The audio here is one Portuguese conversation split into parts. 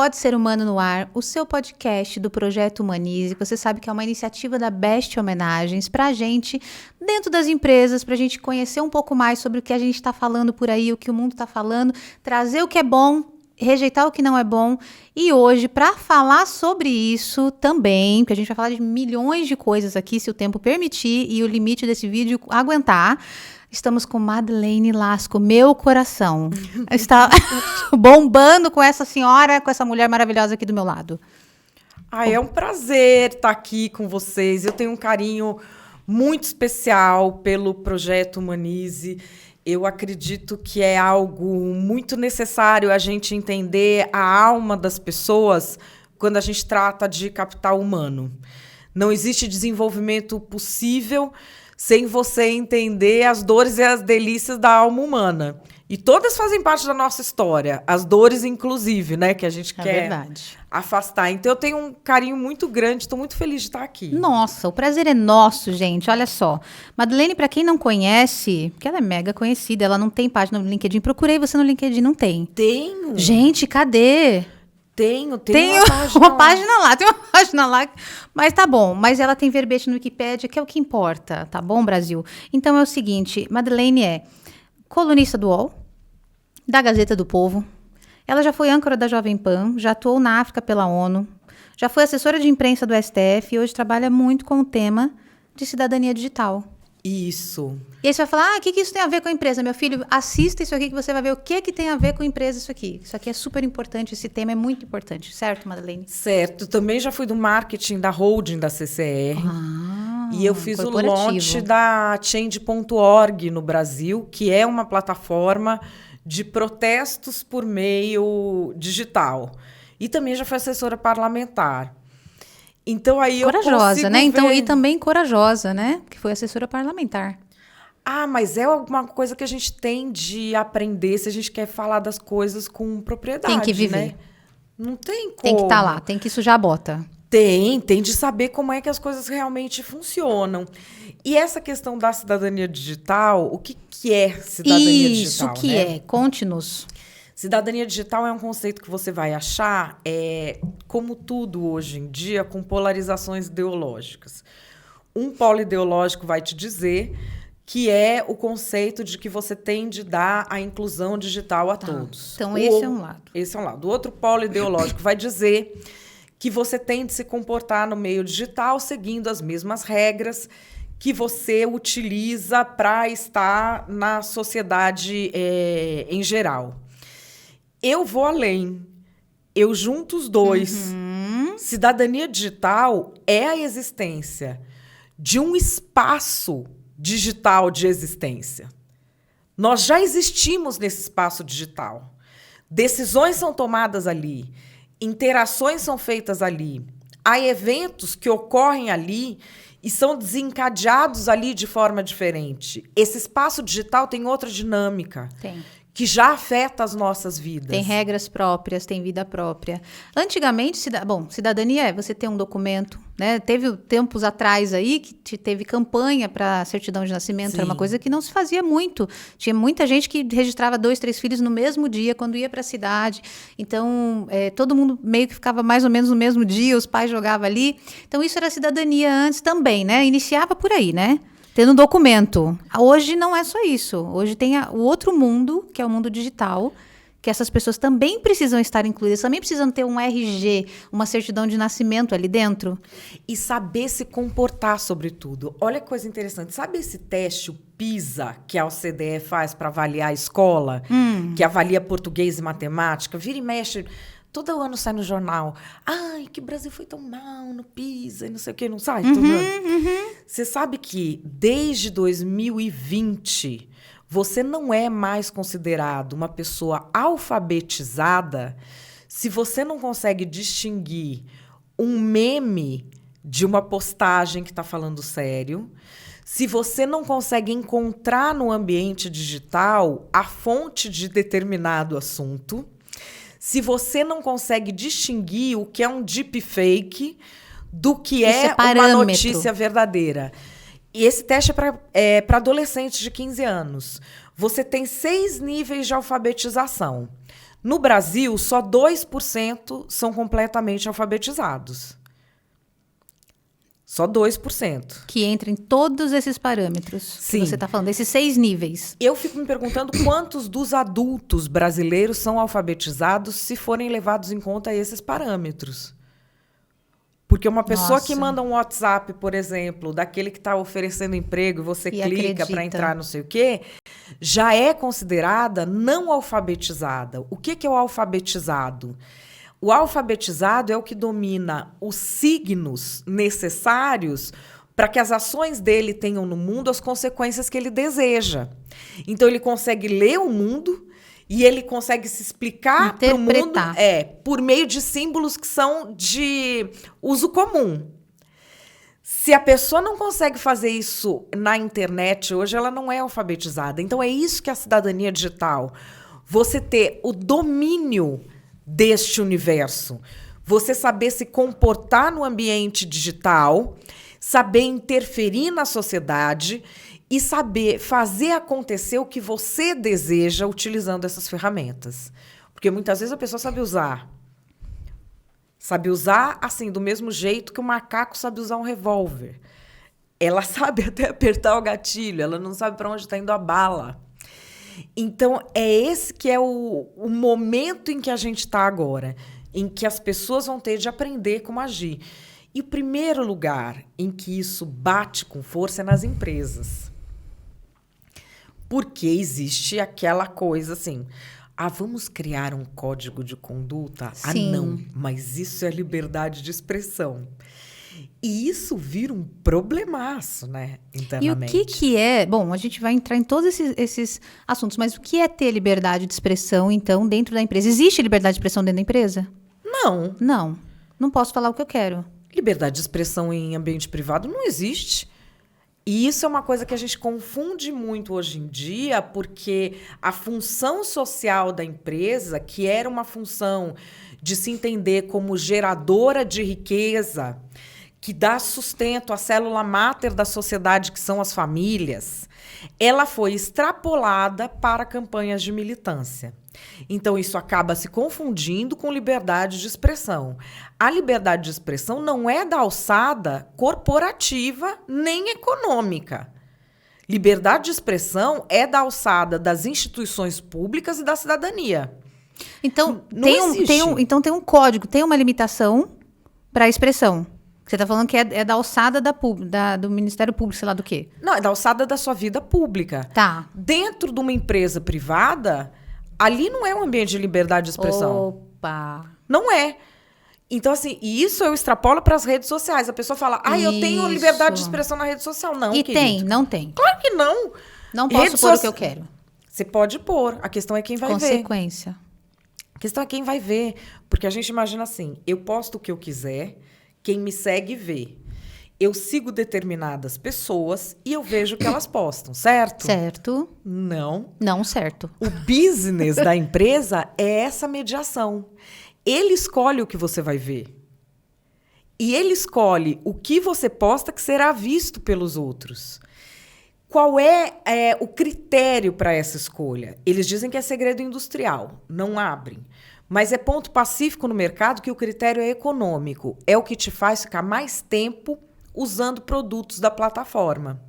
Pode Ser Humano no Ar, o seu podcast do Projeto Humanize. Você sabe que é uma iniciativa da Best Homenagens pra gente, dentro das empresas, pra gente conhecer um pouco mais sobre o que a gente está falando por aí, o que o mundo está falando, trazer o que é bom, rejeitar o que não é bom. E hoje, para falar sobre isso também, porque a gente vai falar de milhões de coisas aqui, se o tempo permitir e o limite desse vídeo aguentar, estamos com Madeleine Lasco, meu coração está bombando com essa senhora, com essa mulher maravilhosa aqui do meu lado. É um prazer estar aqui com vocês. Eu tenho um carinho muito especial pelo Projeto Humanize. Eu acredito que é algo muito necessário a gente entender a alma das pessoas quando a gente trata de capital humano. Não existe desenvolvimento possível sem você entender as dores e as delícias da alma humana. E todas fazem parte da nossa história, as dores inclusive, né, que a gente quer afastar. Então eu tenho um carinho muito grande, estou muito feliz de estar aqui. Nossa, o prazer é nosso, gente. Olha só. Madeleine, para quem não conhece, porque ela é mega conhecida, ela não tem página no LinkedIn. Procurei você no LinkedIn, não tem. Tenho. Gente, cadê? Tenho uma página lá, tem uma página lá, mas tá bom, mas ela tem verbete no Wikipédia, que é o que importa, tá bom, Brasil? Então é o seguinte, Madeleine é colunista do UOL, da Gazeta do Povo, ela já foi âncora da Jovem Pan, já atuou na África pela ONU, já foi assessora de imprensa do STF e hoje trabalha muito com o tema de cidadania digital. Isso. E aí você vai falar, o que isso tem a ver com a empresa? Meu filho, assista isso aqui que você vai ver o que tem a ver com a empresa isso aqui. Isso aqui é super importante, esse tema é muito importante. Certo, Madeleine? Certo. Também já fui do marketing da holding da CCR. E eu fiz o launch da Change.org no Brasil, que é uma plataforma de protestos por meio digital. E também já fui assessora parlamentar. Então aí corajosa, né? Então, e também corajosa, né? Que foi assessora parlamentar. Mas é alguma coisa que a gente tem de aprender se a gente quer falar das coisas com propriedade, tem que viver. Né? Não tem como. Tem que estar lá, tem que sujar a bota. Tem de saber como é que as coisas realmente funcionam. E essa questão da cidadania digital, o que é cidadania digital? Isso, o que é? Conte-nos. Cidadania digital é um conceito que você vai achar, como tudo hoje em dia, com polarizações ideológicas. Um polo ideológico vai te dizer que é o conceito de que você tem de dar a inclusão digital a todos. Então, esse é um lado. Esse é um lado. O outro polo ideológico vai dizer que você tem de se comportar no meio digital seguindo as mesmas regras que você utiliza para estar na sociedade em geral. Eu vou além. Eu junto os dois. Cidadania digital é a existência de um espaço digital de existência. Nós já existimos nesse espaço digital. Decisões são tomadas ali. Interações são feitas ali. Há eventos que ocorrem ali e são desencadeados ali de forma diferente. Esse espaço digital tem outra dinâmica. Tem. Que já afeta as nossas vidas. Tem regras próprias, tem vida própria. Antigamente, cidadania é você ter um documento, né? Teve tempos atrás aí que teve campanha para certidão de nascimento, Sim. Era uma coisa que não se fazia muito. Tinha muita gente que registrava 2, 3 filhos no mesmo dia, quando ia para a cidade. Então, todo mundo meio que ficava mais ou menos no mesmo dia, os pais jogavam ali. Então, isso era cidadania antes também, né? Iniciava por aí, né? Tendo um documento. Hoje não é só isso. Hoje tem o outro mundo, que é o mundo digital, que essas pessoas também precisam estar incluídas, também precisam ter um RG, uma certidão de nascimento ali dentro. E saber se comportar, sobretudo. Olha que coisa interessante. Sabe esse teste, o PISA, que a OCDE faz para avaliar a escola, que avalia português e matemática? Vira e mexe... Todo ano sai no jornal. Que o Brasil foi tão mal no PISA e não sei o quê. Não sai todo ano? Você sabe que, desde 2020, você não é mais considerado uma pessoa alfabetizada se você não consegue distinguir um meme de uma postagem que está falando sério, se você não consegue encontrar no ambiente digital a fonte de determinado assunto, se você não consegue distinguir o que é um deepfake do que é uma notícia verdadeira. E esse teste é para adolescentes de 15 anos. Você tem 6 níveis de alfabetização. No Brasil, só 2% são completamente alfabetizados. Só 2%. Que entra em todos esses parâmetros Sim. que você está falando, esses 6 níveis. Eu fico me perguntando quantos dos adultos brasileiros são alfabetizados se forem levados em conta esses parâmetros. Porque uma pessoa que manda um WhatsApp, por exemplo, daquele que está oferecendo emprego e você clica para entrar não sei o quê, já é considerada não alfabetizada. O que é o alfabetizado? O alfabetizado é o que domina os signos necessários para que as ações dele tenham no mundo as consequências que ele deseja. Então, ele consegue ler o mundo e ele consegue se explicar para o mundo por meio de símbolos que são de uso comum. Se a pessoa não consegue fazer isso na internet hoje, ela não é alfabetizada. Então, é isso que é a cidadania digital. Você ter o domínio deste universo. Você saber se comportar no ambiente digital, saber interferir na sociedade e saber fazer acontecer o que você deseja utilizando essas ferramentas. Porque muitas vezes a pessoa sabe usar. Sabe usar, assim, do mesmo jeito que o macaco sabe usar um revólver. Ela sabe até apertar o gatilho, ela não sabe para onde está indo a bala. Então, é esse que é o momento em que a gente está agora, em que as pessoas vão ter de aprender como agir. E o primeiro lugar em que isso bate com força é nas empresas. Porque existe aquela coisa assim, vamos criar um código de conduta? Sim. Não, mas isso é liberdade de expressão. E isso vira um problemaço, né, internamente. E o que é... Bom, a gente vai entrar em todos esses assuntos, mas o que é ter liberdade de expressão, então, dentro da empresa? Existe liberdade de expressão dentro da empresa? Não. Não posso falar o que eu quero. Liberdade de expressão em ambiente privado não existe. E isso é uma coisa que a gente confunde muito hoje em dia, porque a função social da empresa, que era uma função de se entender como geradora de riqueza, que dá sustento à célula máter da sociedade, que são as famílias, ela foi extrapolada para campanhas de militância. Então, isso acaba se confundindo com liberdade de expressão. A liberdade de expressão não é da alçada corporativa nem econômica. Liberdade de expressão é da alçada das instituições públicas e da cidadania. Então, Não tem um código, tem uma limitação para a expressão. Você está falando que é da alçada do Ministério Público, sei lá do quê? Não, é da alçada da sua vida pública. Tá. Dentro de uma empresa privada, ali não é um ambiente de liberdade de expressão. Opa! Não é. Então, assim, e isso eu extrapolo para as redes sociais. A pessoa fala, eu tenho liberdade de expressão na rede social. Não, e querido. não tem. Claro que não. Não posso pôr o que eu quero. Você pode pôr. A questão é quem vai ver. Consequência. A questão é quem vai ver. Porque a gente imagina assim, eu posto o que eu quiser, quem me segue vê. Eu sigo determinadas pessoas e eu vejo o que elas postam, certo? Certo. Não certo. O business da empresa é essa mediação. Ele escolhe o que você vai ver. E ele escolhe o que você posta que será visto pelos outros. Qual é o critério para essa escolha? Eles dizem que é segredo industrial, não abrem. Mas é ponto pacífico no mercado que o critério é econômico. É o que te faz ficar mais tempo usando produtos da plataforma.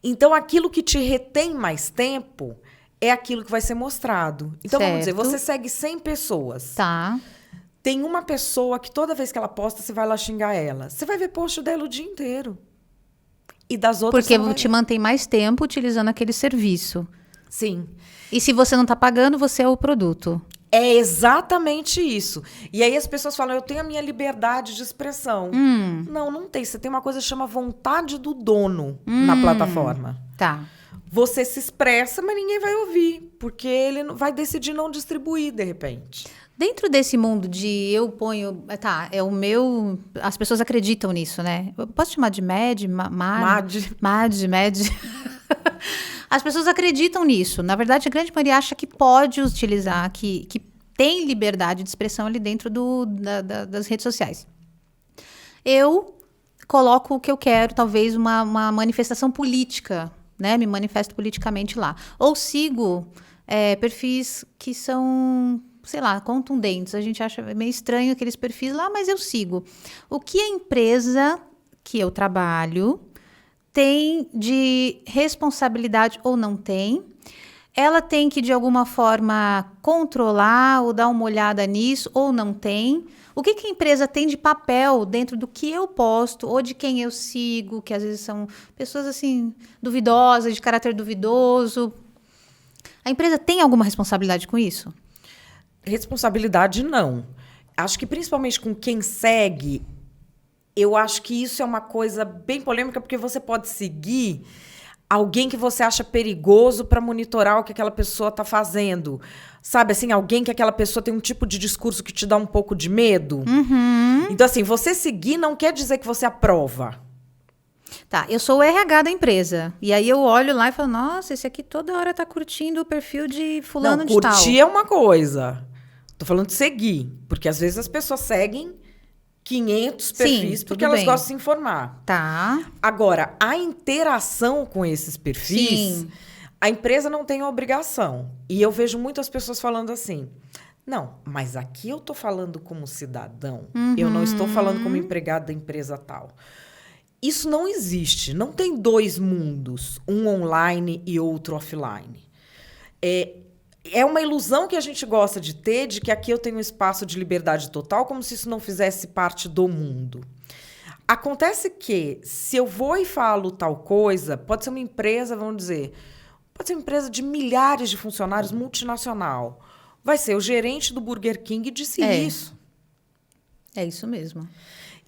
Então, aquilo que te retém mais tempo é aquilo que vai ser mostrado. Então, vamos dizer, você segue 100 pessoas. Tá. Tem uma pessoa que toda vez que ela posta, você vai lá xingar ela. Você vai ver post dela o dia inteiro. E das outras... Porque te mantém mais tempo utilizando aquele serviço. Sim. E se você não está pagando, você é o produto. É exatamente isso. E aí as pessoas falam, eu tenho a minha liberdade de expressão. Não tem. Você tem uma coisa que chama vontade do dono na plataforma. Tá. Você se expressa, mas ninguém vai ouvir. Porque ele vai decidir não distribuir, de repente. Dentro desse mundo de eu ponho... Tá, é o meu... As pessoas acreditam nisso, né? Eu posso chamar de MED? MED. As pessoas acreditam nisso. Na verdade, a grande maioria acha que pode utilizar, que tem liberdade de expressão ali dentro das redes sociais. Eu coloco o que eu quero, talvez uma manifestação política, né? Me manifesto politicamente lá. Ou sigo perfis que são sei lá, contundentes. A gente acha meio estranho aqueles perfis lá, mas eu sigo. O que a empresa que eu trabalho tem de responsabilidade ou não tem? Ela tem que, de alguma forma, controlar ou dar uma olhada nisso ou não tem? O que a empresa tem de papel dentro do que eu posto ou de quem eu sigo, que às vezes são pessoas assim duvidosas, de caráter duvidoso? A empresa tem alguma responsabilidade com isso? Responsabilidade, não. Acho que principalmente com quem segue, eu acho que isso é uma coisa bem polêmica, porque você pode seguir alguém que você acha perigoso para monitorar o que aquela pessoa está fazendo. Sabe, assim, alguém que aquela pessoa tem um tipo de discurso que te dá um pouco de medo. Uhum. Então, assim, você seguir não quer dizer que você aprova. Tá, eu sou o RH da empresa. E aí eu olho lá e falo, nossa, esse aqui toda hora tá curtindo o perfil de fulano Não, de tal. curtir é uma coisa. Tô falando de seguir. Porque às vezes as pessoas seguem 500 perfis Sim, porque tudo elas bem. gostam de se informar. Tá. Agora, a interação com esses perfis, Sim. a empresa não tem obrigação. E eu vejo muitas pessoas falando assim, não, mas aqui eu tô falando como cidadão, eu não estou falando como empregado da empresa tal. Isso não existe, não tem dois mundos, um online e outro offline. É uma ilusão que a gente gosta de ter, de que aqui eu tenho um espaço de liberdade total, como se isso não fizesse parte do mundo. Acontece que, se eu vou e falo tal coisa, pode ser uma empresa, vamos dizer, pode ser uma empresa de milhares de funcionários, multinacional. Vai ser o gerente do Burger King disse isso. É isso mesmo.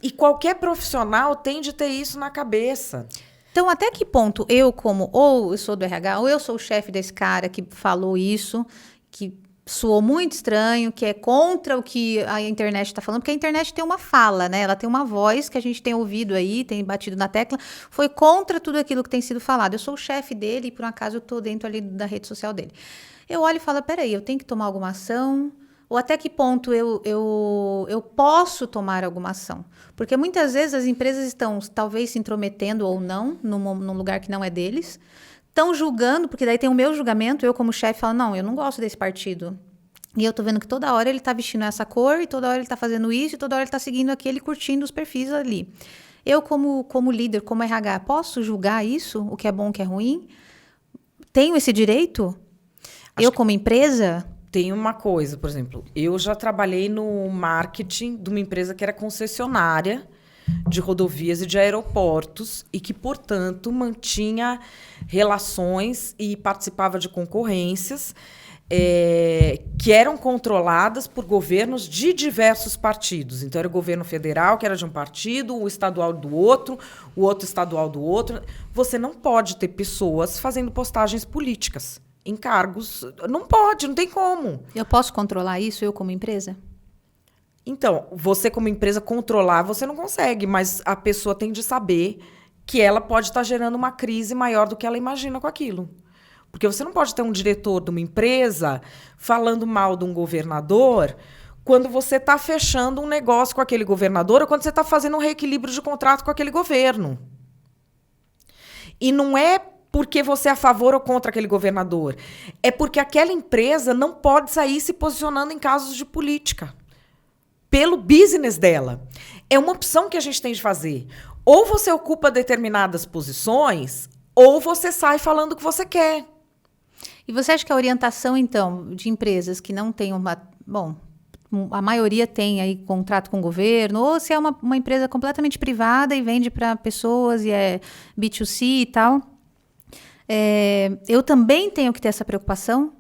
E qualquer profissional tem de ter isso na cabeça. Então, até que ponto eu, como ou eu sou do RH, ou eu sou o chefe desse cara que falou isso, que soou muito estranho, que é contra o que a internet está falando, porque a internet tem uma fala, né? Ela tem uma voz que a gente tem ouvido aí, tem batido na tecla, foi contra tudo aquilo que tem sido falado. Eu sou o chefe dele e, por um acaso, eu estou dentro ali da rede social dele. Eu olho e falo, peraí, eu tenho que tomar alguma ação? Ou até que ponto eu posso tomar alguma ação? Porque muitas vezes as empresas estão talvez se intrometendo ou não num lugar que não é deles, estão julgando, porque daí tem o meu julgamento, eu como chefe falo, não, eu não gosto desse partido. E eu tô vendo que toda hora ele tá vestindo essa cor, e toda hora ele tá fazendo isso, e toda hora ele tá seguindo aquele, curtindo os perfis ali. Eu como líder, como RH, posso julgar isso? O que é bom, o que é ruim? Tenho esse direito? Eu como empresa... Tem uma coisa, por exemplo, eu já trabalhei no marketing de uma empresa que era concessionária de rodovias e de aeroportos e que, portanto, mantinha relações e participava de concorrências que eram controladas por governos de diversos partidos. Então, era o governo federal, que era de um partido, o estadual do outro, o outro estadual do outro. Você não pode ter pessoas fazendo postagens políticas em cargos. Não pode, não tem como. Eu posso controlar isso, eu como empresa? Então, você como empresa controlar, você não consegue, mas a pessoa tem de saber que ela pode estar gerando uma crise maior do que ela imagina com aquilo. Porque você não pode ter um diretor de uma empresa falando mal de um governador quando você está fechando um negócio com aquele governador ou quando você está fazendo um reequilíbrio de contrato com aquele governo. E não é porque você é a favor ou contra aquele governador. É porque aquela empresa não pode sair se posicionando em casos de política. Pelo business dela. É uma opção que a gente tem de fazer. Ou você ocupa determinadas posições, ou você sai falando o que você quer. E você acha que a orientação, então, de empresas que não têm uma... Bom, a maioria tem aí contrato com o governo, ou se é uma empresa completamente privada e vende para pessoas e é B2C e tal... eu também tenho que ter essa preocupação,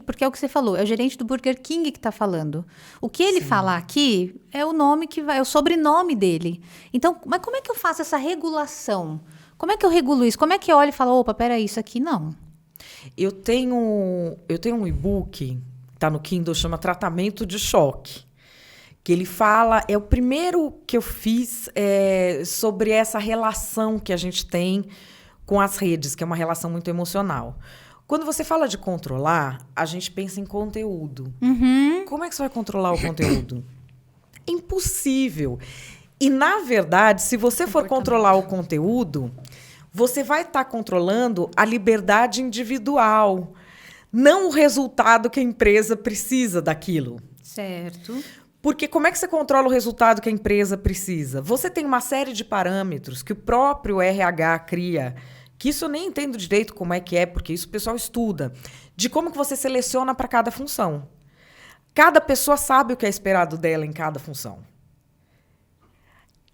porque é o que você falou, é o gerente do Burger King que está falando. O que ele falar aqui é o nome que vai, é o sobrenome dele. Então, mas como é que eu faço essa regulação? Como é que eu regulo isso? Como é que eu olho e falo, opa, peraí, isso aqui não? Eu tenho um e-book, está no Kindle, chama Tratamento de Choque. Que ele fala, é o primeiro que eu fiz sobre essa relação que a gente tem com as redes, que é uma relação muito emocional. Quando você fala de controlar, a gente pensa em conteúdo. Uhum. Como é que você vai controlar o conteúdo? Impossível. E, na verdade, se você for controlar o conteúdo, você vai estar controlando a liberdade individual. não o resultado que a empresa precisa daquilo. Certo. Porque como é que você controla o resultado que a empresa precisa? Você tem uma série de parâmetros que o próprio RH cria, que isso eu nem entendo direito como é que é, porque isso o pessoal estuda, de como que você seleciona para cada função. Cada pessoa sabe o que é esperado dela em cada função.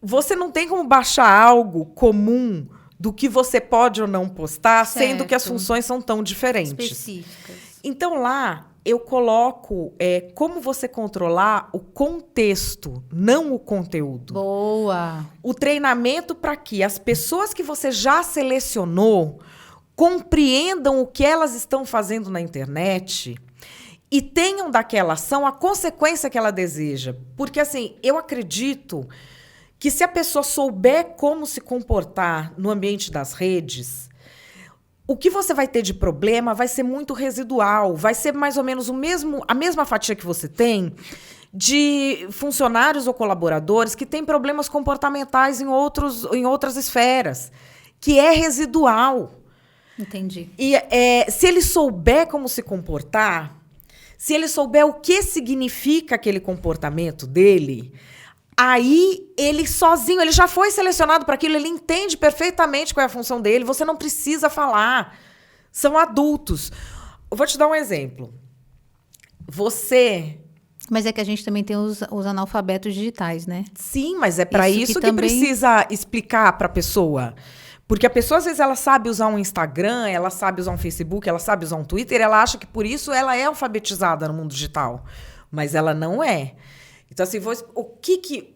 Você não tem como baixar algo comum do que você pode ou não postar, sendo que as funções são tão diferentes. Específicas. Então, lá, eu coloco como você controlar o contexto, não o conteúdo. Boa. O treinamento para que as pessoas que você já selecionou compreendam o que elas estão fazendo na internet e tenham daquela ação a consequência que ela deseja. Porque, assim, eu acredito que se a pessoa souber como se comportar no ambiente das redes, o que você vai ter de problema vai ser muito residual, vai ser mais ou menos a mesma fatia que você tem de funcionários ou colaboradores que têm problemas comportamentais em outras esferas, que é residual. Entendi. E se ele souber como se comportar, se ele souber o que significa aquele comportamento dele, aí ele sozinho, ele já foi selecionado para aquilo, ele entende perfeitamente qual é a função dele, você não precisa falar. São adultos. Eu vou te dar um exemplo. Mas é que a gente também tem os analfabetos digitais, né? Sim, mas é para isso que também precisa explicar para a pessoa. Porque a pessoa, às vezes, ela sabe usar um Instagram, ela sabe usar um Facebook, ela sabe usar um Twitter, ela acha que por isso ela é alfabetizada no mundo digital. Mas ela não é. Então, assim,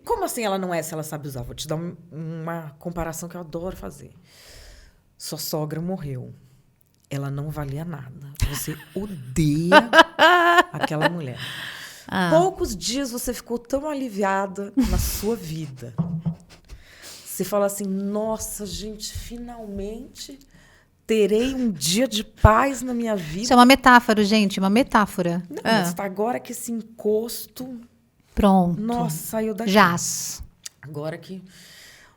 como assim ela não é se ela sabe usar? Vou te dar uma comparação que eu adoro fazer. Sua sogra morreu. Ela não valia nada. Você odeia aquela mulher. Poucos dias você ficou tão aliviada na sua vida. Você fala assim, nossa, gente, finalmente terei um dia de paz na minha vida. Isso é uma metáfora, gente, uma metáfora. Não, mas agora que esse encosto... Pronto. Nossa, saiu daqui. Jaz. Agora que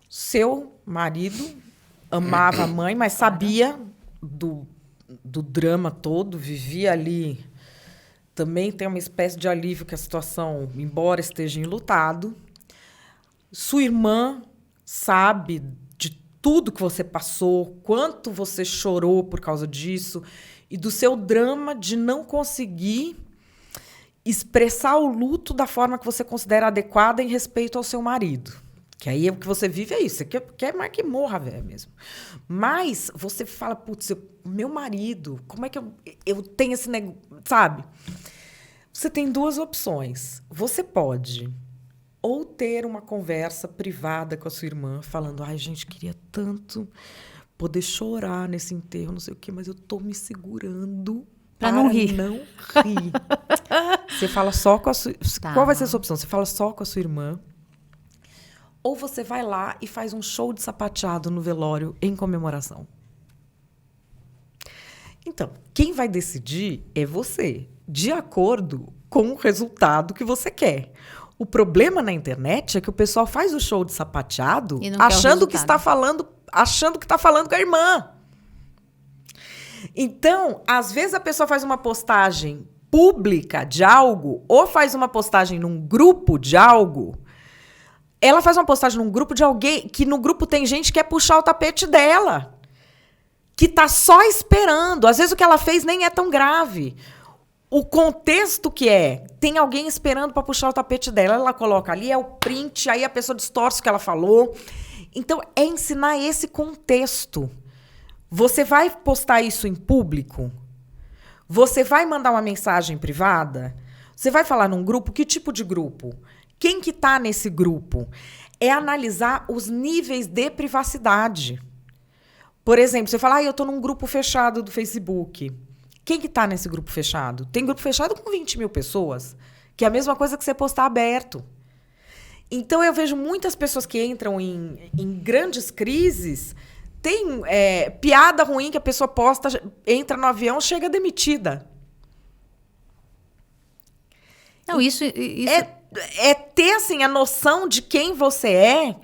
seu marido amava a mãe, mas sabia do drama todo, vivia ali. Também tem uma espécie de alívio que a situação, embora esteja enlutado. Sua irmã sabe de tudo que você passou, quanto você chorou por causa disso, e do seu drama de não conseguir expressar o luto da forma que você considera adequada em respeito ao seu marido. Que aí o que você vive é isso. Você quer mais que morra, velho, mesmo. Mas você fala, putz, meu marido, como é que eu tenho esse negócio, sabe? Você tem duas opções. Você pode ou ter uma conversa privada com a sua irmã, falando, ai, gente, queria tanto poder chorar nesse enterro, não sei o quê, mas eu tô me segurando para não rir. Você fala só com a sua... Tá. Qual vai ser a sua opção? Você fala só com a sua irmã? Ou você vai lá e faz um show de sapateado no velório em comemoração? Então, quem vai decidir é você, de acordo com o resultado que você quer. O problema na internet é que o pessoal faz o show de sapateado achando que está falando com a irmã. Então, às vezes a pessoa faz uma postagem pública de algo ou faz uma postagem num grupo de algo. Ela faz uma postagem num grupo de alguém que no grupo tem gente que quer puxar o tapete dela, que tá só esperando. Às vezes o que ela fez nem é tão grave. O contexto tem alguém esperando para puxar o tapete dela. Ela coloca ali, é o print, aí a pessoa distorce o que ela falou. Então, é ensinar esse contexto. Você vai postar isso em público? Você vai mandar uma mensagem privada? Você vai falar num grupo? Que tipo de grupo? Quem que está nesse grupo? É analisar os níveis de privacidade. Por exemplo, você fala, eu estou num grupo fechado do Facebook. Quem que está nesse grupo fechado? Tem grupo fechado com 20 mil pessoas, que é a mesma coisa que você postar aberto. Então, eu vejo muitas pessoas que entram em grandes crises. Tem piada ruim que a pessoa posta, entra no avião, chega demitida. Não, isso... É ter, assim, a noção de quem você é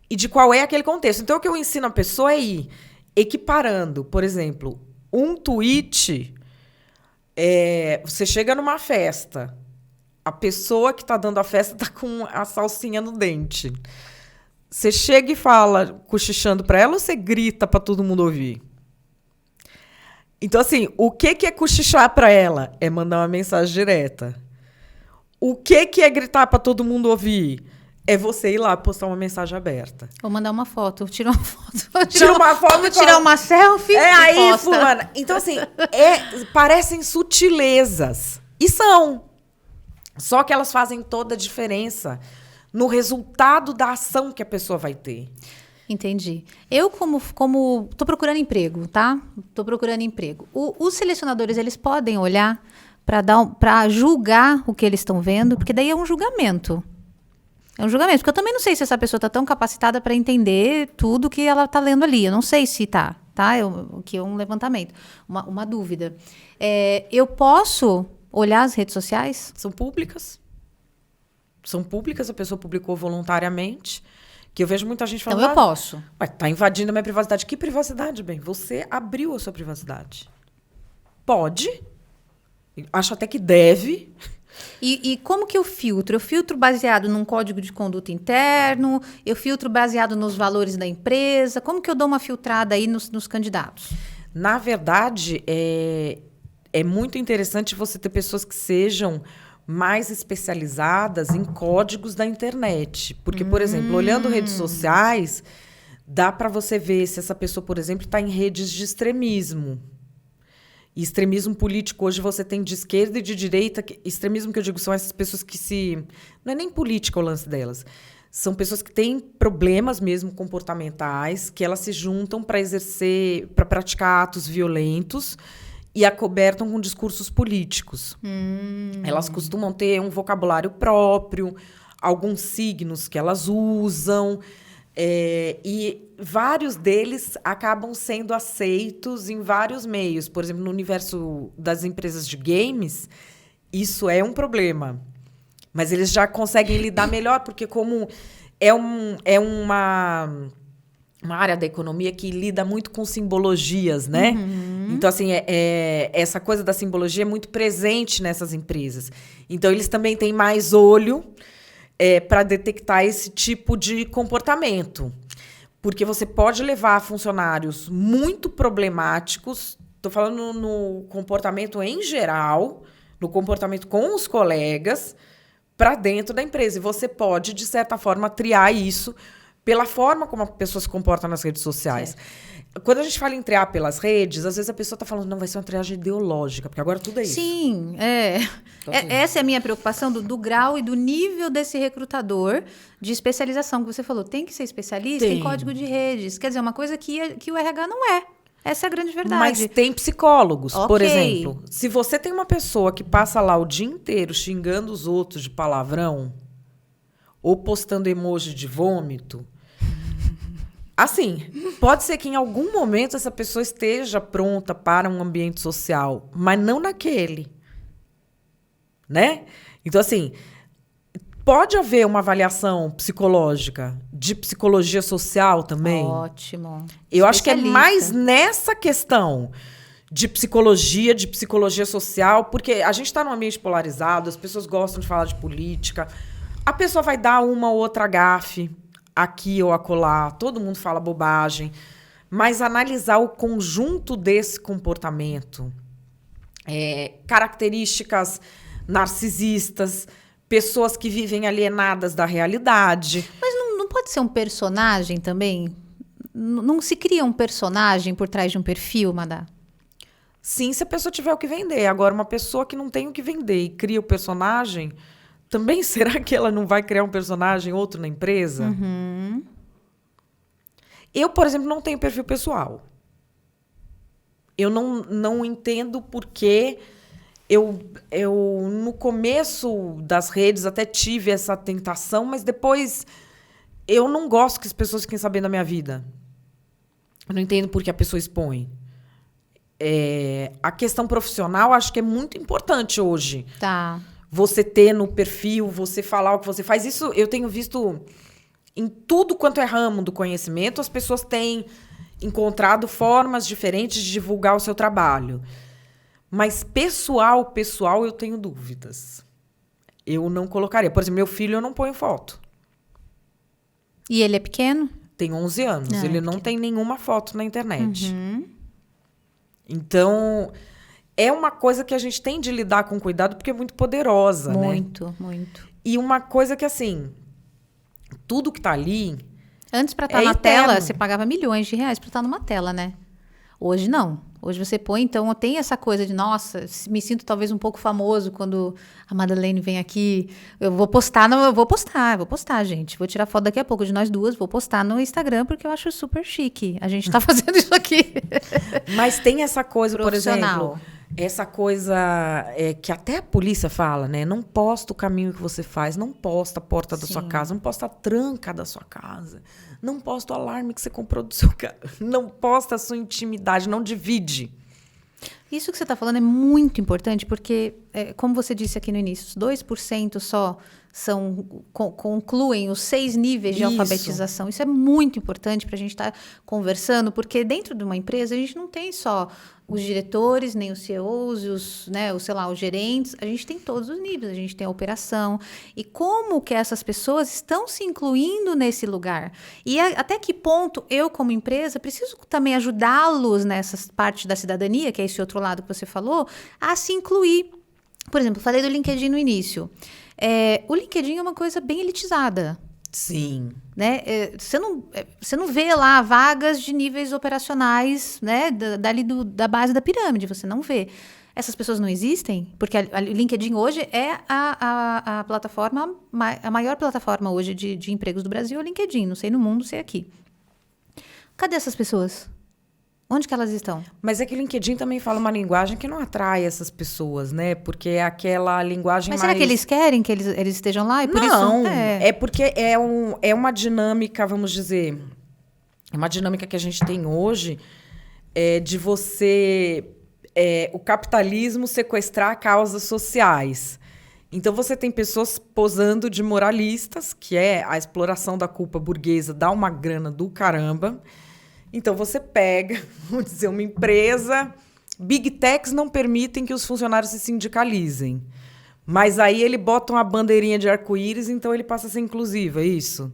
e de qual é aquele contexto. Então, o que eu ensino a pessoa é ir equiparando, por exemplo, um tweet Você chega numa festa, a pessoa que está dando a festa está com a salsinha no dente. Você chega e fala, cochichando para ela, ou você grita para todo mundo ouvir? Então, assim, o que é cochichar para ela? É mandar uma mensagem direta. O que é gritar para todo mundo ouvir? É você ir lá postar uma mensagem aberta. Ou mandar uma foto, tira uma foto. Tira uma foto. Tirar uma selfie e aí, posta. fulana. Então, assim, parecem sutilezas. E são. Só que elas fazem toda a diferença no resultado da ação que a pessoa vai ter. Entendi. Eu, como tô procurando emprego, tá? Tô procurando emprego. Os selecionadores, eles podem olhar para julgar o que eles estão vendo, porque daí é um julgamento. É um julgamento, porque eu também não sei se essa pessoa está tão capacitada para entender tudo que ela está lendo ali. Eu não sei se tá? O que é um levantamento, uma dúvida. Eu posso olhar as redes sociais? São públicas. São públicas, a pessoa publicou voluntariamente. Que eu vejo muita gente falando... Então eu posso. Tá invadindo a minha privacidade. Que privacidade, bem? Você abriu a sua privacidade. Pode. Acho até que deve. E como que eu filtro? Eu filtro baseado num código de conduta interno? Eu filtro baseado nos valores da empresa? Como que eu dou uma filtrada aí nos candidatos? Na verdade, é muito interessante você ter pessoas que sejam mais especializadas em códigos da internet. Porque, por exemplo, olhando redes sociais, dá para você ver se essa pessoa, por exemplo, está em redes de extremismo. E extremismo político, hoje você tem de esquerda e de direita. Extremismo que eu digo são essas pessoas que se... Não é nem política o lance delas. São pessoas que têm problemas mesmo comportamentais, que elas se juntam para exercer, para praticar atos violentos e acobertam com discursos políticos. Elas costumam ter um vocabulário próprio, alguns signos que elas usam, e vários deles acabam sendo aceitos em vários meios. Por exemplo, no universo das empresas de games, isso é um problema. Mas eles já conseguem lidar melhor, porque como é uma área da economia que lida muito com simbologias, né? Então, assim, essa coisa da simbologia é muito presente nessas empresas. Então, eles também têm mais olho para detectar esse tipo de comportamento. Porque você pode levar funcionários muito problemáticos, estou falando no comportamento em geral, no comportamento com os colegas, para dentro da empresa. E você pode, de certa forma, triar isso pela forma como a pessoa se comporta nas redes sociais. Quando a gente fala em triar pelas redes, às vezes a pessoa está falando, não, vai ser uma triagem ideológica, porque agora tudo é isso. Sim, essa é a minha preocupação do grau e do nível desse recrutador de especialização que você falou. Tem que ser especialista em código de redes. Quer dizer, uma coisa que o RH não é. Essa é a grande verdade. Mas tem psicólogos, por exemplo. Se você tem uma pessoa que passa lá o dia inteiro xingando os outros de palavrão ou postando emoji de vômito, assim, pode ser que em algum momento essa pessoa esteja pronta para um ambiente social, mas não naquele, né? Então, assim, pode haver uma avaliação psicológica, de psicologia social também. Ótimo. Eu acho que é mais nessa questão de psicologia social, porque a gente está num ambiente polarizado, as pessoas gostam de falar de política, a pessoa vai dar uma ou outra gafe aqui ou acolá, todo mundo fala bobagem, mas analisar o conjunto desse comportamento, características narcisistas, pessoas que vivem alienadas da realidade. Mas não pode ser um personagem também? Não se cria um personagem por trás de um perfil, Madá? Sim, se a pessoa tiver o que vender. Agora, uma pessoa que não tem o que vender e cria o personagem, também será que ela não vai criar um personagem, outro na empresa? Eu, por exemplo, não tenho perfil pessoal. Eu não entendo por que eu, no começo das redes, até tive essa tentação, mas depois eu não gosto que as pessoas fiquem sabendo da minha vida. Eu não entendo por que a pessoa expõe. A questão profissional, acho que é muito importante hoje. Tá. Você ter no perfil, você falar o que você faz. Isso eu tenho visto em tudo quanto é ramo do conhecimento, as pessoas têm encontrado formas diferentes de divulgar o seu trabalho. Mas pessoal, eu tenho dúvidas. Eu não colocaria. Por exemplo, meu filho eu não ponho foto. E ele é pequeno? Tem 11 anos. Ele não tem nenhuma foto na internet. Uhum. Então, é uma coisa que a gente tem de lidar com cuidado porque é muito poderosa, Muito, né? muito. E uma coisa que, assim, tudo que tá ali... Antes, para estar na tela, você pagava milhões de reais para estar numa tela, né? Hoje, não. Hoje você põe, então, tem essa coisa de, nossa, me sinto talvez um pouco famoso quando a Madeleine vem aqui. Eu vou postar, gente. Vou tirar foto daqui a pouco de nós duas, vou postar no Instagram, porque eu acho super chique. A gente tá fazendo isso aqui. Mas tem essa coisa, por exemplo... Essa coisa que até a polícia fala, né? Não posta o caminho que você faz, não posta a porta da sua casa, não posta a tranca da sua casa, não posta o alarme que você comprou do seu carro, não posta a sua intimidade, não divide. Isso que você está falando é muito importante, porque, como você disse aqui no início, os 2% só concluem os 6 níveis de alfabetização. Isso é muito importante para a gente estar conversando, porque dentro de uma empresa a gente não tem só os diretores, nem os CEOs, os gerentes, a gente tem todos os níveis, a gente tem a operação. E como que essas pessoas estão se incluindo nesse lugar? E até que ponto eu, como empresa, preciso também ajudá-los nessa parte da cidadania, que é esse outro lado que você falou, a se incluir. Por exemplo, falei do LinkedIn no início. O LinkedIn é uma coisa bem elitizada. Sim. Né? Você não vê lá vagas de níveis operacionais, né? Da base da pirâmide, você não vê. Essas pessoas não existem, porque o LinkedIn hoje é a plataforma, a maior plataforma hoje de empregos do Brasil é o LinkedIn, não sei no mundo, sei aqui. Cadê essas pessoas? Onde que elas estão? Mas é que o LinkedIn também fala uma linguagem que não atrai essas pessoas, né? Porque é aquela linguagem Mas mais... será que eles querem que eles estejam lá? E por não, isso, é porque é uma dinâmica, vamos dizer... É uma dinâmica que a gente tem hoje de você... o capitalismo sequestrar causas sociais. Então, você tem pessoas posando de moralistas, que é a exploração da culpa burguesa, dá uma grana do caramba... Então, você pega, vamos dizer, uma empresa... Big Techs não permitem que os funcionários se sindicalizem. Mas aí ele bota uma bandeirinha de arco-íris, então ele passa a ser inclusivo, é isso?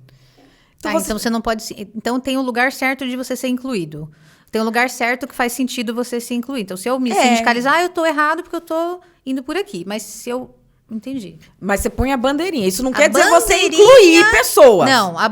Então você não pode... Então, tem um lugar certo de você ser incluído. Tem um lugar certo que faz sentido você se incluir. Então, se eu me sindicalizar, eu estou errado porque eu estou indo por aqui. Mas se eu... Entendi. Mas você põe a bandeirinha. Isso não quer dizer você incluir pessoas. Não, a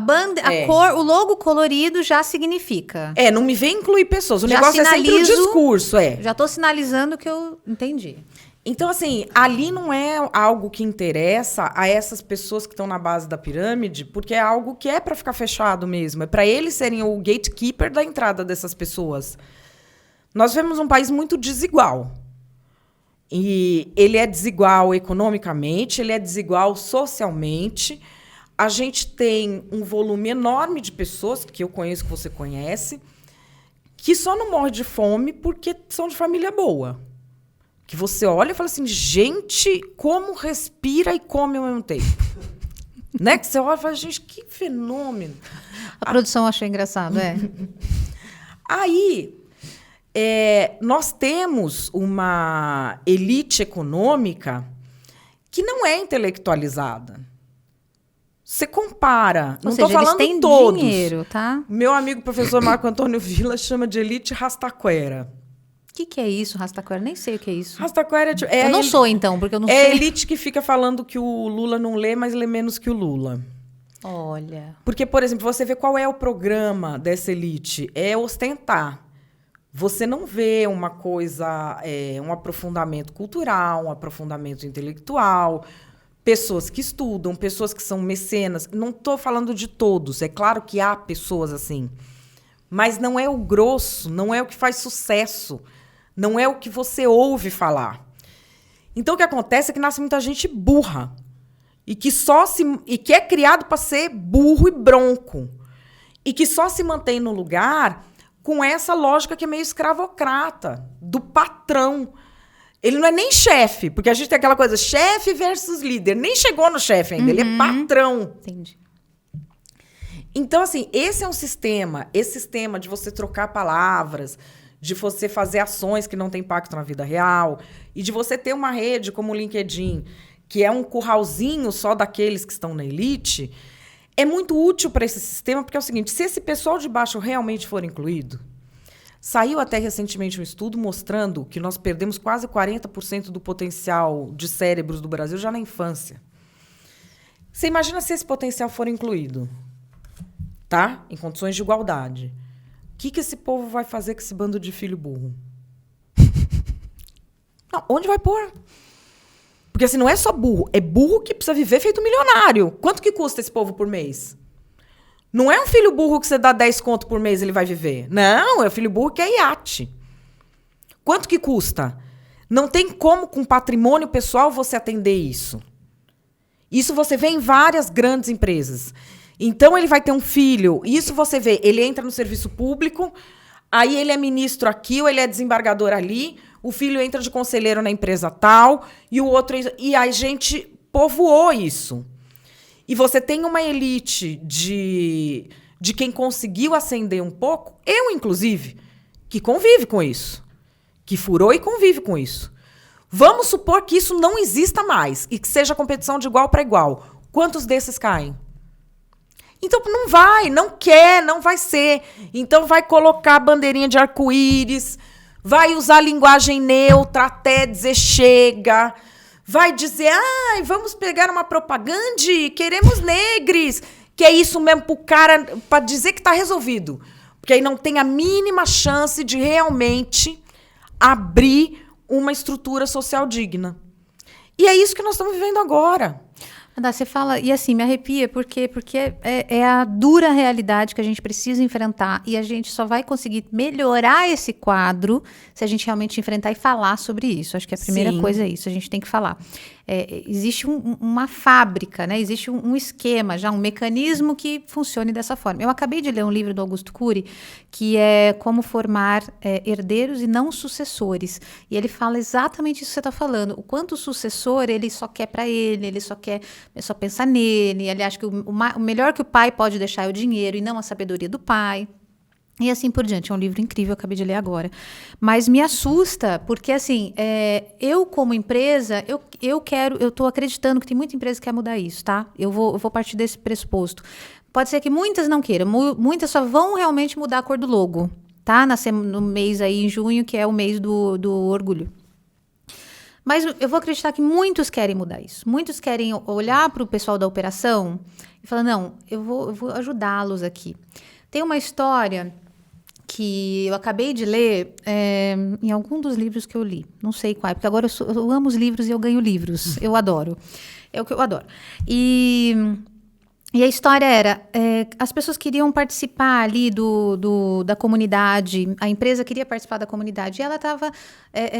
cor, o logo colorido já significa. Não me vem incluir pessoas. O negócio é sempre o discurso, Já estou sinalizando que eu entendi. Então, assim, ali não é algo que interessa a essas pessoas que estão na base da pirâmide, porque é algo que é para ficar fechado mesmo. É para eles serem o gatekeeper da entrada dessas pessoas. Nós vemos um país muito desigual. E ele é desigual economicamente, ele é desigual socialmente. A gente tem um volume enorme de pessoas, que eu conheço, que você conhece, que só não morre de fome porque são de família boa. Que você olha e fala assim, gente, como respira e come ao mesmo tempo. Né? Que você olha e fala, gente, que fenômeno. A produção achou engraçado, Aí... nós temos uma elite econômica que não é intelectualizada. Você compara, não estou falando eles têm todos. Dinheiro, tá? Meu amigo professor Marco Antônio Villa chama de elite rastaquera. O que é isso, rastaquera? Nem sei o que é isso. Rastaquera eu não sou, então, porque eu não sei. É a elite que fica falando que o Lula não lê, mas lê menos que o Lula. Olha. Porque, por exemplo, você vê qual é o programa dessa elite. É ostentar. Você não vê uma coisa, um aprofundamento cultural, um aprofundamento intelectual, pessoas que estudam, pessoas que são mecenas. Não estou falando de todos, é claro que há pessoas assim. Mas não é o grosso, não é o que faz sucesso, não é o que você ouve falar. Então, o que acontece é que nasce muita gente burra e que é criado para ser burro e bronco e que só se mantém no lugar... com essa lógica que é meio escravocrata, do patrão. Ele não é nem chefe, porque a gente tem aquela coisa, chefe versus líder. Nem chegou no chefe ainda, ele é patrão. Entendi. Então, assim, esse é um sistema, esse sistema de você trocar palavras, de você fazer ações que não têm impacto na vida real, e de você ter uma rede como o LinkedIn, que é um curralzinho só daqueles que estão na elite, é muito útil para esse sistema, porque é o seguinte, se esse pessoal de baixo realmente for incluído, saiu até recentemente um estudo mostrando que nós perdemos quase 40% do potencial de cérebros do Brasil já na infância. Você imagina se esse potencial for incluído, tá? Em condições de igualdade. O que esse povo vai fazer com esse bando de filho burro? Não, onde vai pôr? Porque assim, não é só burro, é burro que precisa viver feito milionário. Quanto que custa esse povo por mês? Não é um filho burro que você dá 10 conto por mês e ele vai viver. Não, é um filho burro que é iate. Quanto que custa? Não tem como, com patrimônio pessoal, você atender isso. Isso você vê em várias grandes empresas. Então, ele vai ter um filho. Isso você vê, ele entra no serviço público, aí ele é ministro aqui, ou ele é desembargador ali, o filho entra de conselheiro na empresa tal, e o outro... E a gente povoou isso. E você tem uma elite de quem conseguiu ascender um pouco, eu, inclusive, que convive com isso. Que furou e convive com isso. Vamos supor que isso não exista mais e que seja competição de igual para igual. Quantos desses caem? Então, não vai, não quer, não vai ser. Então, vai colocar bandeirinha de arco-íris, vai usar linguagem neutra até dizer chega, vai dizer, vamos pegar uma propaganda, queremos negros, que é isso mesmo pro cara, para dizer que está resolvido. Porque aí não tem a mínima chance de realmente abrir uma estrutura social digna. E é isso que nós estamos vivendo agora. Adá, você fala, e assim, me arrepia, porque é a dura realidade que a gente precisa enfrentar e a gente só vai conseguir melhorar esse quadro se a gente realmente enfrentar e falar sobre isso. Acho que a primeira coisa é isso, a gente tem que falar. Existe uma fábrica, né? Existe um esquema, já um mecanismo que funcione dessa forma. Eu acabei de ler um livro do Augusto Cury, que é Como Formar Herdeiros e Não Sucessores. E ele fala exatamente isso que você está falando. O quanto o sucessor, ele só quer para ele só pensa nele, ele acha que o melhor que o pai pode deixar é o dinheiro e não a sabedoria do pai. E assim por diante. É um livro incrível, eu acabei de ler agora. Mas me assusta, porque assim, eu como empresa, eu estou acreditando que tem muita empresa que quer mudar isso, tá? Eu vou partir desse pressuposto. Pode ser que muitas não queiram, muitas só vão realmente mudar a cor do logo, tá? No mês aí, em junho, que é o mês do orgulho. Mas eu vou acreditar que muitos querem mudar isso. Muitos querem olhar para o pessoal da operação e falar, não, eu vou ajudá-los aqui. Tem uma história que eu acabei de ler em algum dos livros que eu li. Não sei qual, porque agora eu amo os livros e eu ganho livros. Eu adoro. É o que eu adoro. E a história era, as pessoas queriam participar ali da comunidade, a empresa queria participar da comunidade, e ela estava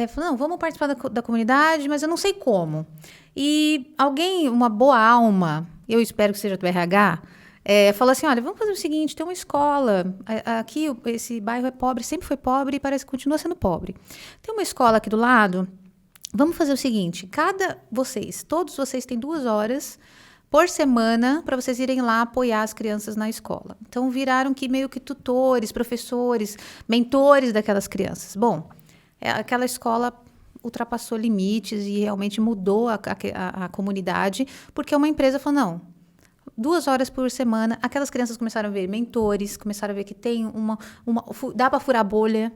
falando, não, vamos participar da comunidade, mas eu não sei como. E alguém, uma boa alma, eu espero que seja do RH, falou assim, olha, vamos fazer o seguinte, tem uma escola, aqui esse bairro é pobre, sempre foi pobre e parece que continua sendo pobre. Tem uma escola aqui do lado, vamos fazer o seguinte, todos vocês têm 2 horas por semana para vocês irem lá apoiar as crianças na escola. Então, viraram meio que tutores, professores, mentores daquelas crianças. Bom, aquela escola ultrapassou limites e realmente mudou a comunidade, porque uma empresa falou, não, 2 horas por semana, aquelas crianças começaram a ver mentores, começaram a ver que tem dá para furar bolha.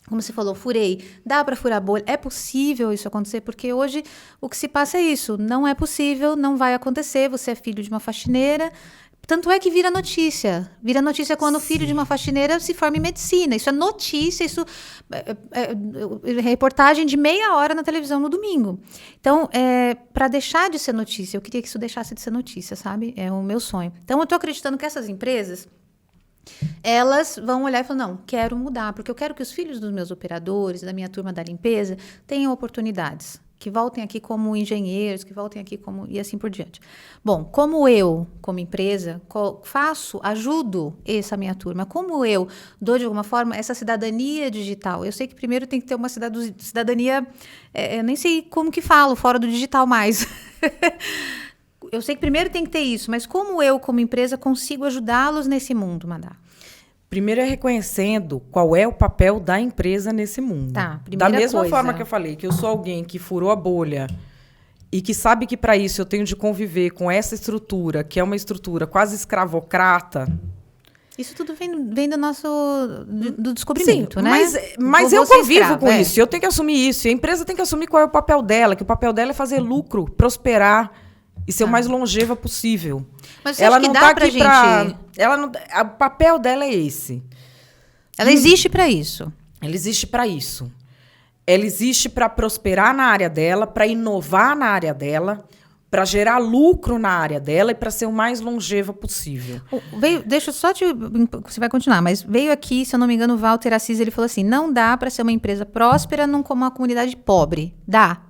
Como você falou, furei, dá para furar bolha, é possível isso acontecer, porque hoje o que se passa é isso, não é possível, não vai acontecer, você é filho de uma faxineira, tanto é que vira notícia quando o filho de uma faxineira se forma em medicina, isso é notícia, isso é reportagem de meia hora na televisão no domingo. Então, para deixar de ser notícia, eu queria que isso deixasse de ser notícia, sabe? É o meu sonho. Então, eu estou acreditando que essas empresas, elas vão olhar e falar, não, quero mudar, porque eu quero que os filhos dos meus operadores, da minha turma da limpeza, tenham oportunidades, que voltem aqui como engenheiros, que voltem aqui como... e assim por diante. Bom, como eu, como empresa, ajudo essa minha turma, como eu dou, de alguma forma, essa cidadania digital. Eu sei que primeiro tem que ter uma cidadania, eu nem sei como que falo, fora do digital mais. Eu sei que primeiro tem que ter isso, mas como eu, como empresa, consigo ajudá-los nesse mundo, Madá? Primeiro é reconhecendo qual é o papel da empresa nesse mundo. Tá, da mesma coisa. forma que eu falei, que eu sou alguém que furou a bolha e que sabe que para isso eu tenho de conviver com essa estrutura, que é uma estrutura quase escravocrata. Isso tudo vem do nosso do descobrimento, Sim, né? mas eu convivo com isso. Eu tenho que assumir isso. E a empresa tem que assumir qual é o papel dela, que o papel dela é fazer lucro, prosperar e ser o mais longeva possível. Mas você acha que dá pra gente... O papel dela é esse. Ela existe para isso. Ela existe para isso. Ela existe para prosperar na área dela, para inovar na área dela, para gerar lucro na área dela e para ser o mais longeva possível. Deixa eu só te... Você vai continuar, mas veio aqui, se eu não me engano, o Walter Assis, ele falou assim, não dá para ser uma empresa próspera como uma comunidade pobre. Dá?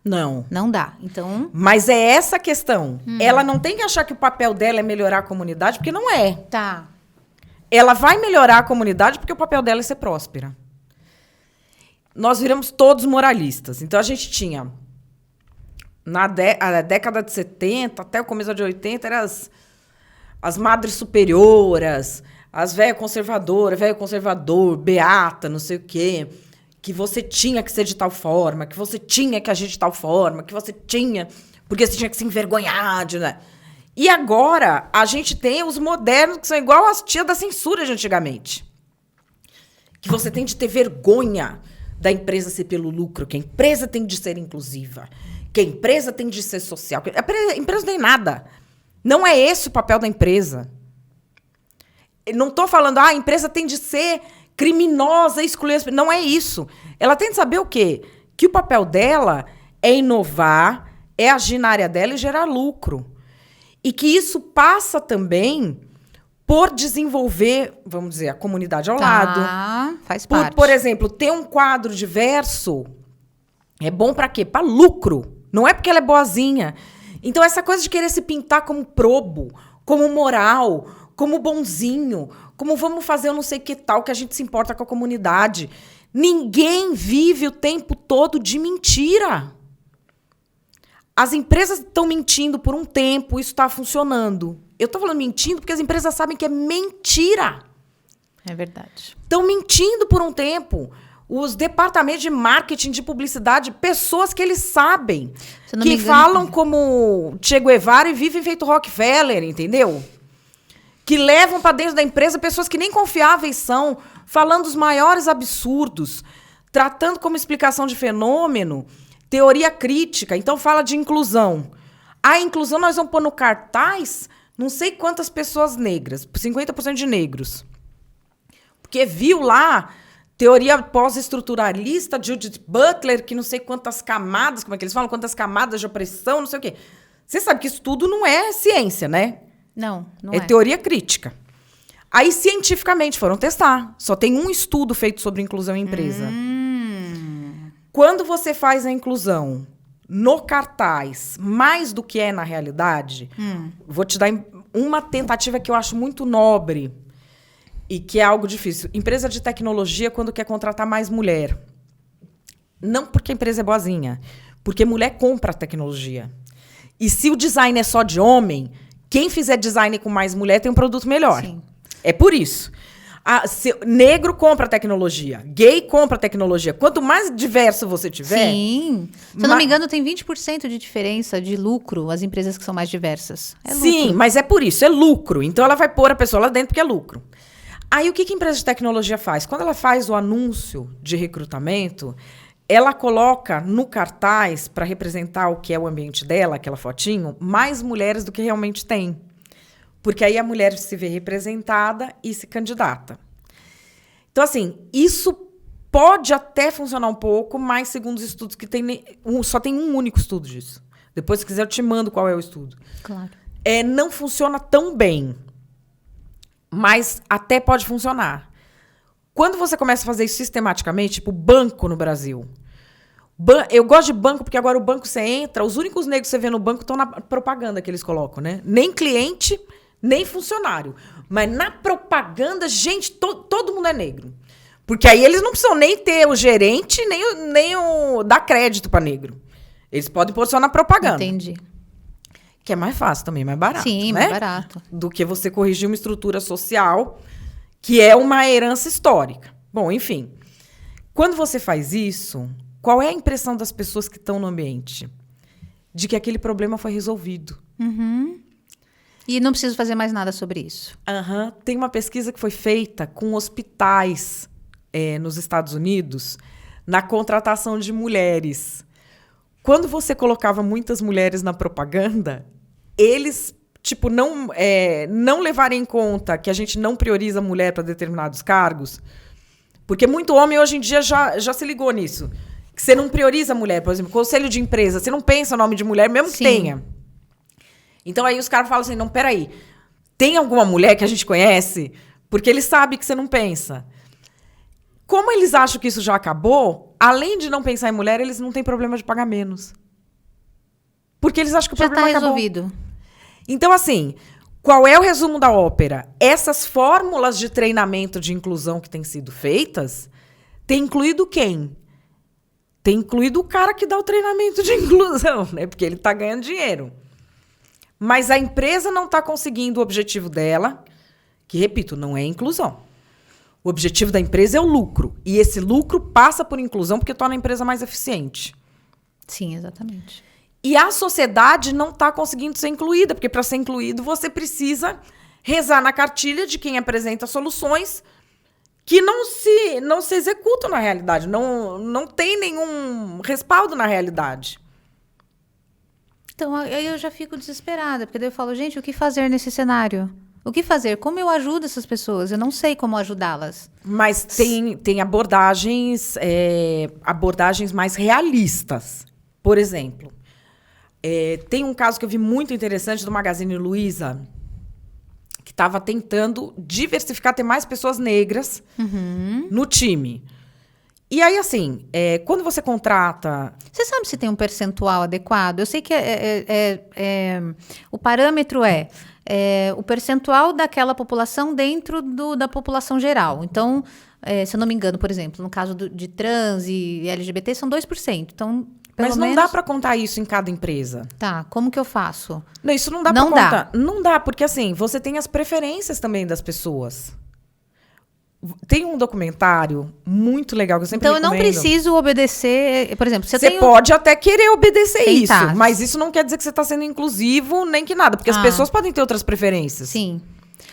Não. Não dá. Então... Mas é essa a questão. Ela não tem que achar que o papel dela é melhorar a comunidade, porque não é. Tá. Ela vai melhorar a comunidade porque o papel dela é ser próspera. Nós viramos todos moralistas. Então, a gente tinha... Na década de 70, até o começo de 80, eram as madres superioras, as velhas conservadoras, velho conservador, beata, não sei o quê, que você tinha que ser de tal forma, que você tinha que agir de tal forma, que você tinha... Porque você tinha que se envergonhar, né? E agora, a gente tem os modernos, que são igual as tias da censura de antigamente. Que você tem de ter vergonha da empresa ser pelo lucro, que a empresa tem de ser inclusiva, que a empresa tem de ser social. A empresa não tem nada. Não é esse o papel da empresa. Eu não estou falando, a empresa tem de ser criminosa, excluir as... Não é isso. Ela tem de saber o quê? Que o papel dela é inovar, é agir na área dela e gerar lucro. E que isso passa também por desenvolver, vamos dizer, a comunidade ao lado. Faz parte. Por exemplo, ter um quadro diverso é bom para quê? Para lucro. Não é porque ela é boazinha. Então, essa coisa de querer se pintar como probo, como moral, como bonzinho, como vamos fazer eu não sei que tal, que a gente se importa com a comunidade. Ninguém vive o tempo todo de mentira. As empresas estão mentindo por um tempo, isso está funcionando. Eu estou falando mentindo porque as empresas sabem que é mentira. É verdade. Estão mentindo por um tempo. Os departamentos de marketing, de publicidade, pessoas que eles sabem, que falam como Che Guevara e vivem feito Rockefeller, entendeu? Que levam para dentro da empresa pessoas que nem confiáveis são, falando os maiores absurdos, tratando como explicação de fenômeno, teoria crítica. Então, fala de inclusão. A inclusão nós vamos pôr no cartaz não sei quantas pessoas negras, 50% de negros. Porque viu lá... Teoria pós-estruturalista, Judith Butler, que não sei quantas camadas, como é que eles falam? Quantas camadas de opressão, não sei o quê. Você sabe que isso tudo não é ciência, né? Não é. É teoria crítica. Aí, cientificamente, foram testar. Só tem um estudo feito sobre inclusão em empresa. Quando você faz a inclusão no cartaz, mais do que é na realidade, vou te dar uma tentativa que eu acho muito nobre, e que é algo difícil. Empresa de tecnologia, quando quer contratar mais mulher. Não porque a empresa é boazinha. Porque mulher compra tecnologia. E se o design é só de homem, quem fizer design com mais mulher tem um produto melhor. Sim. É por isso. Negro compra tecnologia. Gay compra tecnologia. Quanto mais diverso você tiver... Sim. Se eu não me engano, tem 20% de diferença de lucro as empresas que são mais diversas. É lucro. Sim, mas é por isso. É lucro. Então, ela vai pôr a pessoa lá dentro porque é lucro. Aí, o que a empresa de tecnologia faz? Quando ela faz o anúncio de recrutamento, ela coloca no cartaz, para representar o que é o ambiente dela, aquela fotinho, mais mulheres do que realmente tem. Porque aí a mulher se vê representada e se candidata. Então, assim, isso pode até funcionar um pouco, mas segundo os estudos que tem... Só tem um único estudo disso. Depois, se quiser, eu te mando qual é o estudo. Claro. Não funciona tão bem. Mas até pode funcionar. Quando você começa a fazer isso sistematicamente, tipo banco no Brasil. Eu gosto de banco porque agora o banco você entra, os únicos negros que você vê no banco estão na propaganda que eles colocam, né? Nem cliente, nem funcionário. Mas na propaganda, gente, todo mundo é negro. Porque aí eles não precisam nem ter o gerente, nem o dar crédito para negro. Eles podem pôr só na propaganda. Entendi. Que é mais fácil também, mais barato. Sim, né? mais barato. Do que você corrigir uma estrutura social que é uma herança histórica. Bom, enfim. Quando você faz isso, qual é a impressão das pessoas que estão no ambiente? De que aquele problema foi resolvido. Uhum. E não preciso fazer mais nada sobre isso. Uhum. Tem uma pesquisa que foi feita com hospitais nos Estados Unidos na contratação de mulheres. Quando você colocava muitas mulheres na propaganda, eles não levarem em conta que a gente não prioriza a mulher para determinados cargos, porque muito homem hoje em dia já se ligou nisso. Que você não prioriza a mulher, por exemplo, conselho de empresa, você não pensa o nome de mulher, mesmo que tenha. Então aí os caras falam assim, não, peraí, tem alguma mulher que a gente conhece? Porque eles sabem que você não pensa. Como eles acham que isso já acabou, além de não pensar em mulher, eles não têm problema de pagar menos. Porque eles acham que o problema acabou. Já está resolvido. Então, assim, qual é o resumo da ópera? Essas fórmulas de treinamento de inclusão que têm sido feitas, tem incluído quem? Tem incluído o cara que dá o treinamento de inclusão, né? Porque ele está ganhando dinheiro. Mas a empresa não está conseguindo o objetivo dela, que, repito, não é inclusão. O objetivo da empresa é o lucro. E esse lucro passa por inclusão porque torna a empresa mais eficiente. Sim, exatamente. E a sociedade não está conseguindo ser incluída, porque para ser incluído você precisa rezar na cartilha de quem apresenta soluções que não se executam na realidade, não tem nenhum respaldo na realidade. Então, aí eu já fico desesperada, porque daí eu falo, gente, o que fazer nesse cenário? O que fazer? Como eu ajudo essas pessoas? Eu não sei como ajudá-las. Mas tem abordagens mais realistas. Por exemplo, tem um caso que eu vi muito interessante do Magazine Luiza, que estava tentando diversificar, ter mais pessoas negras no time. E aí, assim, quando você contrata... Você sabe se tem um percentual adequado? Eu sei que o parâmetro é o percentual daquela população dentro da população geral. Então, se eu não me engano, por exemplo, no caso de trans e LGBT, são 2%. Então, Mas não dá para contar isso em cada empresa. Tá, como que eu faço? Não, isso não dá para contar. Não dá, porque assim, você tem as preferências também das pessoas. Tem um documentário muito legal que eu sempre recomendo. Então, eu não preciso obedecer... Por exemplo, você pode até querer obedecer isso, mas isso não quer dizer que você está sendo inclusivo nem que nada, porque as pessoas podem ter outras preferências. Sim.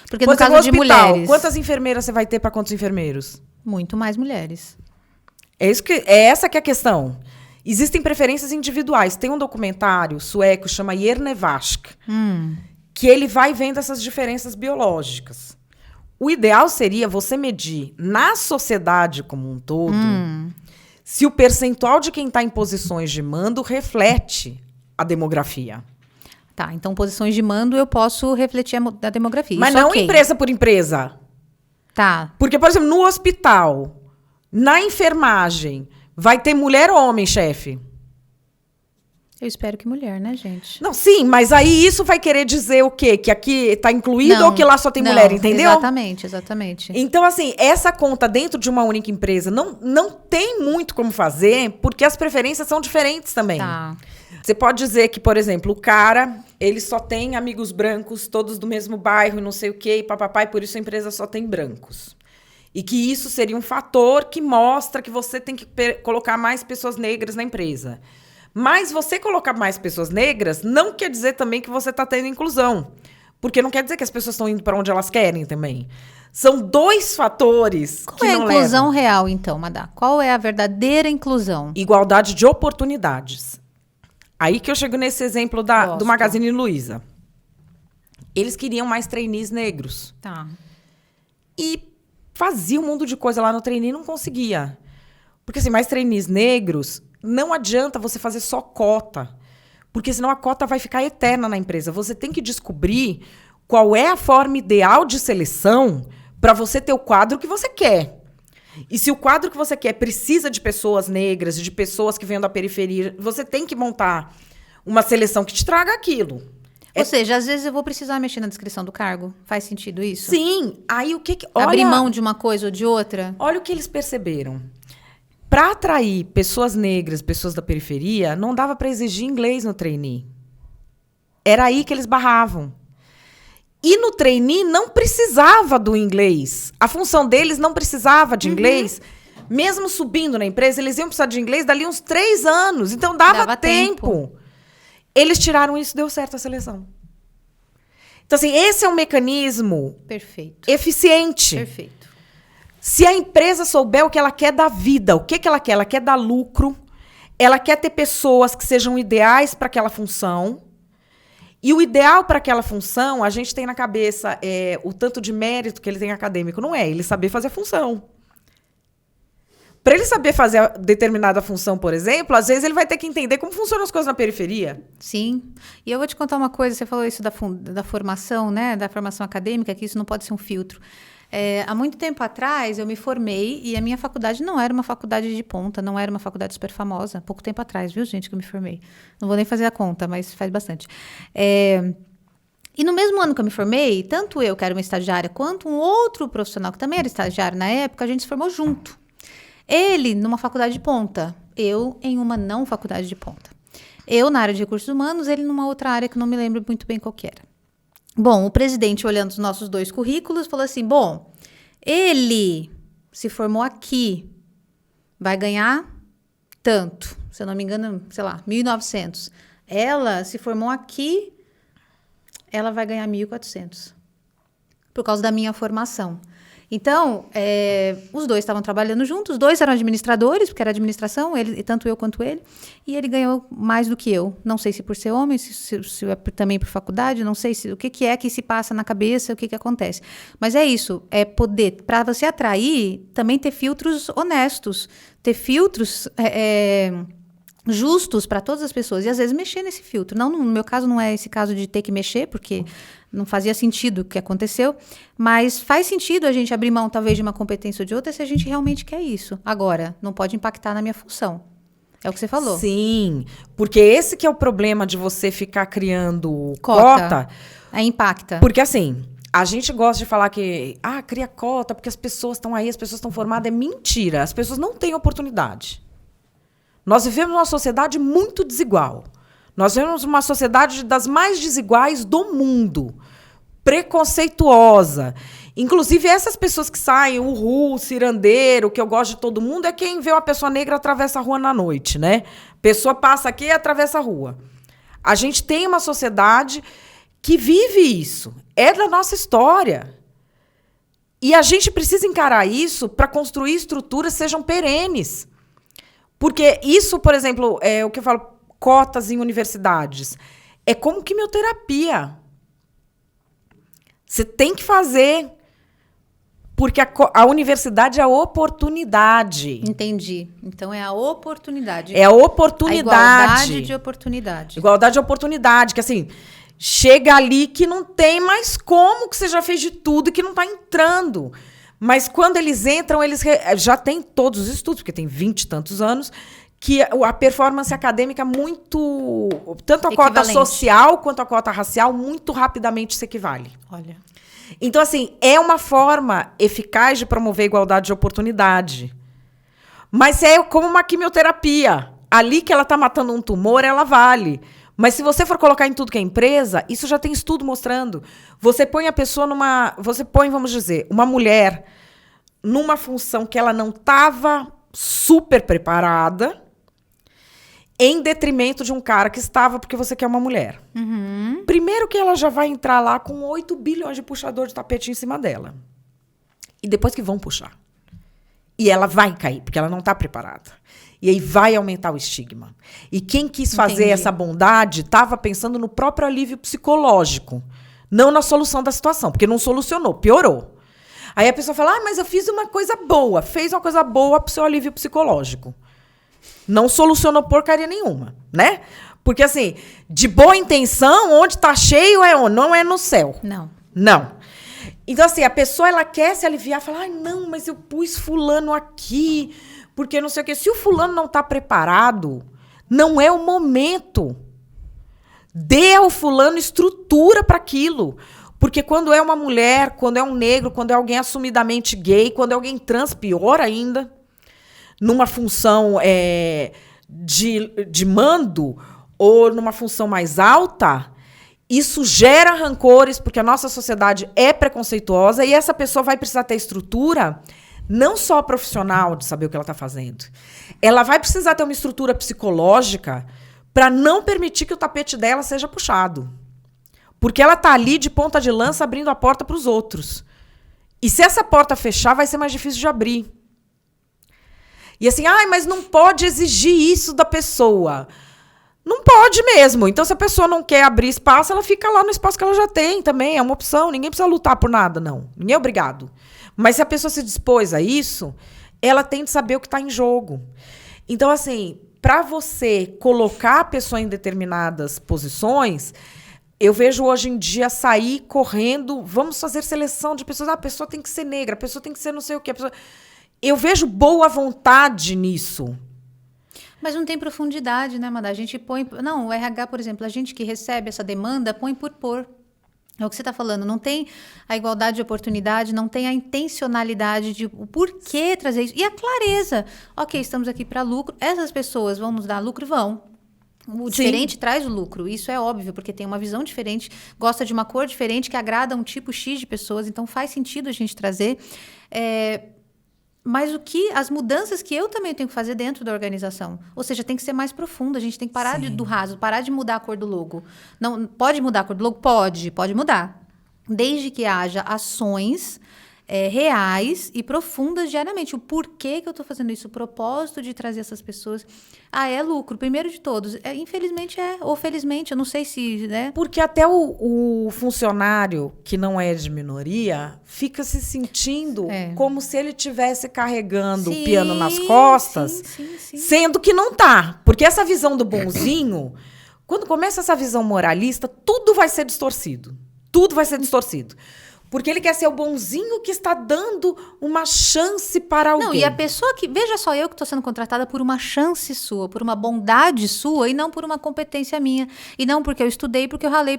Porque no caso de mulheres... Quantas enfermeiras você vai ter para quantos enfermeiros? Muito mais mulheres. Essa que é a questão. Existem preferências individuais. Tem um documentário sueco, chama Hjärnevask, que ele vai vendo essas diferenças biológicas. O ideal seria você medir na sociedade como um todo se o percentual de quem está em posições de mando reflete a demografia. Tá, então posições de mando eu posso refletir a demografia. Mas não empresa por empresa. Tá. Porque, por exemplo, no hospital, na enfermagem, vai ter mulher ou homem, chefe? Eu espero que mulher, né, gente? Não, sim, mas aí isso vai querer dizer o quê? Que aqui está incluído ou que lá só tem mulher, entendeu? Exatamente. Então, assim, essa conta dentro de uma única empresa não tem muito como fazer, porque as preferências são diferentes também. Tá. Você pode dizer que, por exemplo, o cara, ele só tem amigos brancos, todos do mesmo bairro e não sei o quê, e papapá, e por isso a empresa só tem brancos. E que isso seria um fator que mostra que você tem que colocar mais pessoas negras na empresa. Mas você colocar mais pessoas negras não quer dizer também que você está tendo inclusão. Porque não quer dizer que as pessoas estão indo para onde elas querem também. São dois fatores que não levam. Qual é a inclusão real, então, Madá? Qual é a verdadeira inclusão? Igualdade de oportunidades. Aí que eu chego nesse exemplo do Magazine Luiza. Eles queriam mais trainees negros. Tá. E fazia um mundo de coisa lá no trainee e não conseguia. Porque, assim, mais trainees negros... Não adianta você fazer só cota, porque senão a cota vai ficar eterna na empresa. Você tem que descobrir qual é a forma ideal de seleção para você ter o quadro que você quer. E se o quadro que você quer precisa de pessoas negras, de pessoas que venham da periferia, você tem que montar uma seleção que te traga aquilo. Ou seja, às vezes eu vou precisar mexer na descrição do cargo. Faz sentido isso? Sim. Aí o que... Abrir mão de uma coisa ou de outra? Olha o que eles perceberam. Para atrair pessoas negras, pessoas da periferia, não dava para exigir inglês no trainee. Era aí que eles barravam. E no trainee não precisava do inglês. A função deles não precisava de inglês. Mesmo subindo na empresa, eles iam precisar de inglês dali uns 3 anos. Então, dava tempo. Eles tiraram isso, deu certo a seleção. Então, assim, esse é um mecanismo eficiente. Perfeito. Se a empresa souber o que ela quer da vida, o que ela quer? Ela quer dar lucro, ela quer ter pessoas que sejam ideais para aquela função. E o ideal para aquela função, a gente tem na cabeça o tanto de mérito que ele tem acadêmico. Não é ele saber fazer a função. Para ele saber fazer a determinada função, por exemplo, às vezes ele vai ter que entender como funcionam as coisas na periferia. Sim. E eu vou te contar uma coisa. Você falou isso da formação, né? Da formação acadêmica, que isso não pode ser um filtro. Há muito tempo atrás, eu me formei e a minha faculdade não era uma faculdade de ponta, não era uma faculdade super famosa. Pouco tempo atrás, viu, gente, que eu me formei. Não vou nem fazer a conta, mas faz bastante. E no mesmo ano que eu me formei, tanto eu, que era uma estagiária, quanto um outro profissional, que também era estagiário na época, a gente se formou junto. Ele numa faculdade de ponta, eu em uma não faculdade de ponta. Eu na área de recursos humanos, ele numa outra área que não me lembro muito bem qual que era. Bom, o presidente, olhando os nossos 2 currículos, falou assim, bom, ele se formou aqui, vai ganhar tanto, se eu não me engano, sei lá, 1.900. Ela se formou aqui, ela vai ganhar 1.400, por causa da minha formação. Então, os 2 estavam trabalhando juntos, os 2 eram administradores, porque era administração, tanto eu quanto ele, e ele ganhou mais do que eu. Não sei se por ser homem, se é também por faculdade, não sei o que é que se passa na cabeça, o que acontece. Mas é isso, é poder, para você atrair, também ter filtros honestos, ter filtros justos para todas as pessoas, e às vezes mexer nesse filtro. Não, no meu caso, não é esse caso de ter que mexer, porque não fazia sentido o que aconteceu, mas faz sentido a gente abrir mão, talvez, de uma competência ou de outra, se a gente realmente quer isso. Agora, não pode impactar na minha função. É o que você falou. Sim, porque esse que é o problema de você ficar criando cota. Impacta. Porque, assim, a gente gosta de falar que, cria cota porque as pessoas estão aí, as pessoas estão formadas. É mentira, as pessoas não têm oportunidade. Nós vivemos numa sociedade muito desigual. Nós vivemos uma sociedade das mais desiguais do mundo. Preconceituosa. Inclusive, essas pessoas que saem, o cirandeiro, que eu gosto de todo mundo, é quem vê uma pessoa negra atravessa a rua na noite, né? Pessoa passa aqui e atravessa a rua. A gente tem uma sociedade que vive isso. É da nossa história. E a gente precisa encarar isso para construir estruturas que sejam perenes. Porque isso, por exemplo, é o que eu falo, cotas em universidades. É como quimioterapia. Você tem que fazer. Porque a universidade é a oportunidade. Entendi. Então, é a oportunidade. É a oportunidade. A igualdade de oportunidade. Igualdade de oportunidade. Que, assim, chega ali que não tem mais como, que você já fez de tudo e que não está entrando. Mas quando eles entram, eles já têm todos os estudos, porque tem 20 e tantos anos, que a performance acadêmica muito... Tanto a cota social quanto a cota racial, muito rapidamente se equivale. Olha. Então, assim, é uma forma eficaz de promover a igualdade de oportunidade. Mas é como uma quimioterapia. Ali que ela está matando um tumor, ela vale. Mas se você for colocar em tudo que é empresa, isso já tem estudo mostrando. Você põe a pessoa Você põe, vamos dizer, uma mulher numa função que ela não estava super preparada, em detrimento de um cara que estava porque você quer uma mulher. Uhum. Primeiro que ela já vai entrar lá com 8 bilhões de puxador de tapete em cima dela. E depois que vão puxar. E ela vai cair, porque ela não está preparada. E aí vai aumentar o estigma. E quem quis fazer essa bondade estava pensando no próprio alívio psicológico, não na solução da situação, porque não solucionou, piorou. Aí a pessoa fala, mas eu fiz uma coisa boa. Fez uma coisa boa para o seu alívio psicológico. Não solucionou porcaria nenhuma, né? Porque, assim, de boa intenção, onde está cheio não é no céu. Não. Não. Então, assim, a pessoa, ela quer se aliviar, fala, não, mas eu pus fulano aqui, porque não sei o quê. Se o fulano não está preparado, não é o momento. Dê ao fulano estrutura para aquilo. Porque quando é uma mulher, quando é um negro, quando é alguém assumidamente gay, quando é alguém trans, pior ainda, numa função de mando ou numa função mais alta, Isso gera rancores, porque a nossa sociedade é preconceituosa e essa pessoa vai precisar ter estrutura não só profissional de saber o que ela está fazendo. Ela vai precisar ter uma estrutura psicológica para não permitir que o tapete dela seja puxado. Porque ela está ali de ponta de lança abrindo a porta para os outros. E se essa porta fechar, vai ser mais difícil de abrir. E assim, mas não pode exigir isso da pessoa. Não pode mesmo. Então, se a pessoa não quer abrir espaço, ela fica lá no espaço que ela já tem também. É uma opção. Ninguém precisa lutar por nada, não. Ninguém é obrigado. Mas se a pessoa se dispôs a isso, ela tem de saber o que está em jogo. Então, assim, para você colocar a pessoa em determinadas posições, eu vejo hoje em dia sair correndo, vamos fazer seleção de pessoas. A pessoa tem que ser negra, a pessoa tem que ser não sei o quê. Eu vejo boa vontade nisso. Mas não tem profundidade, né, Amanda? A gente põe... Não, o RH, por exemplo, a gente que recebe essa demanda, põe por pôr. É o que você está falando. Não tem a igualdade de oportunidade, não tem a intencionalidade de o porquê trazer isso. E a clareza. Ok, estamos aqui para lucro. Essas pessoas vão nos dar lucro? Vão. O diferente traz o lucro. Isso é óbvio, porque tem uma visão diferente, gosta de uma cor diferente, que agrada a um tipo X de pessoas. Então, faz sentido a gente trazer... Mas as mudanças que eu também tenho que fazer dentro da organização. Ou seja, tem que ser mais profundo. A gente tem que parar do raso, parar de mudar a cor do logo. Não, pode mudar a cor do logo? Pode mudar. Desde que haja ações reais e profundas diariamente. O porquê que eu estou fazendo isso, o propósito de trazer essas pessoas. É lucro, primeiro de todos. Infelizmente ou felizmente, eu não sei se... Né? Porque até o funcionário que não é de minoria fica se sentindo como se ele estivesse carregando o piano nas costas, sim. Sendo que não tá. Porque essa visão do bonzinho, quando começa essa visão moralista, tudo vai ser distorcido. Tudo vai ser distorcido. Porque ele quer ser o bonzinho que está dando uma chance para alguém. Não, e a pessoa que... Veja só, eu que estou sendo contratada por uma chance sua, por uma bondade sua, e não por uma competência minha. E não porque eu estudei, porque eu ralei,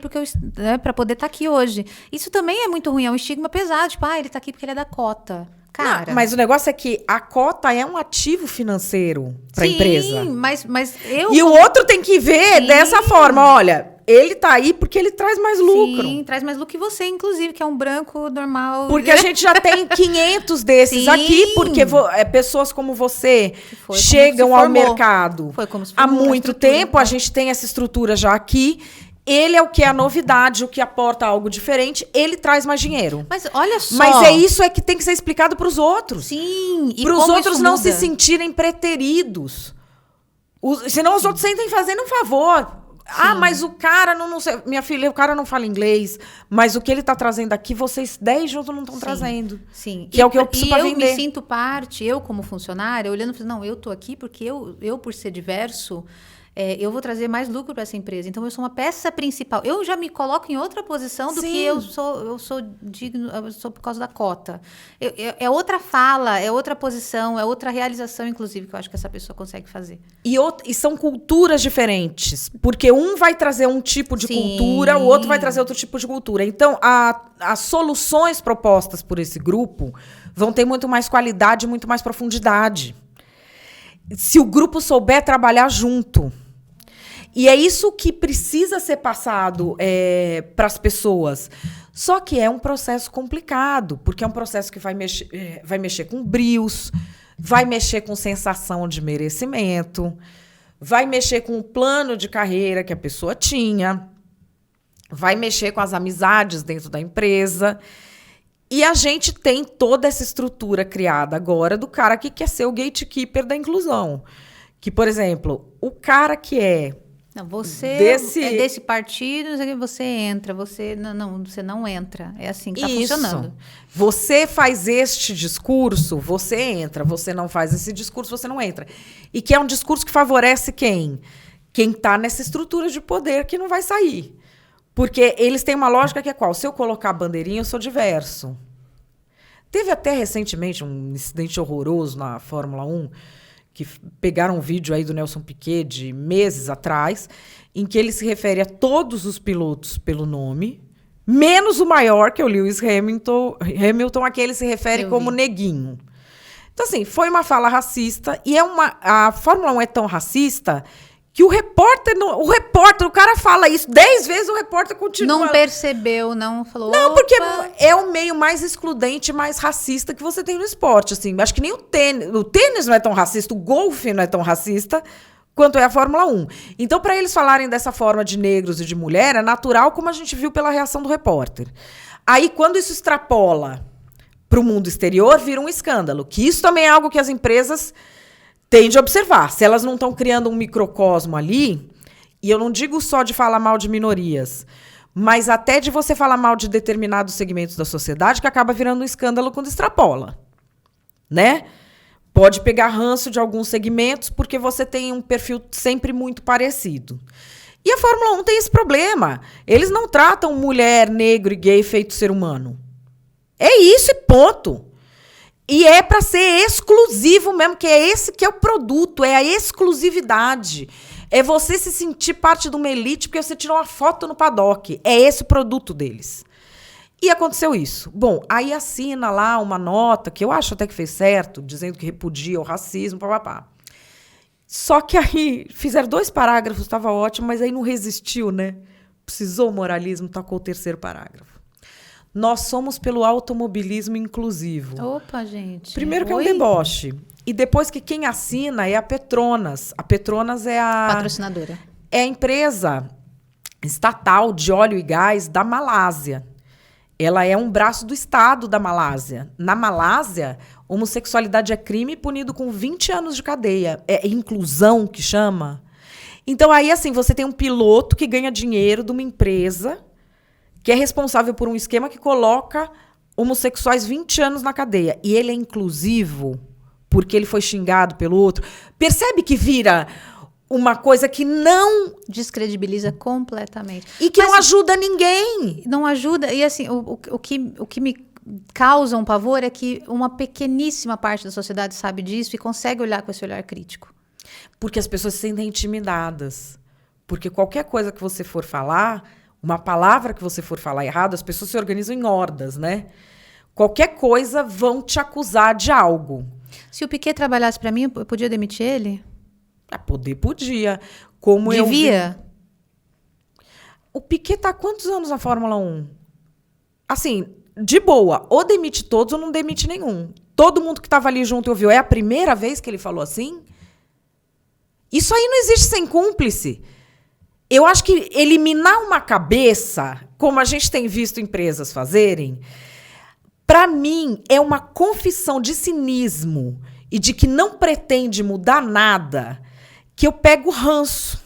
para poder estar aqui hoje. Isso também é muito ruim, é um estigma pesado. Tipo, ele está aqui porque ele é da cota. Cara... Não, mas o negócio é que a cota é um ativo financeiro para a empresa. Sim, mas eu... E o outro tem que ver dessa forma, olha... Ele tá aí porque ele traz mais lucro. Sim, traz mais lucro que você, inclusive, que é um branco normal. Porque a gente já tem 500 desses aqui, porque pessoas como você chegam ao mercado há muito tempo. A gente tem essa estrutura já aqui. Ele é o que é a novidade, o que aporta algo diferente. Ele traz mais dinheiro. Mas olha só... Mas isso que tem que ser explicado para os outros. Sim. Para os outros não se sentirem preteridos. Senão os outros sentem fazendo um favor. Mas o cara não sei. Minha filha, o cara não fala inglês, mas o que ele tá trazendo aqui, vocês 10 juntos não estão trazendo. Sim. Que é o que eu preciso pra vender. Eu me sinto parte, eu como funcionária, olhando e falando, não, eu tô aqui porque eu por ser diverso, eu vou trazer mais lucro para essa empresa. Então, eu sou uma peça principal. Eu já me coloco em outra posição do que eu sou digno, eu sou por causa da cota. É outra fala, é outra posição, é outra realização, inclusive, que eu acho que essa pessoa consegue fazer. E são culturas diferentes. Porque um vai trazer um tipo de cultura, o outro vai trazer outro tipo de cultura. Então, as soluções propostas por esse grupo vão ter muito mais qualidade, muito mais profundidade. Se o grupo souber trabalhar junto. E é isso que precisa ser passado para as pessoas. Só que é um processo complicado, porque é um processo que vai mexer com brios, vai mexer com sensação de merecimento, vai mexer com o plano de carreira que a pessoa tinha, vai mexer com as amizades dentro da empresa. E a gente tem toda essa estrutura criada agora do cara que quer ser o gatekeeper da inclusão. Que, por exemplo, o cara que Não, você é desse partido, você entra, você não entra. É assim que está funcionando. Você faz este discurso, você entra. Você não faz esse discurso, você não entra. E que é um discurso que favorece quem? Quem está nessa estrutura de poder que não vai sair. Porque eles têm uma lógica que é qual? Se eu colocar a bandeirinha, eu sou diverso. Teve até recentemente um incidente horroroso na Fórmula 1, que pegaram um vídeo aí do Nelson Piquet de meses atrás, em que ele se refere a todos os pilotos pelo nome, menos o maior, que é o Lewis Hamilton, a que ele se refere como neguinho. Então, assim, foi uma fala racista, e a Fórmula 1 é tão racista que o cara fala isso 10 vezes, o repórter continua. Não percebeu, não falou. Não, opa. porque é o meio mais excludente, mais racista que você tem no esporte, assim. Acho que nem o tênis não é tão racista, o golfe não é tão racista quanto é a Fórmula 1. Então, para eles falarem dessa forma de negros e de mulher, é natural, como a gente viu pela reação do repórter. Aí, quando isso extrapola para o mundo exterior, vira um escândalo. Que isso também é algo que as empresas têm de observar. Se elas não estão criando um microcosmo ali, e eu não digo só de falar mal de minorias, mas até de você falar mal de determinados segmentos da sociedade, que acaba virando um escândalo quando extrapola, né? Pode pegar ranço de alguns segmentos, porque você tem um perfil sempre muito parecido. E a Fórmula 1 tem esse problema. Eles não tratam mulher, negro e gay feito ser humano. É isso e ponto. E é para ser exclusivo mesmo, que é esse que é o produto, é a exclusividade. É você se sentir parte de uma elite porque você tirou uma foto no paddock. É esse o produto deles. E aconteceu isso. Bom, aí assina lá uma nota, que eu acho até que fez certo, dizendo que repudia o racismo, papapá. Só que aí fizeram 2 parágrafos, estava ótimo, mas aí não resistiu, né? Precisou o moralismo, tacou o 3º parágrafo. Nós somos pelo automobilismo inclusivo. Opa, gente. Primeiro que é um deboche. E depois que quem assina é a Petronas. A Petronas é a... patrocinadora. É a empresa estatal de óleo e gás da Malásia. Ela é um braço do Estado da Malásia. Na Malásia, homossexualidade é crime punido com 20 anos de cadeia. É inclusão que chama. Então, aí, assim, você tem um piloto que ganha dinheiro de uma empresa que é responsável por um esquema que coloca homossexuais 20 anos na cadeia. E ele é inclusivo porque ele foi xingado pelo outro. Percebe que vira uma coisa que não... descredibiliza completamente. E que não ajuda ninguém. Não ajuda. E assim, o que me causa um pavor é que uma pequeníssima parte da sociedade sabe disso e consegue olhar com esse olhar crítico. Porque as pessoas se sentem intimidadas. Porque qualquer coisa que você for falar, uma palavra que você for falar errado, as pessoas se organizam em hordas, né? Qualquer coisa vão te acusar de algo. Se o Piquet trabalhasse para mim, eu podia demitir ele? Podia. Como devia? O Piquet tá há quantos anos na Fórmula 1? Assim, de boa. Ou demite todos ou não demite nenhum. Todo mundo que estava ali junto ouviu. É a primeira vez que ele falou assim? Isso aí não existe sem cúmplice. Eu acho que eliminar uma cabeça, como a gente tem visto empresas fazerem, para mim é uma confissão de cinismo e de que não pretende mudar nada, que eu pego ranço.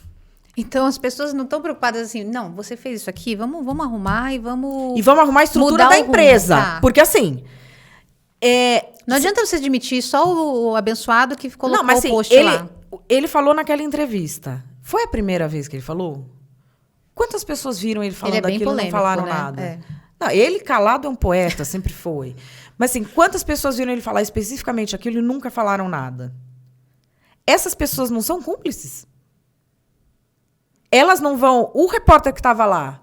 Então as pessoas não estão preocupadas assim, não, você fez isso aqui, vamos arrumar e vamos... E vamos arrumar a estrutura da empresa. Tá. Porque assim... Não adianta você admitir só o abençoado que colocou o post lá. Ele falou naquela entrevista. Foi a primeira vez que ele falou? Quantas pessoas viram ele falando daquilo e não falaram nada? É. Não, ele calado é um poeta, sempre foi. Mas assim, quantas pessoas viram ele falar especificamente aquilo e nunca falaram nada? Essas pessoas não são cúmplices? Elas não vão... O repórter que estava lá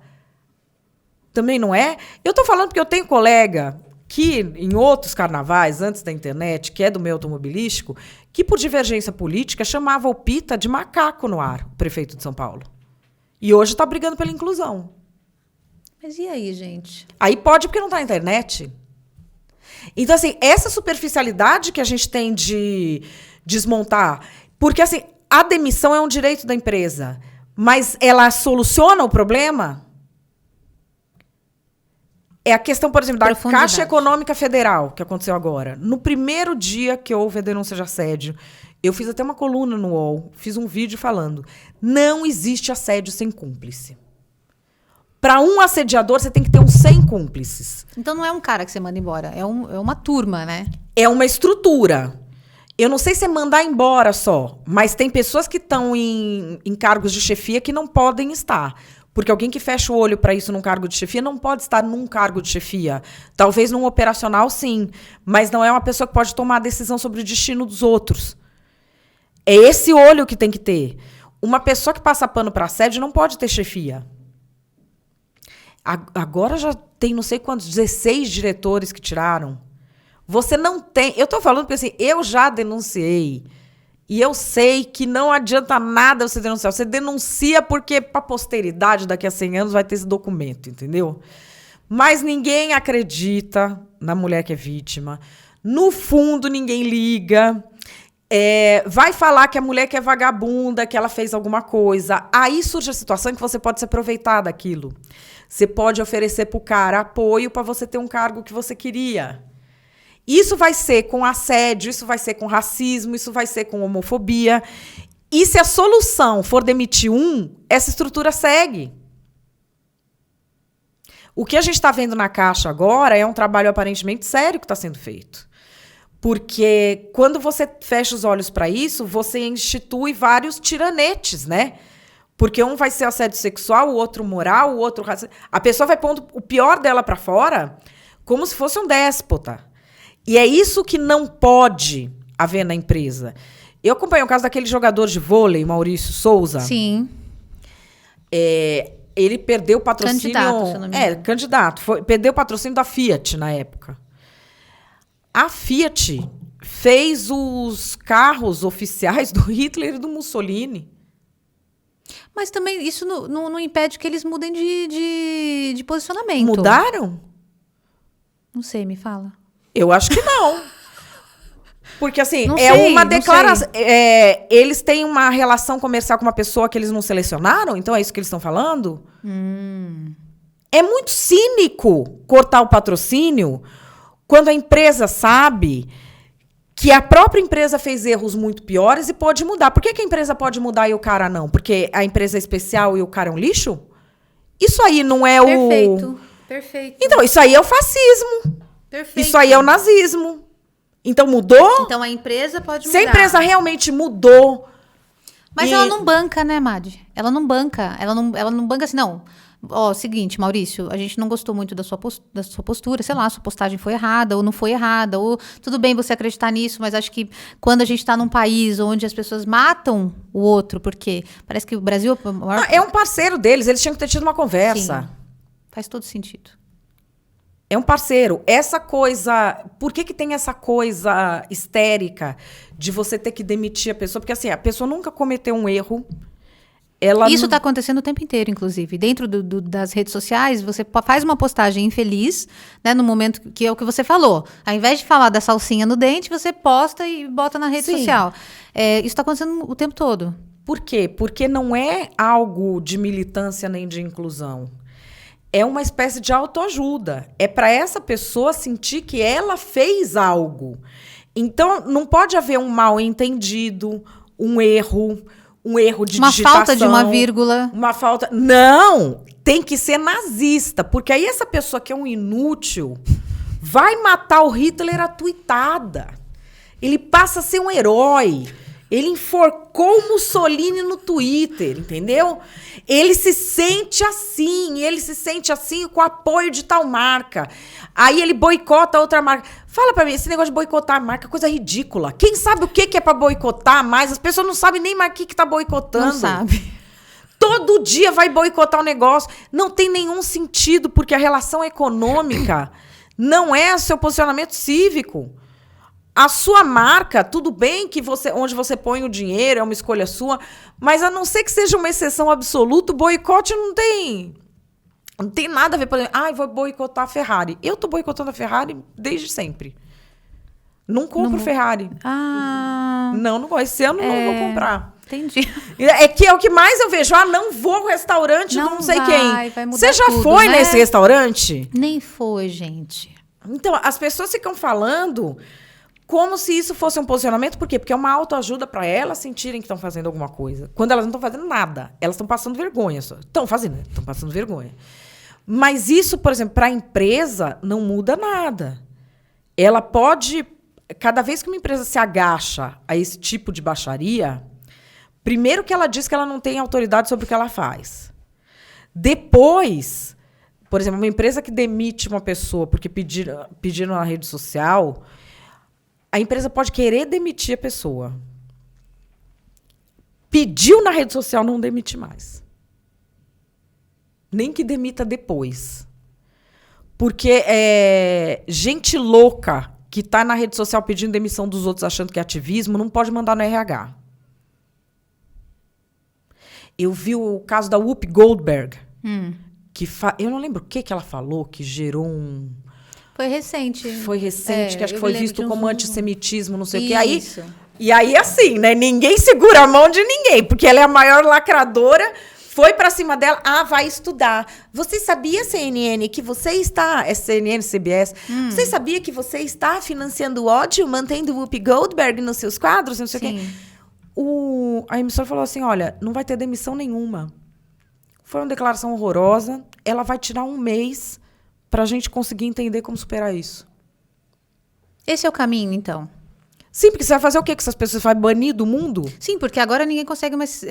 também não é? Eu estou falando porque eu tenho colega que, em outros carnavais, antes da internet, que é do meio automobilístico, que, por divergência política, chamava o Pita de macaco no ar, o prefeito de São Paulo. E hoje está brigando pela inclusão. Mas e aí, gente? Aí pode porque não está na internet. Então, assim, essa superficialidade que a gente tem de desmontar... Porque, assim, a demissão é um direito da empresa, mas ela soluciona o problema? É a questão, por exemplo, da Caixa Econômica Federal, que aconteceu agora. No primeiro dia que houve a denúncia de assédio, eu fiz até uma coluna no UOL, fiz um vídeo falando, não existe assédio sem cúmplice. Para um assediador, você tem que ter uns 100 cúmplices. Então não é um cara que você manda embora, é uma turma, né? É uma estrutura. Eu não sei se é mandar embora só, mas tem pessoas que estão em cargos de chefia que não podem estar. Porque alguém que fecha o olho para isso num cargo de chefia não pode estar num cargo de chefia. Talvez num operacional, sim. Mas não é uma pessoa que pode tomar a decisão sobre o destino dos outros. É esse olho que tem que ter. Uma pessoa que passa pano para assédio não pode ter chefia. Agora já tem não sei quantos, 16 diretores que tiraram. Você não tem... Eu estou falando porque assim, eu já denunciei E eu sei que não adianta nada você denunciar. Você denuncia porque, para a posteridade, daqui a 100 anos, vai ter esse documento, entendeu? Mas ninguém acredita na mulher que é vítima. No fundo, ninguém liga. Vai falar que a mulher que é vagabunda, que ela fez alguma coisa. Aí surge a situação em que você pode se aproveitar daquilo. Você pode oferecer para o cara apoio para você ter um cargo que você queria. Isso vai ser com assédio, isso vai ser com racismo, isso vai ser com homofobia. E se a solução for demitir essa estrutura segue. O que a gente está vendo na Caixa agora é um trabalho aparentemente sério que está sendo feito. Porque quando você fecha os olhos para isso, você institui vários tiranetes, né? Porque um vai ser assédio sexual, o outro moral, o outro racismo. A pessoa vai pondo o pior dela para fora como se fosse um déspota. E é isso que não pode haver na empresa. Eu acompanhei o caso daquele jogador de vôlei, Maurício Souza. Sim. Ele perdeu o patrocínio... Candidato, se não me engano. Candidato. Perdeu o patrocínio da Fiat na época. A Fiat fez os carros oficiais do Hitler e do Mussolini. Mas também isso não impede que eles mudem de posicionamento. Mudaram? Não sei, me fala. Eu acho que não. Porque, assim, Não é sei, uma não declaração. Eles têm uma relação comercial com uma pessoa que eles não selecionaram? Então é isso que eles estão falando? É muito cínico cortar o patrocínio quando a empresa sabe que a própria empresa fez erros muito piores e pode mudar. Por que a empresa pode mudar e o cara não? Porque a empresa é especial e o cara é um lixo? Isso aí não é Perfeito. Então, isso aí é o fascismo. Perfeito. Isso aí é o nazismo. Então, mudou? Então a empresa pode Se mudar. a empresa realmente mudou... Mas ela não banca, né, Madi? Ela não banca. Ela não banca assim, não. Ó, seguinte, Maurício, a gente não gostou muito da sua postura, sei lá, sua postagem foi errada ou não foi errada, ou tudo bem você acreditar nisso, mas acho que quando a gente está num país onde as pessoas matam o outro, porque parece que o Brasil... É um parceiro deles, eles tinham que ter tido uma conversa. Sim, faz todo sentido. É um parceiro. Essa coisa... Por que tem essa coisa histérica de você ter que demitir a pessoa? Porque, assim, a pessoa nunca cometeu um erro. Isso está acontecendo o tempo inteiro, inclusive. Dentro das redes sociais, você faz uma postagem infeliz, né, no momento que é o que você falou. Ao invés de falar da salsinha no dente, você posta e bota na rede social. Isso está acontecendo o tempo todo. Por quê? Porque não é algo de militância nem de inclusão. É uma espécie de autoajuda. É para essa pessoa sentir que ela fez algo. Então, não pode haver um mal-entendido, um erro de uma digitação. Falta de uma vírgula. Uma falta... Não! Tem que ser nazista. Porque aí essa pessoa que é um inútil vai matar o Hitler à tuitada. Ele passa a ser um herói. Ele enforcou o Mussolini no Twitter, entendeu? Ele se sente assim com o apoio de tal marca. Aí ele boicota outra marca. Fala pra mim, esse negócio de boicotar a marca é coisa ridícula. Quem sabe o que é pra boicotar mais? As pessoas não sabem nem mais o que tá boicotando. Não sabe. Todo dia vai boicotar um negócio. Não tem nenhum sentido, porque a relação econômica não é seu posicionamento cívico. A sua marca, tudo bem que onde você põe o dinheiro é uma escolha sua, mas a não ser que seja uma exceção absoluta, o boicote não tem nada a ver. Por exemplo, vou boicotar a Ferrari. Eu tô boicotando a Ferrari desde sempre. Não compro Ferrari. Não gosto. Esse ano não vou comprar. Entendi. É que é o que mais eu vejo. Não vou ao restaurante do não sei quem. Vai mudar Você já tudo, foi né? nesse restaurante? Nem foi, gente. Então, as pessoas ficam falando como se isso fosse um posicionamento. Por quê? Porque é uma autoajuda para elas sentirem que estão fazendo alguma coisa. Quando elas não estão fazendo nada. Elas estão passando vergonha só. Estão passando vergonha. Mas isso, por exemplo, para a empresa, não muda nada. Ela pode... Cada vez que uma empresa se agacha a esse tipo de baixaria, primeiro que ela diz que ela não tem autoridade sobre o que ela faz. Depois, por exemplo, uma empresa que demite uma pessoa porque pediram na rede social... A empresa pode querer demitir a pessoa. Pediu na rede social, não demite mais. Nem que demita depois. Porque gente louca que tá na rede social pedindo demissão dos outros achando que é ativismo, não pode mandar no RH. Eu vi o caso da Whoopi Goldberg, eu não lembro o que ela falou, que gerou um... Foi recente, que acho que foi visto como antissemitismo, não sei o quê. E aí, assim, né? Ninguém segura a mão de ninguém, porque ela é a maior lacradora, foi pra cima dela, vai estudar. Você sabia, CNN, que você está... É CNN, CBS. Você sabia que você está financiando o ódio, mantendo Whoopi Goldberg nos seus quadros, não sei o quê? A emissora falou assim, olha, não vai ter demissão nenhuma. Foi uma declaração horrorosa. Ela vai tirar 1 mês pra gente conseguir entender como superar isso. Esse é o caminho, então? Sim, porque você vai fazer o quê com essas pessoas? Vai banir do mundo? Sim, porque agora ninguém consegue mais...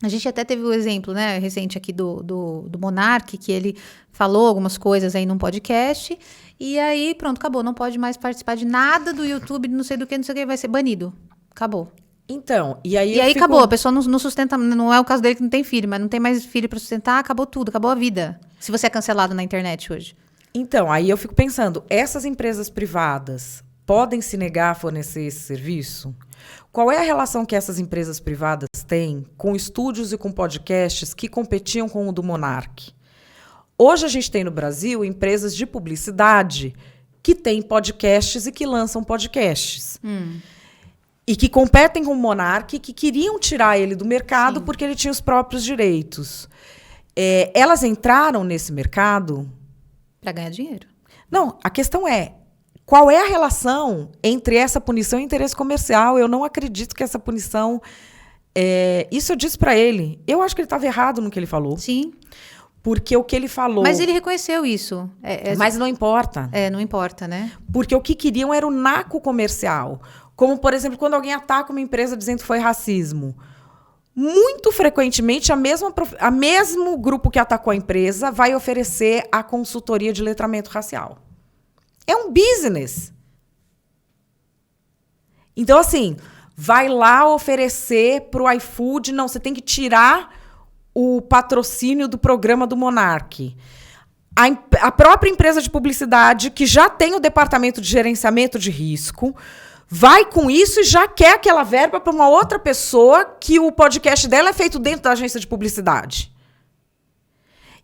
A gente até teve o exemplo, né, recente aqui do Monark, que ele falou algumas coisas aí num podcast, e aí, pronto, acabou. Não pode mais participar de nada do YouTube, não sei do que, vai ser banido. Acabou. Então, e aí acabou, a pessoa não sustenta, não é o caso dele que não tem filho, mas não tem mais filho para sustentar, acabou tudo, acabou a vida. Se você é cancelado na internet hoje. Então, aí eu fico pensando, essas empresas privadas podem se negar a fornecer esse serviço? Qual é a relação que essas empresas privadas têm com estúdios e com podcasts que competiam com o do Monark? Hoje a gente tem no Brasil empresas de publicidade que têm podcasts e que lançam podcasts. E que competem com o Monark, que queriam tirar ele do mercado porque ele tinha os próprios direitos. Elas entraram nesse mercado... Para ganhar dinheiro. Não, a questão é, qual é a relação entre essa punição e interesse comercial? Eu não acredito que essa punição... Isso eu disse para ele. Eu acho que ele estava errado no que ele falou. Sim. Porque o que ele falou... Mas ele reconheceu isso. Mas não importa. Não importa, né? Porque o que queriam era o naco comercial. Como, por exemplo, quando alguém ataca uma empresa dizendo que foi racismo. Muito frequentemente, a mesmo grupo que atacou a empresa vai oferecer a consultoria de letramento racial. É um business. Então, assim, vai lá oferecer para o iFood, não, você tem que tirar o patrocínio do programa do Monark. A própria empresa de publicidade, que já tem o departamento de gerenciamento de risco, vai com isso e já quer aquela verba para uma outra pessoa que o podcast dela é feito dentro da agência de publicidade.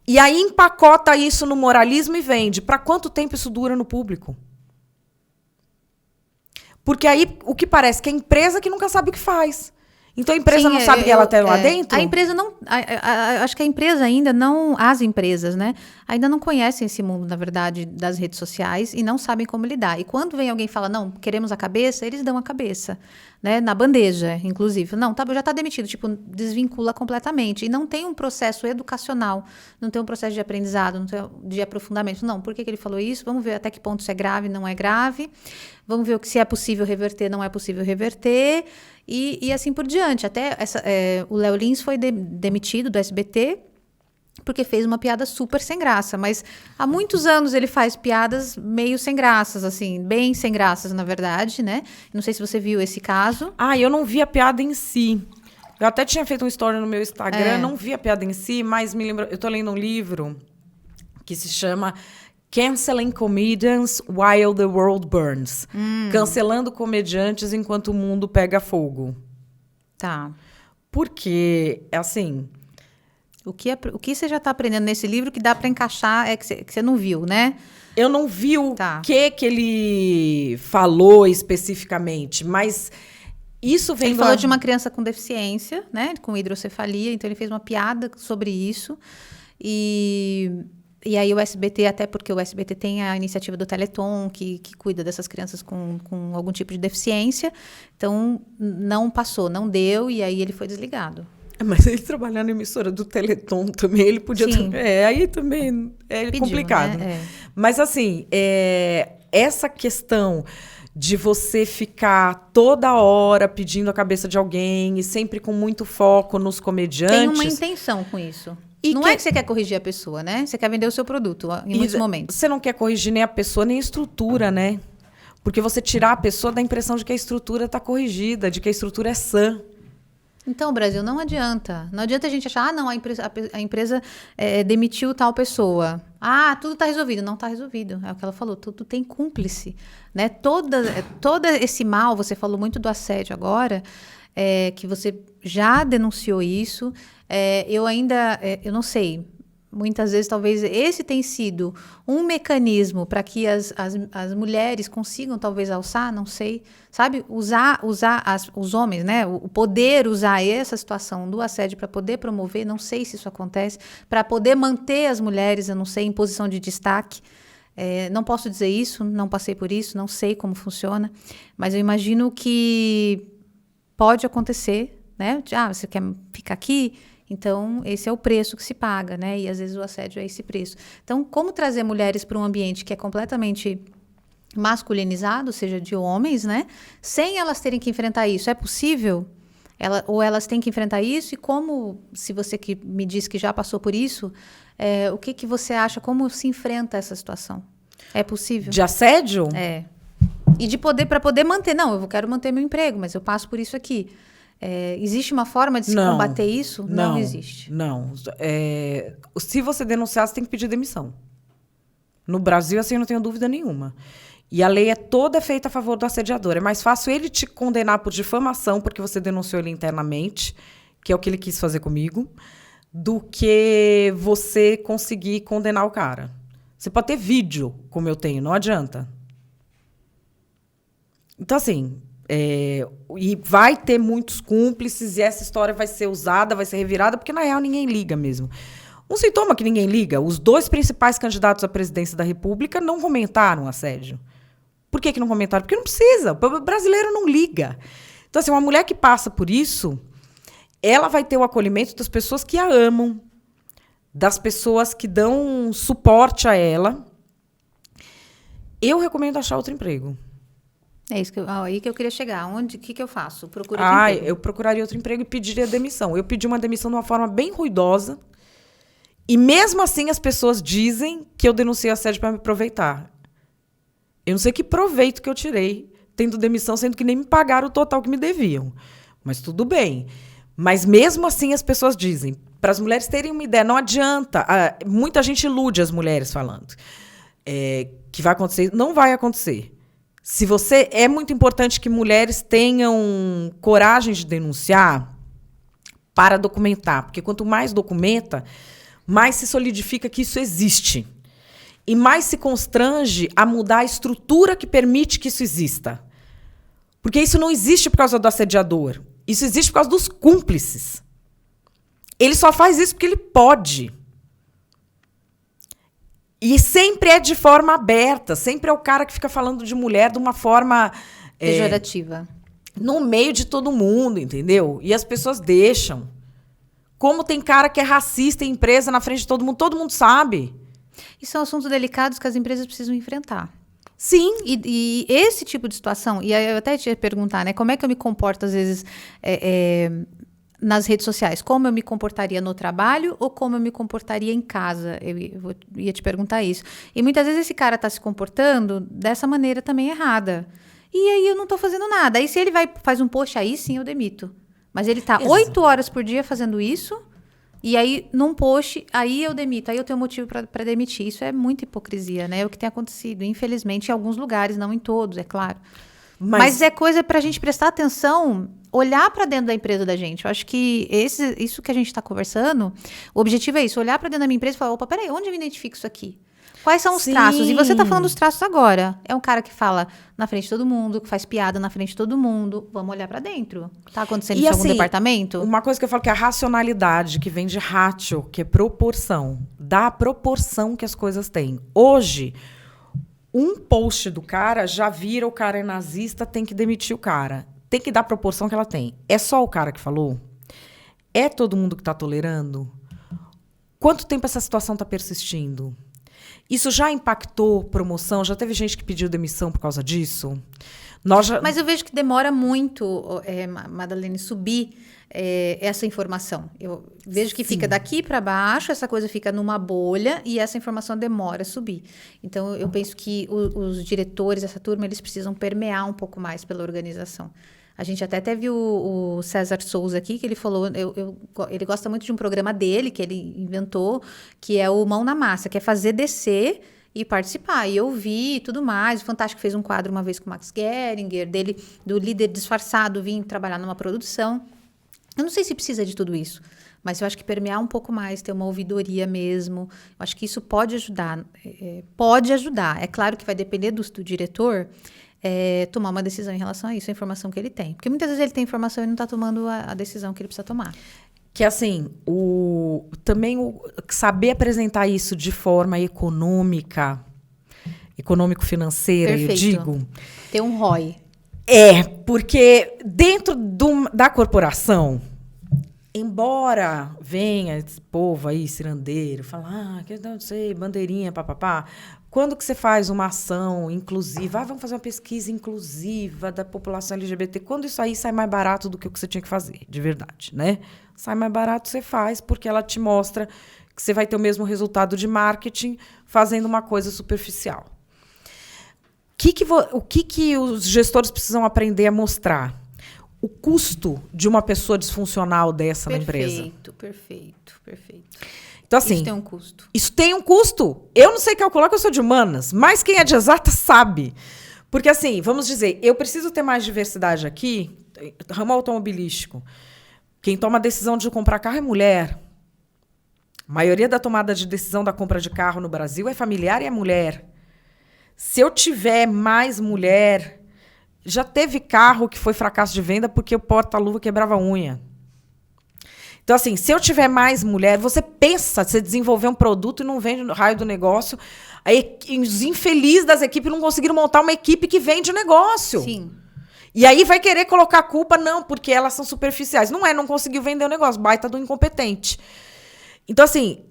E aí empacota isso no moralismo e vende. Para quanto tempo isso dura no público? Porque aí o que parece que é a empresa que nunca sabe o que faz. Então a empresa não sabe que ela está lá dentro? A empresa não... acho que a empresa ainda não... As empresas, né? Ainda não conhecem esse mundo, na verdade, das redes sociais e não sabem como lidar. E quando vem alguém e fala, não, queremos a cabeça, eles dão a cabeça. Né? Na bandeja, inclusive. Não, já está demitido. Tipo, desvincula completamente. E não tem um processo educacional. Não tem um processo de aprendizado, não tem de aprofundamento. Não, por que ele falou isso? Vamos ver até que ponto isso é grave, não é grave. Vamos ver se é possível reverter, não é possível reverter. E assim por diante. Até o Léo Lins foi demitido do SBT porque fez uma piada super sem graça. Mas há muitos anos ele faz piadas meio sem graças, assim, bem sem graças, na verdade, né? Não sei se você viu esse caso. Eu não vi a piada em si. Eu até tinha feito uma story no meu Instagram, não vi a piada em si, mas me lembro... Eu estou lendo um livro que se chama... Canceling Comedians While the World Burns. Cancelando comediantes enquanto o mundo pega fogo. Tá. Porque, assim... O que você já está aprendendo nesse livro que dá para encaixar que você não viu, né? Eu não vi o que ele falou especificamente, mas isso vem... Ele falou de uma criança com deficiência, né? Com hidrocefalia, então ele fez uma piada sobre isso. E aí o SBT, até porque o SBT tem a iniciativa do Teleton, que cuida dessas crianças com algum tipo de deficiência. Então, não passou, não deu, e aí ele foi desligado. Mas ele trabalhar na emissora do Teleton também, ele podia... aí também é complicado. Né? Mas, assim, essa questão de você ficar toda hora pedindo a cabeça de alguém e sempre com muito foco nos comediantes... Tem uma intenção com isso. Não é que você quer corrigir a pessoa, né? Você quer vender o seu produto em muitos momentos. Você não quer corrigir nem a pessoa, nem a estrutura, né? Porque você tirar a pessoa dá a impressão de que a estrutura está corrigida, de que a estrutura é sã. Então, Brasil, não adianta. Não adianta a gente achar, não, a empresa demitiu tal pessoa. Tudo está resolvido. Não está resolvido. É o que ela falou, tudo tem cúmplice. Né? Todo esse mal, você falou muito do assédio agora, que você já denunciou isso. Eu não sei, muitas vezes talvez esse tenha sido um mecanismo para que as mulheres consigam talvez alçar, não sei, sabe? Usar os homens, né? O poder usar essa situação do assédio para poder promover, não sei se isso acontece, para poder manter as mulheres, eu não sei, em posição de destaque. Não posso dizer isso, não passei por isso, não sei como funciona, mas eu imagino que pode acontecer, né? Você quer ficar aqui? Então, esse é o preço que se paga, né? E às vezes o assédio é esse preço. Então, como trazer mulheres para um ambiente que é completamente masculinizado, seja de homens, né? Sem elas terem que enfrentar isso. É possível? Ou elas têm que enfrentar isso? E como, se você que me disse que já passou por isso, o que você acha? Como se enfrenta essa situação? É possível? De assédio? E para poder manter. Não, eu quero manter meu emprego, mas eu passo por isso aqui. Existe uma forma de se combater isso? Não existe. Não. Se você denunciar, você tem que pedir demissão. No Brasil, assim, eu não tenho dúvida nenhuma. E a lei é toda feita a favor do assediador. É mais fácil ele te condenar por difamação, porque você denunciou ele internamente, que é o que ele quis fazer comigo, do que você conseguir condenar o cara. Você pode ter vídeo, como eu tenho, não adianta. Então, assim... e vai ter muitos cúmplices e essa história vai ser usada, vai ser revirada, porque, na real, ninguém liga mesmo. Um sintoma que ninguém liga, os 2 principais candidatos à presidência da República não comentaram assédio. Por que não comentaram? Porque não precisa, o brasileiro não liga. Então, assim, uma mulher que passa por isso, ela vai ter o acolhimento das pessoas que a amam, das pessoas que dão suporte a ela. Eu recomendo achar outro emprego. É isso aí que eu queria chegar. O que eu faço? Procuro outro emprego. Eu procuraria outro emprego e pediria demissão. Eu pedi uma demissão de uma forma bem ruidosa. E mesmo assim as pessoas dizem que eu denunciei assédio para me aproveitar. Eu não sei que proveito que eu tirei tendo demissão, sendo que nem me pagaram o total que me deviam. Mas tudo bem. Mas mesmo assim as pessoas dizem. Para as mulheres terem uma ideia, não adianta. Muita gente ilude as mulheres falando que vai acontecer. Não vai acontecer. É muito importante que mulheres tenham coragem de denunciar para documentar, porque quanto mais documenta, mais se solidifica que isso existe. E mais se constrange a mudar a estrutura que permite que isso exista. Porque isso não existe por causa do assediador. Isso existe por causa dos cúmplices. Ele só faz isso porque ele pode. E sempre é de forma aberta. Sempre é o cara que fica falando de mulher de uma forma... pejorativa. No meio de todo mundo, entendeu? E as pessoas deixam. Como tem cara que é racista em empresa na frente de todo mundo sabe. E são assuntos delicados que as empresas precisam enfrentar. Sim. E esse tipo de situação... E aí eu até te ia perguntar, né? Como é que eu me comporto, às vezes... nas redes sociais, como eu me comportaria no trabalho ou como eu me comportaria em casa? Eu ia te perguntar isso. E muitas vezes esse cara está se comportando dessa maneira também errada. E aí eu não estou fazendo nada. Aí se ele faz um post, aí sim eu demito. Mas ele está 8 horas por dia fazendo isso, e aí num post, aí eu demito. Aí eu tenho motivo para demitir. Isso é muita hipocrisia, né? É o que tem acontecido, infelizmente, em alguns lugares, não em todos, é claro. Mas é coisa para a gente prestar atenção, olhar para dentro da empresa da gente. Eu acho que isso que a gente está conversando, o objetivo é isso, olhar para dentro da minha empresa e falar, opa, peraí, onde eu me identifico isso aqui? Quais são os traços? E você está falando dos traços agora. É um cara que fala na frente de todo mundo, que faz piada na frente de todo mundo. Vamos olhar para dentro. Está acontecendo isso em algum departamento? Uma coisa que eu falo que é a racionalidade, que vem de ratio, que é proporção. Dá a proporção que as coisas têm. Hoje... um post do cara já vira o cara é nazista, tem que demitir o cara. Tem que dar a proporção que ela tem. É só o cara que falou? É todo mundo que está tolerando? Quanto tempo essa situação está persistindo? Isso já impactou promoção? Já teve gente que pediu demissão por causa disso? Mas eu vejo que demora muito, Madalene, subir essa informação. Eu vejo que fica daqui para baixo, essa coisa fica numa bolha e essa informação demora a subir. Então, eu penso que os diretores, essa turma, eles precisam permear um pouco mais pela organização. A gente até teve o César Souza aqui, que ele falou, ele gosta muito de um programa dele, que ele inventou, que é o Mão na Massa, que é fazer descer e participar. E eu vi e tudo mais. O Fantástico fez um quadro uma vez com o Max Geringer, dele, do líder disfarçado, vir trabalhar numa produção. Eu não sei se precisa de tudo isso, mas eu acho que permear um pouco mais, ter uma ouvidoria mesmo, eu acho que isso pode ajudar. Pode ajudar. É claro que vai depender do diretor tomar uma decisão em relação a isso, a informação que ele tem. Porque muitas vezes ele tem informação e não está tomando a decisão que ele precisa tomar. Que assim, saber apresentar isso de forma econômico-financeira, eu digo. Ter um ROI. Porque dentro da corporação, embora venha esse povo aí, cirandeiro, falar, que não sei, bandeirinha, papapá, quando que você faz uma ação inclusiva, vamos fazer uma pesquisa inclusiva da população LGBT, quando isso aí sai mais barato do que o que você tinha que fazer, de verdade, né? Sai mais barato, você faz, porque ela te mostra que você vai ter o mesmo resultado de marketing fazendo uma coisa superficial. O que os gestores precisam aprender a mostrar? O custo de uma pessoa disfuncional dessa na empresa. Perfeito. Então, assim, isso tem um custo. Isso tem um custo. Eu não sei calcular, que eu sou de humanas, mas quem é de exatas sabe. Porque, assim, vamos dizer, eu preciso ter mais diversidade aqui, ramo automobilístico. Quem toma a decisão de comprar carro é mulher. A maioria da tomada de decisão da compra de carro no Brasil é familiar e é mulher. Se eu tiver mais mulher... Já teve carro que foi fracasso de venda porque o porta-luva quebrava a unha. Então, assim, se eu tiver mais mulher, você desenvolver um produto e não vende no raio do negócio, os infelizes das equipes não conseguiram montar uma equipe que vende o negócio. Sim. E aí vai querer colocar a culpa, não, porque elas são superficiais. Não conseguiu vender o negócio, baita do incompetente. Então, assim,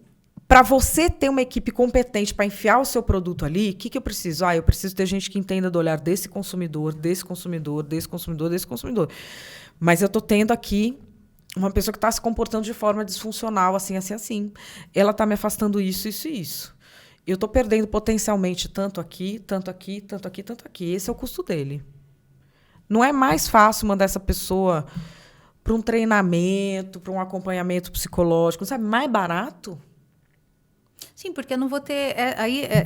para você ter uma equipe competente para enfiar o seu produto ali, o que eu preciso? Eu preciso ter gente que entenda do olhar desse consumidor, desse consumidor, desse consumidor, desse consumidor. Mas eu estou tendo aqui uma pessoa que está se comportando de forma disfuncional, assim. Ela está me afastando isso. Eu estou perdendo potencialmente tanto aqui. Esse é o custo dele. Não é mais fácil mandar essa pessoa para um treinamento, para um acompanhamento psicológico, sabe? Mais barato. Sim, porque eu não vou ter...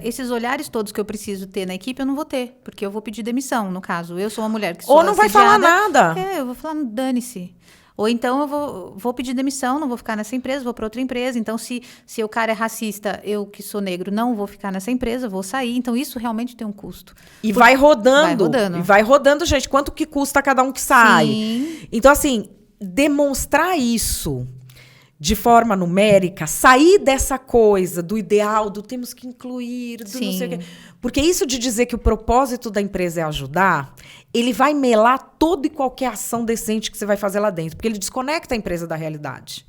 esses olhares todos que eu preciso ter na equipe, eu não vou ter. Porque eu vou pedir demissão, no caso. Eu sou uma mulher que sou Ou não vai falar nada. Eu vou falar, dane-se. Ou então eu vou pedir demissão, não vou ficar nessa empresa, vou para outra empresa. Então, se o cara é racista, eu que sou negro, não vou ficar nessa empresa, vou sair. Então, isso realmente tem um custo. E vai rodando, gente. Quanto que custa cada um que sai? Sim. Então, assim, demonstrar isso de forma numérica, sair dessa coisa do ideal, do temos que incluir, do não sei o quê. Porque isso de dizer que o propósito da empresa é ajudar, ele vai melar toda e qualquer ação decente que você vai fazer lá dentro, porque ele desconecta a empresa da realidade.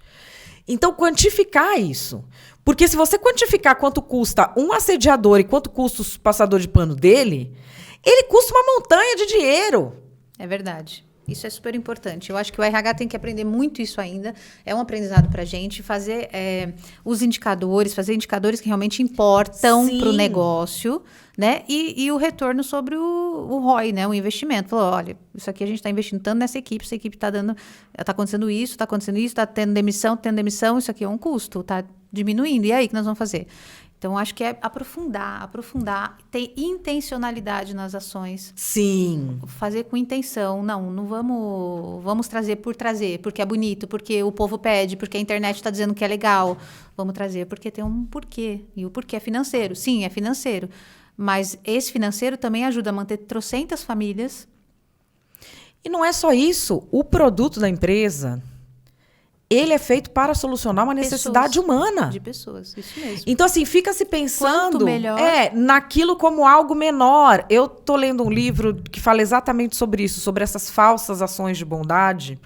Então, quantificar isso. Porque se você quantificar quanto custa um assediador e quanto custa o passador de pano dele, ele custa uma montanha de dinheiro. É verdade. Isso é super importante. Eu acho que o RH tem que aprender muito isso ainda. É um aprendizado para a gente. Fazer os indicadores, fazer indicadores que realmente importam para o negócio, né? E o retorno sobre o ROI, né? O investimento. Falou, olha, isso aqui a gente está investindo tanto nessa equipe, essa equipe está acontecendo isso, está tendo demissão, isso aqui é um custo, está diminuindo. E aí, o que nós vamos fazer? Então, acho que é aprofundar, ter intencionalidade nas ações. Sim. Fazer com intenção. Não vamos trazer, porque é bonito, porque o povo pede, porque a internet está dizendo que é legal. Vamos trazer porque tem um porquê. E o porquê é financeiro. Sim, é financeiro. Mas esse financeiro também ajuda a manter trocentas famílias. E não é só isso. O produto da empresa... ele é feito para solucionar uma necessidade humana. De pessoas, isso mesmo. Então, assim, fica se pensando naquilo como algo menor. Eu estou lendo um livro que fala exatamente sobre isso, sobre essas falsas ações de bondade,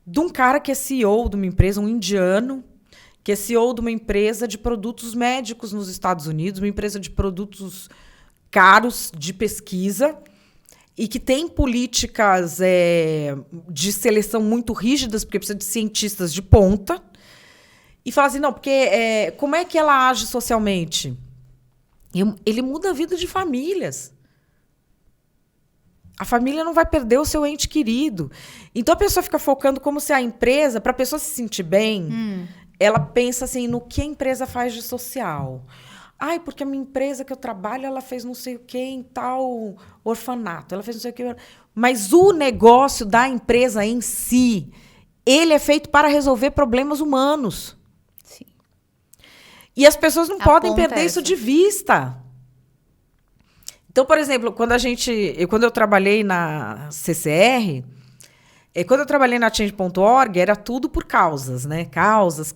de um cara que é CEO de uma empresa, um indiano, que é CEO de uma empresa de produtos médicos nos Estados Unidos, uma empresa de produtos caros de pesquisa, e que tem políticas de seleção muito rígidas, porque precisa de cientistas de ponta, e fala assim, não, porque como é que ela age socialmente? Ele muda a vida de famílias. A família não vai perder o seu ente querido. Então, a pessoa fica focando como se a empresa, para a pessoa se sentir bem, ela pensa assim, no que a empresa faz de social. Ai, porque a minha empresa que eu trabalho, ela fez não sei o quê em tal orfanato. Ela fez não sei o quê. Mas o negócio da empresa em si, ele é feito para resolver problemas humanos. Sim. E as pessoas não podem perder isso de vista. Então, por exemplo, quando eu trabalhei na CCR, quando eu trabalhei na Change.org, era tudo por causas, né? Causas.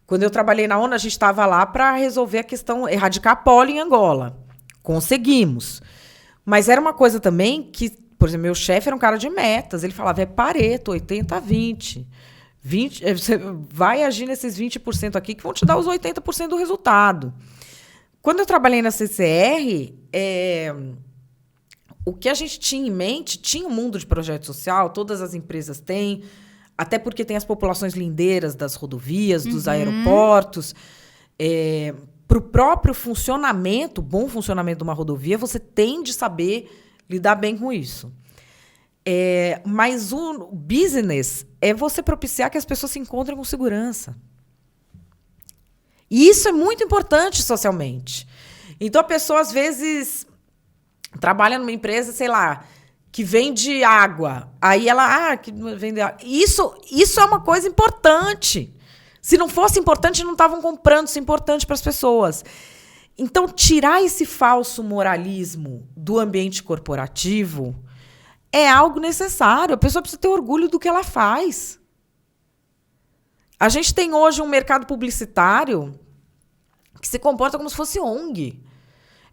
Quando eu trabalhei na ONU, a gente estava lá para resolver a questão, erradicar a polio em Angola. Conseguimos. Mas era uma coisa também que, por exemplo, meu chefe era um cara de metas. Ele falava, Pareto, 80-20. Você vai agir nesses 20% aqui que vão te dar os 80% do resultado. Quando eu trabalhei na CCR, o que a gente tinha em mente, tinha um mundo de projeto social, todas as empresas têm, até porque tem as populações lindeiras das rodovias, dos aeroportos. Para o próprio funcionamento, bom funcionamento de uma rodovia, você tem de saber lidar bem com isso. Mas o business é você propiciar que as pessoas se encontrem com segurança. E isso é muito importante socialmente. Então, a pessoa, às vezes, trabalha numa empresa, sei lá, que vende água. Aí ela, que vende água. Isso é uma coisa importante. Se não fosse importante, não estavam comprando isso importante para as pessoas. Então, tirar esse falso moralismo do ambiente corporativo é algo necessário. A pessoa precisa ter orgulho do que ela faz. A gente tem hoje um mercado publicitário que se comporta como se fosse ONG.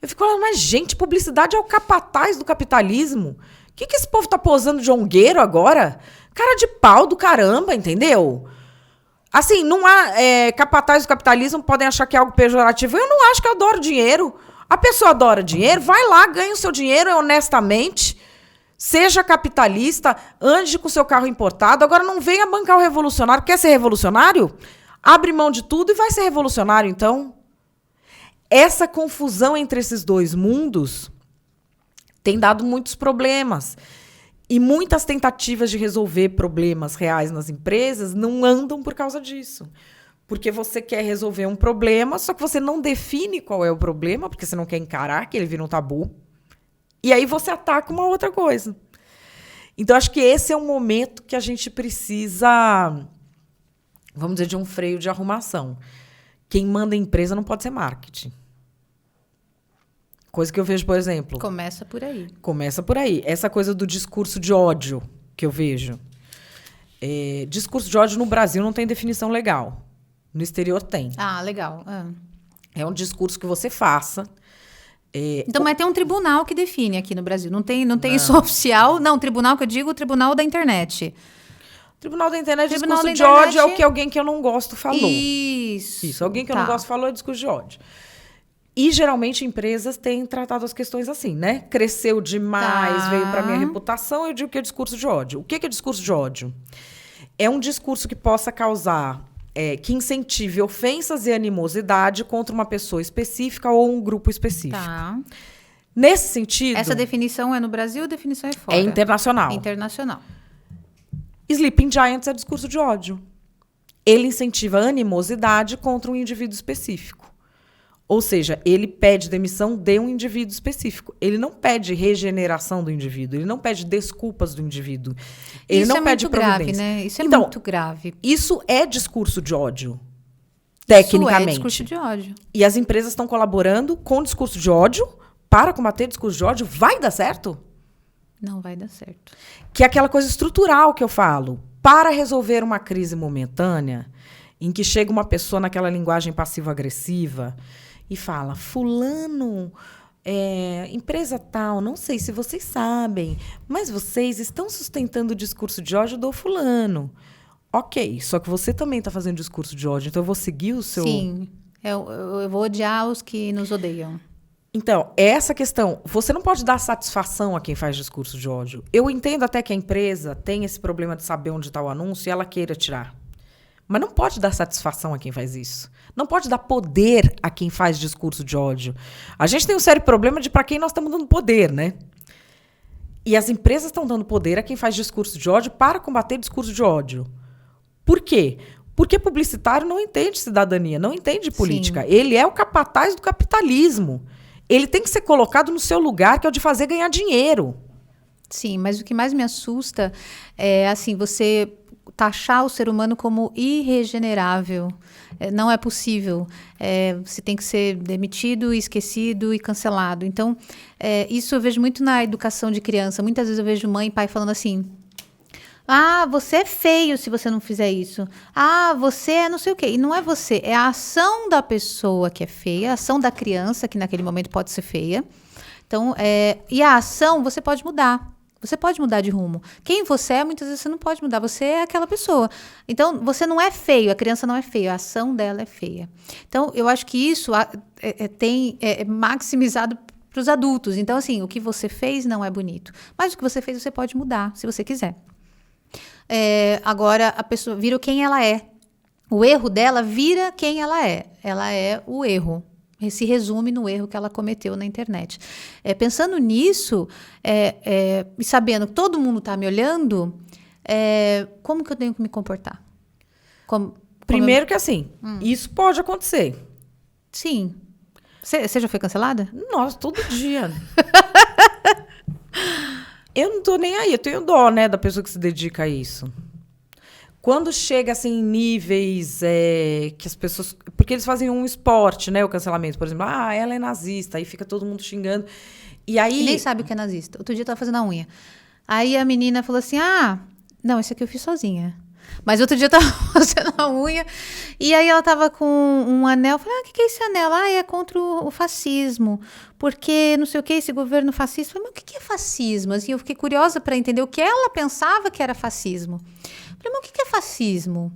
Eu fico falando, mas, gente, publicidade é o capataz do capitalismo. O que esse povo tá posando de ongueiro agora? Cara de pau do caramba, entendeu? Assim, não há capataz do capitalismo, podem achar que é algo pejorativo. Eu não acho que eu adoro dinheiro. A pessoa adora dinheiro, vai lá, ganha o seu dinheiro honestamente. Seja capitalista, ande com seu carro importado. Agora não venha bancar o revolucionário. Quer ser revolucionário? Abre mão de tudo e vai ser revolucionário, então. Essa confusão entre esses dois mundos tem dado muitos problemas. E muitas tentativas de resolver problemas reais nas empresas não andam por causa disso. Porque você quer resolver um problema, só que você não define qual é o problema, porque você não quer encarar que ele vira um tabu. E aí você ataca uma outra coisa. Então, acho que esse é um momento que a gente precisa, vamos dizer, de um freio de arrumação. Quem manda a empresa não pode ser marketing. Coisa que eu vejo, por exemplo... Começa por aí. Começa por aí. Essa coisa do discurso de ódio que eu vejo. Discurso de ódio no Brasil não tem definição legal. No exterior tem. Ah, legal. É um discurso que você faça... Então, mas tem um tribunal que define aqui no Brasil. Não tem isso oficial. Não, tribunal que eu digo, o tribunal da internet. Tribunal da internet, discurso de ódio é o que alguém que eu não gosto falou. Isso. Alguém que eu não gosto falou é discurso de ódio. E, geralmente, empresas têm tratado as questões assim, né? Cresceu demais, veio para minha reputação, eu digo que é discurso de ódio. O que é discurso de ódio? É um discurso que possa causar... que incentive ofensas e animosidade contra uma pessoa específica ou um grupo específico. Tá. Nesse sentido... Essa definição é no Brasil ou a definição é fora? É internacional. Internacional. Sleeping Giants é discurso de ódio. Ele incentiva animosidade contra um indivíduo específico. Ou seja, ele pede demissão de um indivíduo específico. Ele não pede regeneração do indivíduo. Ele não pede desculpas do indivíduo. Ele isso não é pede muito providência. grave, né? Isso é então, muito grave. Isso é discurso de ódio, tecnicamente. Isso é discurso de ódio. E as empresas estão colaborando com discurso de ódio para combater discurso de ódio. Vai dar certo? Não vai dar certo. Que é aquela coisa estrutural que eu falo. Para resolver uma crise momentânea, em que chega uma pessoa naquela linguagem passivo-agressiva e fala, fulano, empresa tal, não sei se vocês sabem, mas vocês estão sustentando o discurso de ódio do fulano. Ok, só que você também está fazendo discurso de ódio, então eu vou seguir o seu... Sim, eu vou odiar os que nos odeiam. Então, essa questão, você não pode dar satisfação a quem faz discurso de ódio. Eu entendo até que a empresa tem esse problema de saber onde está o anúncio e ela queira tirar. Mas não pode dar satisfação a quem faz isso. Não pode dar poder a quem faz discurso de ódio. A gente tem um sério problema de para quem nós estamos dando poder, né? E as empresas estão dando poder a quem faz discurso de ódio para combater discurso de ódio. Por quê? Porque publicitário não entende cidadania, não entende política. Sim. Ele é o capataz do capitalismo. Ele tem que ser colocado no seu lugar, que é o de fazer ganhar dinheiro. Sim, mas o que mais me assusta é, assim, você taxar o ser humano como irregenerável. Não é possível. Você tem que ser demitido, esquecido e cancelado. Então, isso eu vejo muito na educação de criança. Muitas vezes eu vejo mãe e pai falando assim: ah, você é feio se você não fizer isso. Ah, você é não sei o quê. E não é você, é a ação da pessoa que é feia, a ação da criança, que naquele momento pode ser feia. Então, e a ação você pode mudar. Você pode mudar de rumo. Quem você é, muitas vezes você não pode mudar. Você é aquela pessoa. Então, você não é feio. A criança não é feia. A ação dela é feia. Então, eu acho que isso é maximizado para os adultos. Então, assim, o que você fez não é bonito. Mas o que você fez, você pode mudar, se você quiser. Agora, a pessoa vira quem ela é. O erro dela vira quem ela é. Ela é o erro. Se resume no erro que ela cometeu na internet. Pensando nisso, e sabendo que todo mundo está me olhando, como que eu tenho que me comportar? Primeiro que assim, isso pode acontecer. Sim. Você já foi cancelada? Nossa, todo dia. Eu não tô nem aí, eu tenho dó, né, da pessoa que se dedica a isso. Quando chega, assim, em níveis que as pessoas... Porque eles fazem um esporte, né, o cancelamento. Por exemplo, ela é nazista, aí fica todo mundo xingando. E aí... E nem sabe o que é nazista. Outro dia eu tava fazendo a unha. Aí a menina falou assim, não, esse aqui eu fiz sozinha. Mas outro dia eu tava fazendo a unha, e aí ela tava com um anel. Eu falei, o que é esse anel? É contra o fascismo. Porque não sei o que, esse governo fascista. Eu falei, mas o que é fascismo? Assim, eu fiquei curiosa para entender o que ela pensava que era fascismo. Eu falei, mas o que é fascismo?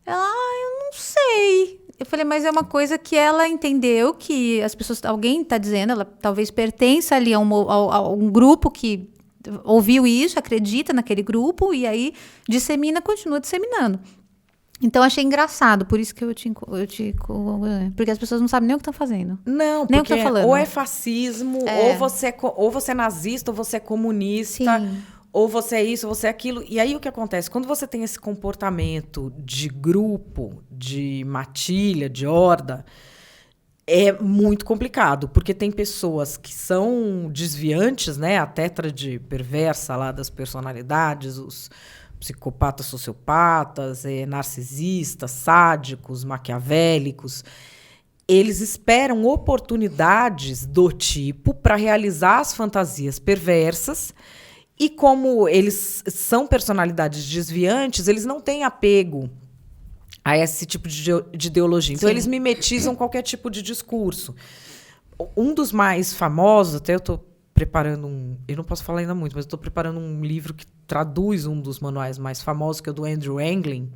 Ela, eu não sei. Eu falei, mas é uma coisa que ela entendeu que as pessoas, alguém está dizendo, ela talvez pertença ali a um grupo que ouviu isso, acredita naquele grupo e aí dissemina, continua disseminando. Então, achei engraçado, por isso que porque as pessoas não sabem nem o que estão fazendo. Não, nem porque o que estão falando. Ou é fascismo, ou você é nazista, ou você é comunista, Sim. ou você é isso, ou você é aquilo. E aí o que acontece? Quando você tem esse comportamento de grupo, de matilha, de horda, é muito complicado, porque tem pessoas que são desviantes, né? A tétrade perversa lá das personalidades, os psicopatas, sociopatas, narcisistas, sádicos, maquiavélicos. Eles esperam oportunidades do tipo para realizar as fantasias perversas. E como eles são personalidades desviantes, eles não têm apego a esse tipo de ideologia. Então, eles mimetizam qualquer tipo de discurso. Um dos mais famosos, até eu estou preparando eu não posso falar ainda muito, mas estou preparando um livro que traduz um dos manuais mais famosos, que é o do Andrew Anglin.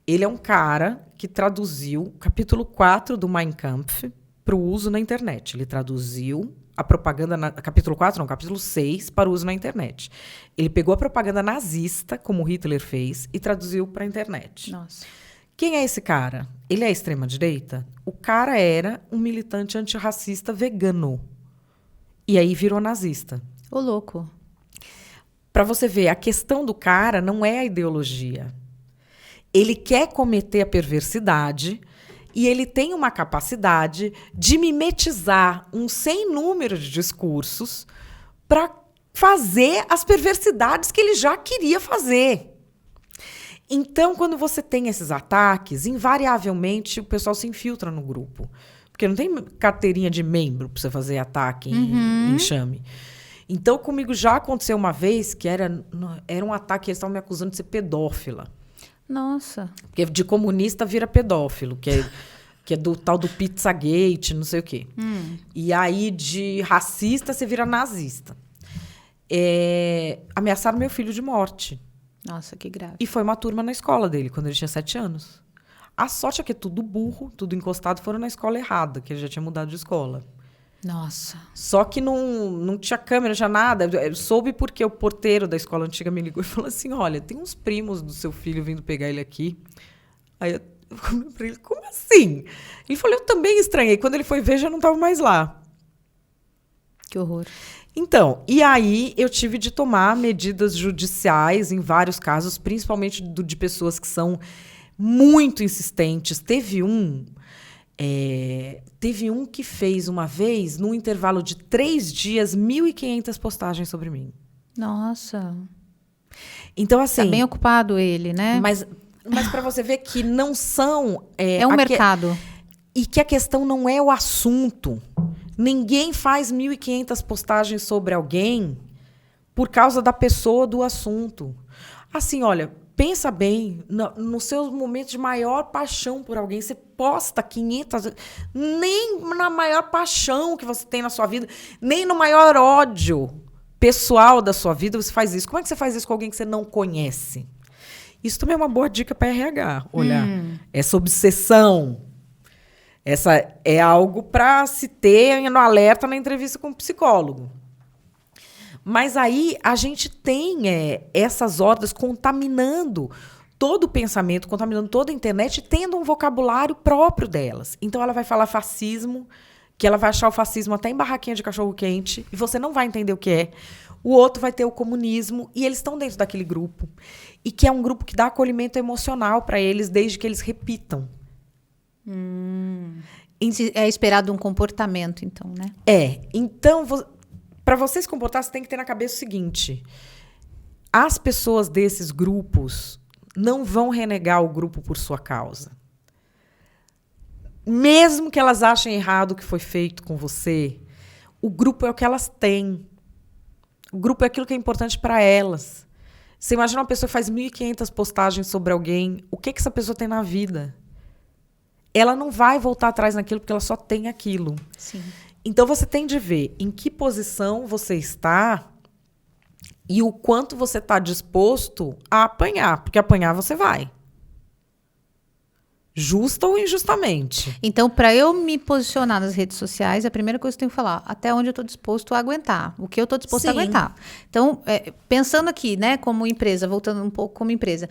Ele é um cara que traduziu o capítulo 4 do Mein Kampf para o uso na internet. Ele traduziu a propaganda... capítulo 4, não, capítulo 6 para o uso na internet. Ele pegou a propaganda nazista, como Hitler fez, e traduziu para a internet. Nossa. Quem é esse cara? Ele é extrema-direita? O cara era um militante antirracista vegano. E aí virou nazista. Ô, louco. Para você ver, a questão do cara não é a ideologia. Ele quer cometer a perversidade e ele tem uma capacidade de mimetizar um sem número de discursos para fazer as perversidades que ele já queria fazer. Então, quando você tem esses ataques, invariavelmente o pessoal se infiltra no grupo. Porque não tem carteirinha de membro para você fazer ataque em enxame. Então, comigo já aconteceu uma vez que era um ataque, eles estavam me acusando de ser pedófila. Nossa. Porque de comunista vira pedófilo, que é do tal do Pizzagate, não sei o quê. E aí, de racista, você vira nazista. Ameaçaram meu filho de morte. Nossa, que grave. E foi uma turma na escola dele, quando ele tinha 7 anos. A sorte é que tudo burro, tudo encostado, foram na escola errada, que ele já tinha mudado de escola. Nossa. Só que não tinha câmera, não tinha nada. Eu soube porque o porteiro da escola antiga me ligou e falou assim, olha, tem uns primos do seu filho vindo pegar ele aqui. Aí eu falei pra ele, como assim? Ele falou, eu também estranhei. Quando ele foi ver, já não estava mais lá. Que horror. Então, e aí eu tive de tomar medidas judiciais em vários casos, principalmente de pessoas que são muito insistentes. Teve um que fez uma vez, num intervalo de 3 dias, 1.500 postagens sobre mim. Nossa. Então, assim... Tá bem ocupado ele, né? Mas para você ver que não são... É um mercado. E que a questão não é o assunto. Ninguém faz 1.500 postagens sobre alguém por causa da pessoa, do assunto. Assim, olha, pensa bem, no seu momento de maior paixão por alguém, você posta 500... Nem na maior paixão que você tem na sua vida, nem no maior ódio pessoal da sua vida você faz isso. Como é que você faz isso com alguém que você não conhece? Isso também é uma boa dica para RH. Olhar essa obsessão. Essa é algo para se ter no alerta na entrevista com o psicólogo. Mas aí a gente tem essas hordas contaminando todo o pensamento, contaminando toda a internet, tendo um vocabulário próprio delas. Então ela vai falar fascismo, que ela vai achar o fascismo até em barraquinha de cachorro-quente, e você não vai entender o que é. O outro vai ter o comunismo, e eles estão dentro daquele grupo. E que é um grupo que dá acolhimento emocional para eles, desde que eles repitam. É esperado um comportamento, então, né? Então, para você se comportar, você tem que ter na cabeça o seguinte: as pessoas desses grupos não vão renegar o grupo por sua causa. Mesmo que elas achem errado o que foi feito com você, o grupo é o que elas têm. O grupo é aquilo que é importante para elas. Você imagina uma pessoa que faz 1.500 postagens sobre alguém, o que essa pessoa tem na vida? Ela não vai voltar atrás naquilo porque ela só tem aquilo. Sim. Então, você tem de ver em que posição você está e o quanto você está disposto a apanhar. Porque apanhar você vai. Justa ou injustamente. Então, para eu me posicionar nas redes sociais, a primeira coisa que eu tenho que falar, até onde eu estou disposto a aguentar, o que eu estou disposto a aguentar. Então, pensando aqui, né, como empresa, voltando um pouco como empresa,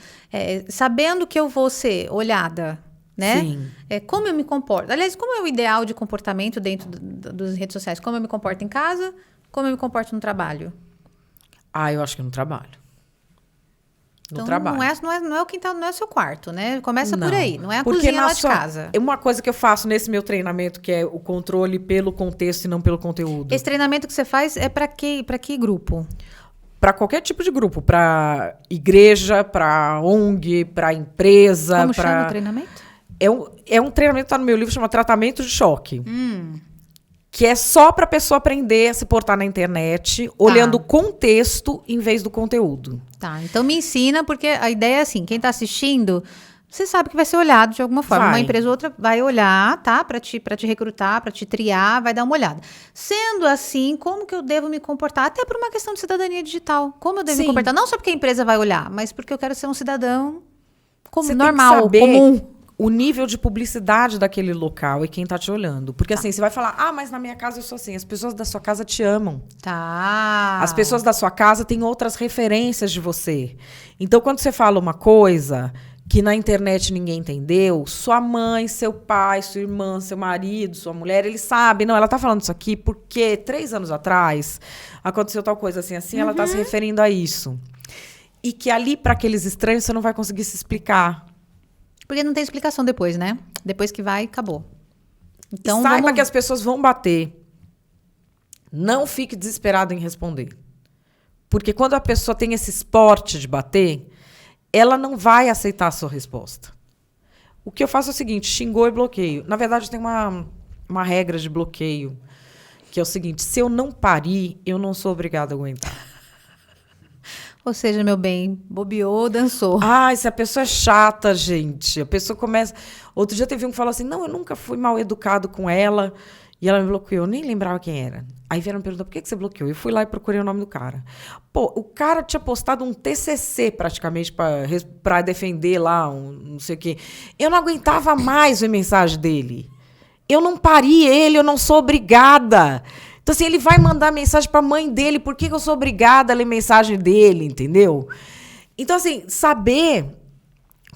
sabendo que eu vou ser olhada, né? Sim. Como eu me comporto? Aliás, como é o ideal de comportamento dentro das redes sociais? Como eu me comporto em casa? Como eu me comporto no trabalho? Eu acho que no trabalho. Então, trabalho. Não é o quintal, não é o seu quarto, né? Começa por aí, não é a Porque cozinha lá de casa. Uma coisa que eu faço nesse meu treinamento, que é o controle pelo contexto e não pelo conteúdo. Esse treinamento que você faz é para que grupo? Para qualquer tipo de grupo. Para igreja, para ONG, para empresa. Como chama o treinamento? É um treinamento que está no meu livro, chama Tratamento de Choque. Que é só para a pessoa aprender a se portar na internet, olhando o contexto em vez do conteúdo. Tá, então me ensina, porque a ideia é assim, quem está assistindo, você sabe que vai ser olhado de alguma forma. Uma empresa ou outra vai olhar, tá? Para te recrutar, para te triar, vai dar uma olhada. Sendo assim, como que eu devo me comportar? Até por uma questão de cidadania digital. Como eu devo me comportar? Não só porque a empresa vai olhar, mas porque eu quero ser um cidadão normal, comum. O nível de publicidade daquele local e quem tá te olhando. Porque assim, você vai falar, mas na minha casa eu sou assim. As pessoas da sua casa te amam. Tá. As pessoas da sua casa têm outras referências de você. Então, quando você fala uma coisa que na internet ninguém entendeu, sua mãe, seu pai, sua irmã, seu marido, sua mulher, eles sabem. Não, ela tá falando isso aqui porque 3 anos atrás aconteceu tal coisa assim, ela tá se referindo a isso. E que ali, para aqueles estranhos, você não vai conseguir se explicar. Porque não tem explicação depois, né? Depois que vai, acabou. Então, saiba que as pessoas vão bater. Não fique desesperado em responder. Porque quando a pessoa tem esse esporte de bater, ela não vai aceitar a sua resposta. O que eu faço é o seguinte, xingou e bloqueio. Na verdade, tem uma regra de bloqueio, que é o seguinte, se eu não parir, eu não sou obrigada a aguentar. Ou seja, meu bem, bobeou, dançou. Se a pessoa é chata, gente. A pessoa começa... Outro dia teve um que falou assim, não, eu nunca fui mal educado com ela. E ela me bloqueou, eu nem lembrava quem era. Aí vieram me perguntar, por que você bloqueou? Eu fui lá e procurei o nome do cara. Pô, o cara tinha postado um TCC, praticamente, para defender lá, não sei o quê. Eu não aguentava mais ver mensagem dele. Eu não pari ele, eu não sou obrigada. Então, assim, ele vai mandar mensagem para a mãe dele, por que eu sou obrigada a ler mensagem dele, entendeu? Então, assim, saber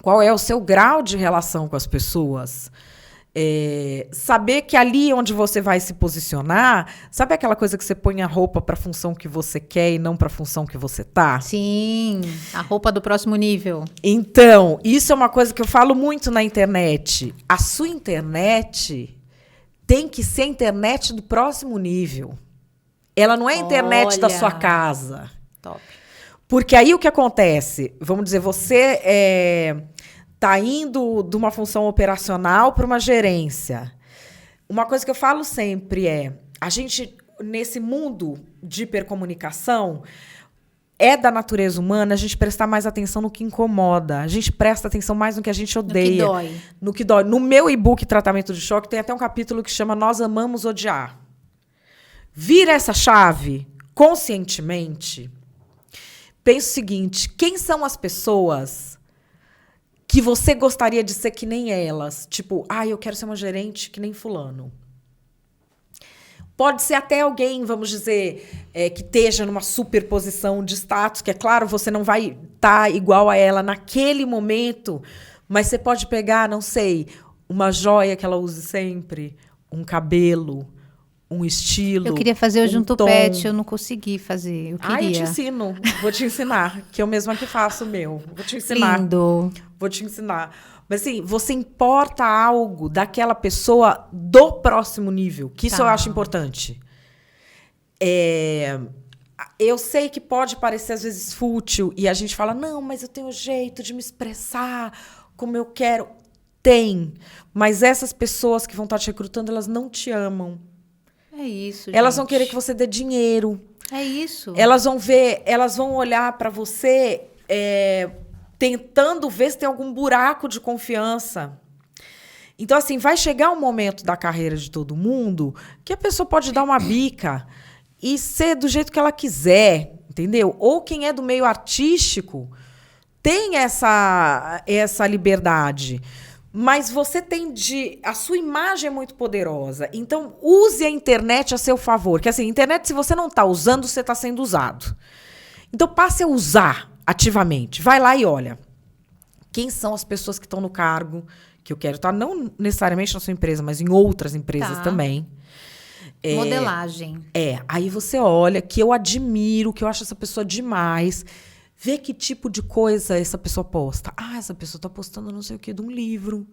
qual é o seu grau de relação com as pessoas Saber que ali onde você vai se posicionar, sabe aquela coisa que você põe a roupa para a função que você quer e não para a função que você tá? Sim, a roupa do próximo nível. Então, isso é uma coisa que eu falo muito na internet. A sua internet tem que ser a internet do próximo nível. Ela não é a internet da sua casa. Top. Porque aí o que acontece? Vamos dizer, você está indo de uma função operacional para uma gerência. Uma coisa que eu falo sempre a gente, nesse mundo de hipercomunicação, é da natureza humana a gente prestar mais atenção no que incomoda. A gente presta atenção mais no que a gente odeia. No que dói. No meu e-book Tratamento de Choque, tem até um capítulo que chama Nós Amamos Odiar. Vira essa chave conscientemente. Pensa o seguinte, quem são as pessoas que você gostaria de ser que nem elas? Tipo, eu quero ser uma gerente que nem fulano. Pode ser até alguém, vamos dizer, que esteja numa superposição de status, que é claro, você não vai estar igual a ela naquele momento, mas você pode pegar, não sei, uma joia que ela use sempre, um cabelo, um estilo. Eu queria fazer o junto pet, eu não consegui fazer. Eu queria. Eu te ensino. Vou te ensinar. Que eu mesma que faço o meu. Vou te ensinar. Lindo. Vou te ensinar. Mas assim, você importa algo daquela pessoa do próximo nível. Que isso eu acho importante. Eu sei que pode parecer às vezes fútil. E a gente fala, não, mas eu tenho jeito de me expressar como eu quero. Tem. Mas essas pessoas que vão estar te recrutando, elas não te amam. É isso, Elas gente. vão querer que você dê dinheiro. É isso. Elas vão olhar para você tentando ver se tem algum buraco de confiança. Então, assim, vai chegar um momento da carreira de todo mundo que a pessoa pode dar uma bica e ser do jeito que ela quiser, entendeu? Ou quem é do meio artístico tem essa liberdade. Mas você a sua imagem é muito poderosa. Então, use a internet a seu favor. Que assim, a internet, se você não está usando, você está sendo usado. Então, passe a usar ativamente. Vai lá e olha. Quem são as pessoas que estão no cargo que eu quero estar? Não necessariamente na sua empresa, mas em outras empresas também. Modelagem. Aí você olha, que eu admiro, que eu acho essa pessoa demais. Vê que tipo de coisa essa pessoa posta. Essa pessoa está postando não sei o quê de um livro.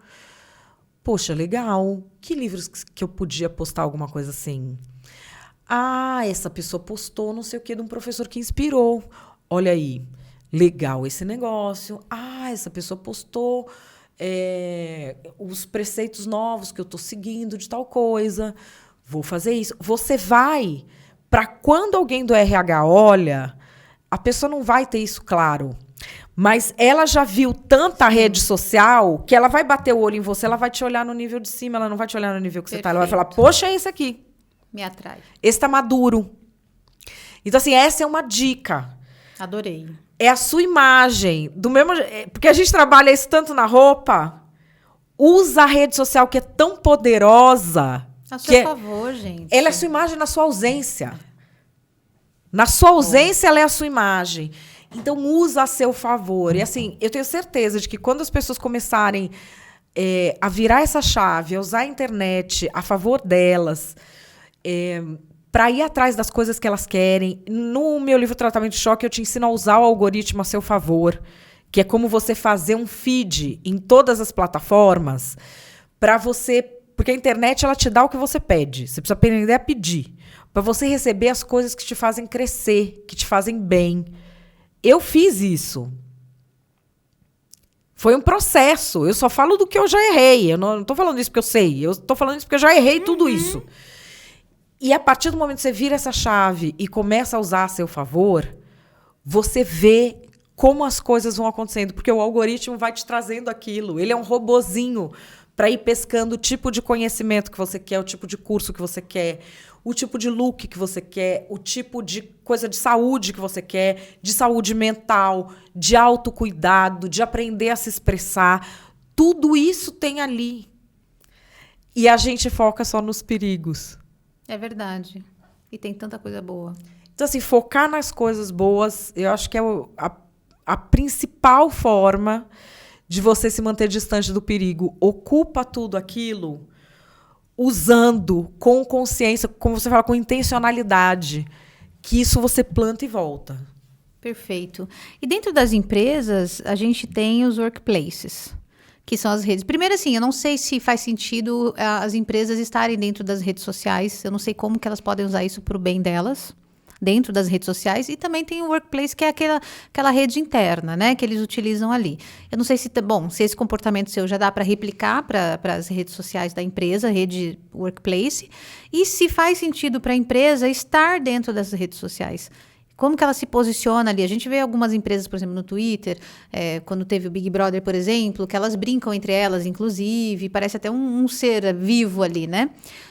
Poxa, legal. Que livros que eu podia postar alguma coisa assim? Essa pessoa postou não sei o quê de um professor que inspirou. Olha aí. Legal esse negócio. Essa pessoa postou os preceitos novos que eu estou seguindo de tal coisa. Vou fazer isso. Você vai para quando alguém do RH olha... A pessoa não vai ter isso claro. Mas ela já viu tanta rede social que ela vai bater o olho em você, ela vai te olhar no nível de cima, ela não vai te olhar no nível que você está. Ela vai falar, poxa, é esse aqui. Me atrai. Esse está maduro. Então, assim, essa é uma dica. Adorei. É a sua imagem. Porque a gente trabalha isso tanto na roupa. Usa a rede social que é tão poderosa. A seu favor, gente. Ela é a sua imagem na sua ausência. Na sua ausência, ela é a sua imagem. Então, usa a seu favor. E, assim, eu tenho certeza de que quando as pessoas começarem a virar essa chave, a usar a internet a favor delas, para ir atrás das coisas que elas querem, no meu livro Tratamento de Choque, eu te ensino a usar o algoritmo a seu favor, que é como você fazer um feed em todas as plataformas para você... Porque a internet, ela te dá o que você pede. Você precisa aprender a pedir. Para você receber as coisas que te fazem crescer, que te fazem bem. Eu fiz isso. Foi um processo. Eu só falo do que eu já errei. Eu não estou falando isso porque eu sei. Eu estou falando isso porque eu já errei tudo isso. E a partir do momento que você vira essa chave e começa a usar a seu favor, você vê como as coisas vão acontecendo. Porque o algoritmo vai te trazendo aquilo. Ele é um robozinho para ir pescando o tipo de conhecimento que você quer, o tipo de curso que você quer, o tipo de look que você quer, o tipo de coisa de saúde que você quer, de saúde mental, de autocuidado, de aprender a se expressar. Tudo isso tem ali. E a gente foca só nos perigos. É verdade. E tem tanta coisa boa. Então, assim, focar nas coisas boas, eu acho que é a principal forma de você se manter distante do perigo. Ocupa tudo aquilo usando com consciência, como você fala, com intencionalidade, que isso você planta e volta. Perfeito. E dentro das empresas, a gente tem os workplaces, que são as redes. Primeiro, assim, eu não sei se faz sentido as empresas estarem dentro das redes sociais. Eu não sei como que elas podem usar isso para o bem delas, dentro das redes sociais. E também tem o workplace, que é aquela rede interna, né? Que eles utilizam ali. Eu não sei se esse comportamento seu já dá para replicar para as redes sociais da empresa, rede workplace. E se faz sentido para a empresa estar dentro das redes sociais. Como que ela se posiciona ali? A gente vê algumas empresas, por exemplo, no Twitter, quando teve o Big Brother, por exemplo, que elas brincam entre elas, inclusive, parece até um ser vivo ali, né?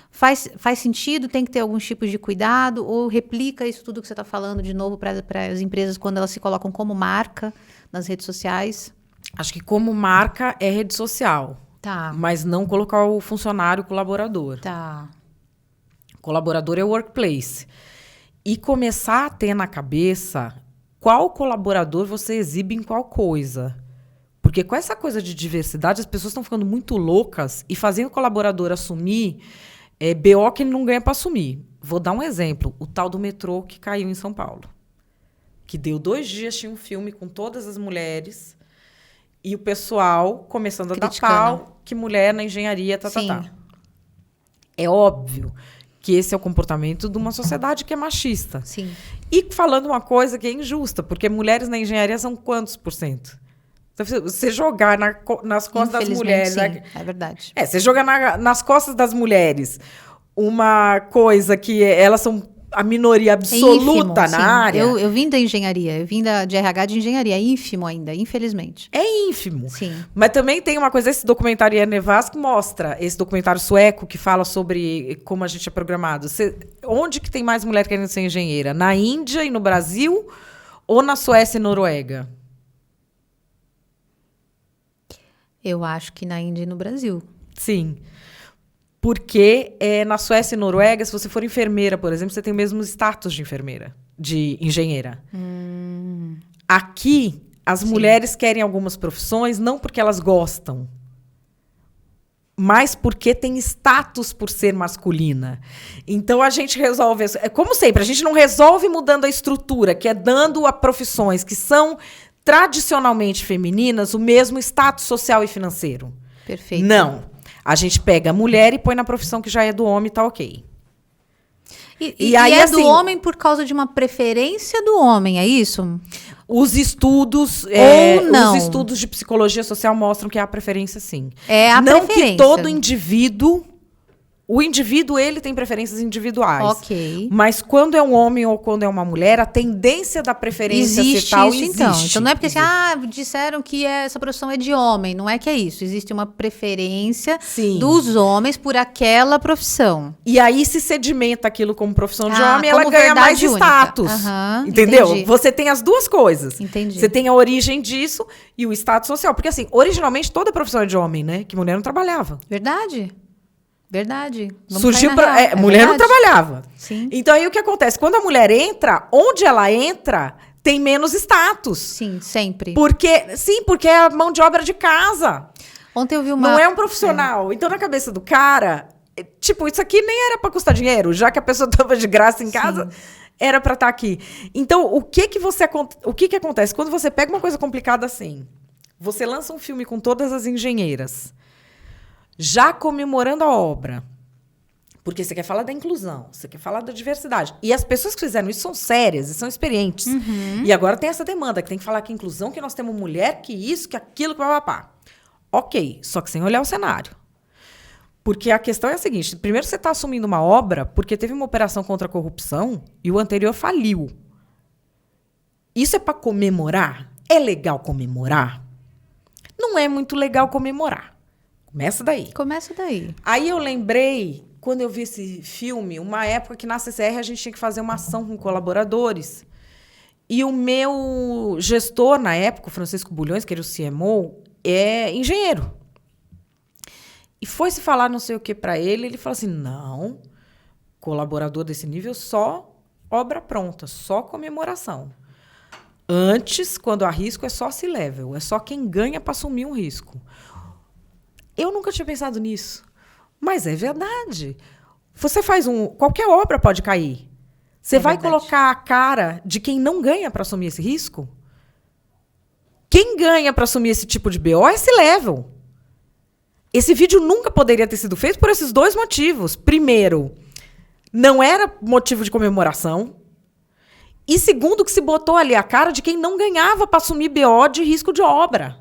Faz sentido? Tem que ter alguns tipos de cuidado? Ou replica isso tudo que você está falando de novo para as empresas quando elas se colocam como marca nas redes sociais? Acho que como marca é rede social. Tá. Mas não colocar o funcionário colaborador. Tá. Colaborador é o workplace. E começar a ter na cabeça qual colaborador você exibe em qual coisa. Porque com essa coisa de diversidade, as pessoas estão ficando muito loucas e fazendo o colaborador assumir BO que ele não ganha para assumir. Vou dar um exemplo. O tal do metrô que caiu em São Paulo. Que deu 2 dias, tinha um filme com todas as mulheres e o pessoal começando a dar pau que mulher na engenharia, tá. É óbvio que esse é o comportamento de uma sociedade que é machista. Sim. E falando uma coisa que é injusta, porque mulheres na engenharia são quantos %? Você jogar nas costas das mulheres... Sim, é verdade. Você jogar nas costas das mulheres uma coisa que elas são a minoria absoluta na área... Eu vim da engenharia, eu vim de RH de engenharia, é ínfimo ainda, infelizmente. É ínfimo. Sim. Mas também tem uma coisa, esse documentário Ian Nevasco mostra, esse documentário sueco que fala sobre como a gente é programado. Onde que tem mais mulher querendo ser engenheira? Na Índia e no Brasil ou na Suécia e Noruega? Eu acho que na Índia e no Brasil. Sim. Porque na Suécia e Noruega, se você for enfermeira, por exemplo, você tem o mesmo status de enfermeira, de engenheira. Aqui, as mulheres querem algumas profissões, não porque elas gostam, mas porque tem status por ser masculina. Então, a gente resolve... Como sempre, a gente não resolve mudando a estrutura, que é dando a profissões que são tradicionalmente femininas o mesmo status social e financeiro. Perfeito. Não. A gente pega a mulher e põe na profissão que já é do homem e tá ok. E aí, é assim, do homem por causa de uma preferência do homem, é isso? Os estudos de psicologia social mostram que há preferência, sim. É a preferência. Não que todo indivíduo... O indivíduo, ele tem preferências individuais. Ok. Mas quando é um homem ou quando é uma mulher, a tendência da preferência existe ser tal isso, existe. Então não é porque assim, disseram que essa profissão é de homem. Não é que é isso. Existe uma preferência dos homens por aquela profissão. E aí se sedimenta aquilo como profissão de homem, ela ganha mais única. Status. Entendeu? Entendi. Você tem as duas coisas. Entendi. Você tem a origem disso e o status social. Porque assim, originalmente toda profissão é de homem, né? Que mulher não trabalhava. Verdade. Surgiu para mulher não trabalhava. Sim. Então aí o que acontece? Quando a mulher entra, onde ela entra, tem menos status. Sim, sempre. Porque é a mão de obra de casa. Ontem eu vi uma... Não é um profissional. Então na cabeça do cara, tipo, isso aqui nem era para custar dinheiro, já que a pessoa estava de graça em casa, era para estar aqui. Então o que acontece quando você pega uma coisa complicada assim? Você lança um filme com todas as engenheiras, já comemorando a obra, porque você quer falar da inclusão, você quer falar da diversidade. E as pessoas que fizeram isso são sérias e são experientes. E agora tem essa demanda, que tem que falar que inclusão, que nós temos mulher, que isso, que aquilo, que papapá. Ok, só que sem olhar o cenário. Porque a questão é a seguinte, primeiro você está assumindo uma obra porque teve uma operação contra a corrupção e o anterior faliu. Isso é para comemorar? É legal comemorar? Não é muito legal comemorar. Começa daí. Aí eu lembrei, quando eu vi esse filme, uma época que na CCR a gente tinha que fazer uma ação com colaboradores. E o meu gestor, na época, o Francisco Bulhões, que era o CMO, é engenheiro. E foi se falar não sei o que para ele falou assim, não, colaborador desse nível só obra pronta, só comemoração. Antes, quando há risco, é só C-level, é só quem ganha para assumir um risco. Eu nunca tinha pensado nisso. Mas é verdade. Você faz qualquer obra pode cair. Você vai colocar a cara de quem não ganha para assumir esse risco? Quem ganha para assumir esse tipo de BO é esse level. Esse vídeo nunca poderia ter sido feito por esses 2 motivos. Primeiro, não era motivo de comemoração. E segundo, que se botou ali a cara de quem não ganhava para assumir BO de risco de obra.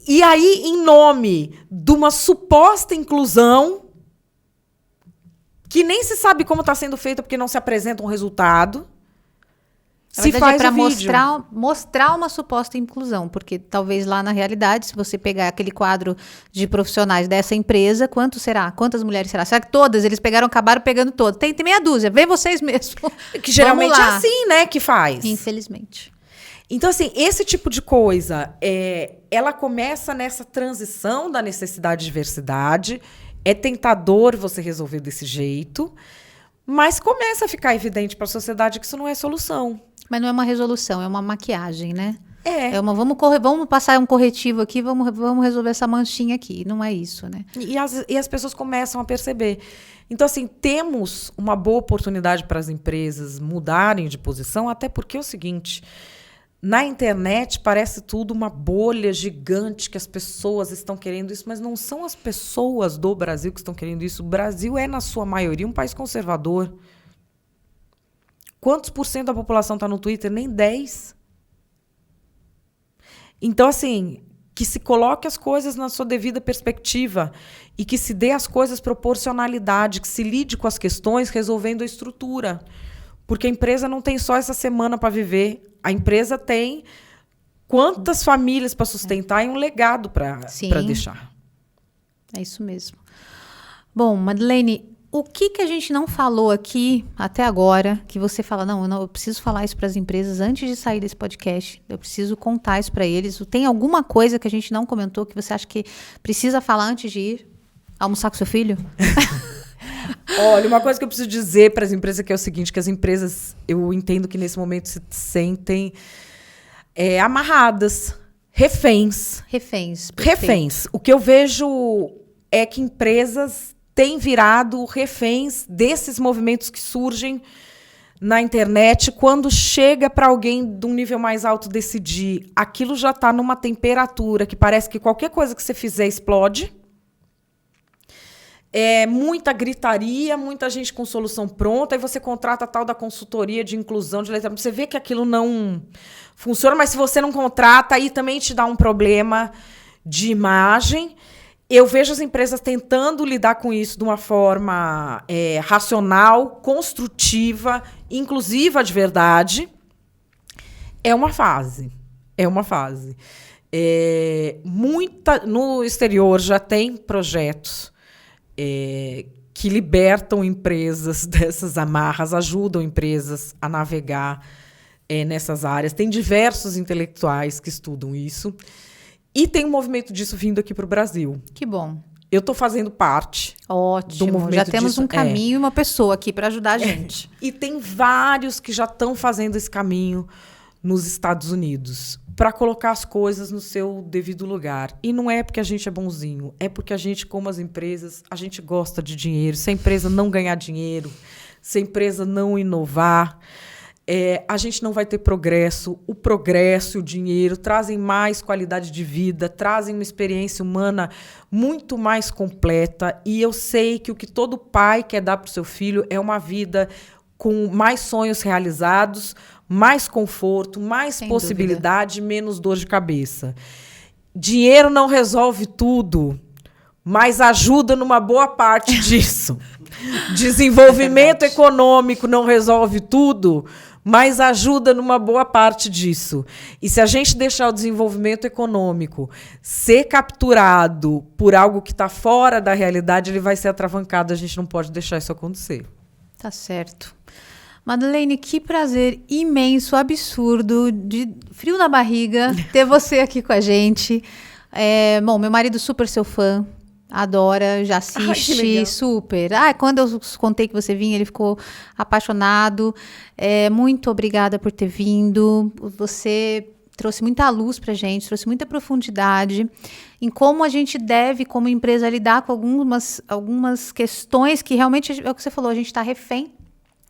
E aí, em nome de uma suposta inclusão, que nem se sabe como está sendo feita porque não se apresenta um resultado, se faz para o vídeo. mostrar uma suposta inclusão, porque talvez lá na realidade, se você pegar aquele quadro de profissionais dessa empresa, quanto será? Quantas mulheres será? Será que todas? Eles acabaram pegando todas. Tem meia dúzia, vem vocês mesmos. Que geralmente é assim, né, que faz. Infelizmente. Então, assim, esse tipo de coisa, ela começa nessa transição da necessidade de diversidade. É tentador você resolver desse jeito, mas começa a ficar evidente para a sociedade que isso não é solução. Mas não é uma resolução, é uma maquiagem, né? Vamos passar um corretivo aqui, vamos resolver essa manchinha aqui. Não é isso, né? E as pessoas começam a perceber. Então, assim, temos uma boa oportunidade para as empresas mudarem de posição, até porque é o seguinte... Na internet parece tudo uma bolha gigante que as pessoas estão querendo isso, mas não são as pessoas do Brasil que estão querendo isso. O Brasil é, na sua maioria, um país conservador. Quantos % da população está no Twitter? Nem 10%. Então, assim, que se coloque as coisas na sua devida perspectiva e que se dê às coisas proporcionalidade, que se lide com as questões resolvendo a estrutura. Porque a empresa não tem só essa semana para viver. A empresa tem quantas famílias para sustentar e um legado para deixar. É isso mesmo. Bom, Madeleine, o que a gente não falou aqui até agora, que você fala, eu preciso falar isso para as empresas antes de sair desse podcast, eu preciso contar isso para eles. Tem alguma coisa que a gente não comentou que você acha que precisa falar antes de ir almoçar com seu filho? Olha, uma coisa que eu preciso dizer para as empresas que é o seguinte, que as empresas, eu entendo que nesse momento se sentem amarradas, reféns. Reféns. O que eu vejo é que empresas têm virado reféns desses movimentos que surgem na internet. Quando chega para alguém de um nível mais alto decidir, aquilo já está numa temperatura que parece que qualquer coisa que você fizer explode. Muita gritaria, muita gente com solução pronta, aí você contrata a tal da consultoria de inclusão de letra. Você vê que aquilo não funciona, mas se você não contrata, aí também te dá um problema de imagem. Eu vejo as empresas tentando lidar com isso de uma forma racional, construtiva, inclusiva de verdade. É uma fase. No exterior já tem projetos que libertam empresas dessas amarras, ajudam empresas a navegar nessas áreas. Tem diversos intelectuais que estudam isso. E tem um movimento disso vindo aqui para o Brasil. Que bom. Eu estou fazendo parte. Ótimo. Do movimento já temos disso. Um caminho e uma pessoa aqui para ajudar a gente. E tem vários que já estão fazendo esse caminho nos Estados Unidos para colocar as coisas no seu devido lugar. E não é porque a gente é bonzinho, é porque a gente, como as empresas, a gente gosta de dinheiro. Se a empresa não ganhar dinheiro, se a empresa não inovar, a gente não vai ter progresso. O progresso e o dinheiro trazem mais qualidade de vida, trazem uma experiência humana muito mais completa. E eu sei que o que todo pai quer dar para o seu filho é uma vida com mais sonhos realizados, mais conforto, mais possibilidade, menos dor de cabeça. Dinheiro não resolve tudo, mas ajuda numa boa parte disso. Desenvolvimento econômico não resolve tudo, mas ajuda numa boa parte disso. E se a gente deixar o desenvolvimento econômico ser capturado por algo que está fora da realidade, ele vai ser atravancado. A gente não pode deixar isso acontecer. Tá certo. Madeleine, que prazer imenso, absurdo, de frio na barriga ter você aqui com a gente. Bom, meu marido super seu fã, adora, já assiste, super. Quando eu contei que você vinha, ele ficou apaixonado. Muito obrigada por ter vindo. Você trouxe muita luz pra gente, trouxe muita profundidade em como a gente deve, como empresa, lidar com algumas questões que realmente, é o que você falou, a gente está refém.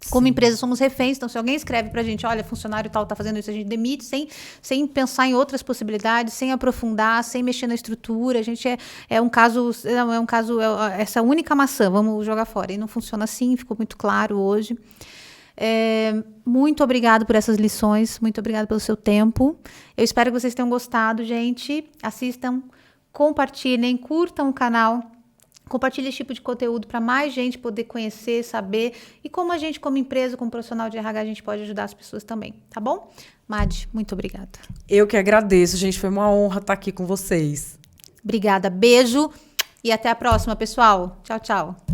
Como empresa, somos reféns. Então, se alguém escreve pra gente, olha, funcionário tal tá fazendo isso, a gente demite sem pensar em outras possibilidades, sem aprofundar, sem mexer na estrutura. A gente essa única maçã, vamos jogar fora. E não funciona assim, ficou muito claro hoje. Muito obrigada por essas lições, muito obrigada pelo seu tempo. Eu espero que vocês tenham gostado, gente. Assistam, compartilhem, curtam o canal. Compartilhe esse tipo de conteúdo para mais gente poder conhecer, saber e como a gente, como empresa, como profissional de RH, a gente pode ajudar as pessoas também, tá bom? Madi, muito obrigada. Eu que agradeço, gente. Foi uma honra estar aqui com vocês. Obrigada, beijo e até a próxima, pessoal. Tchau, tchau.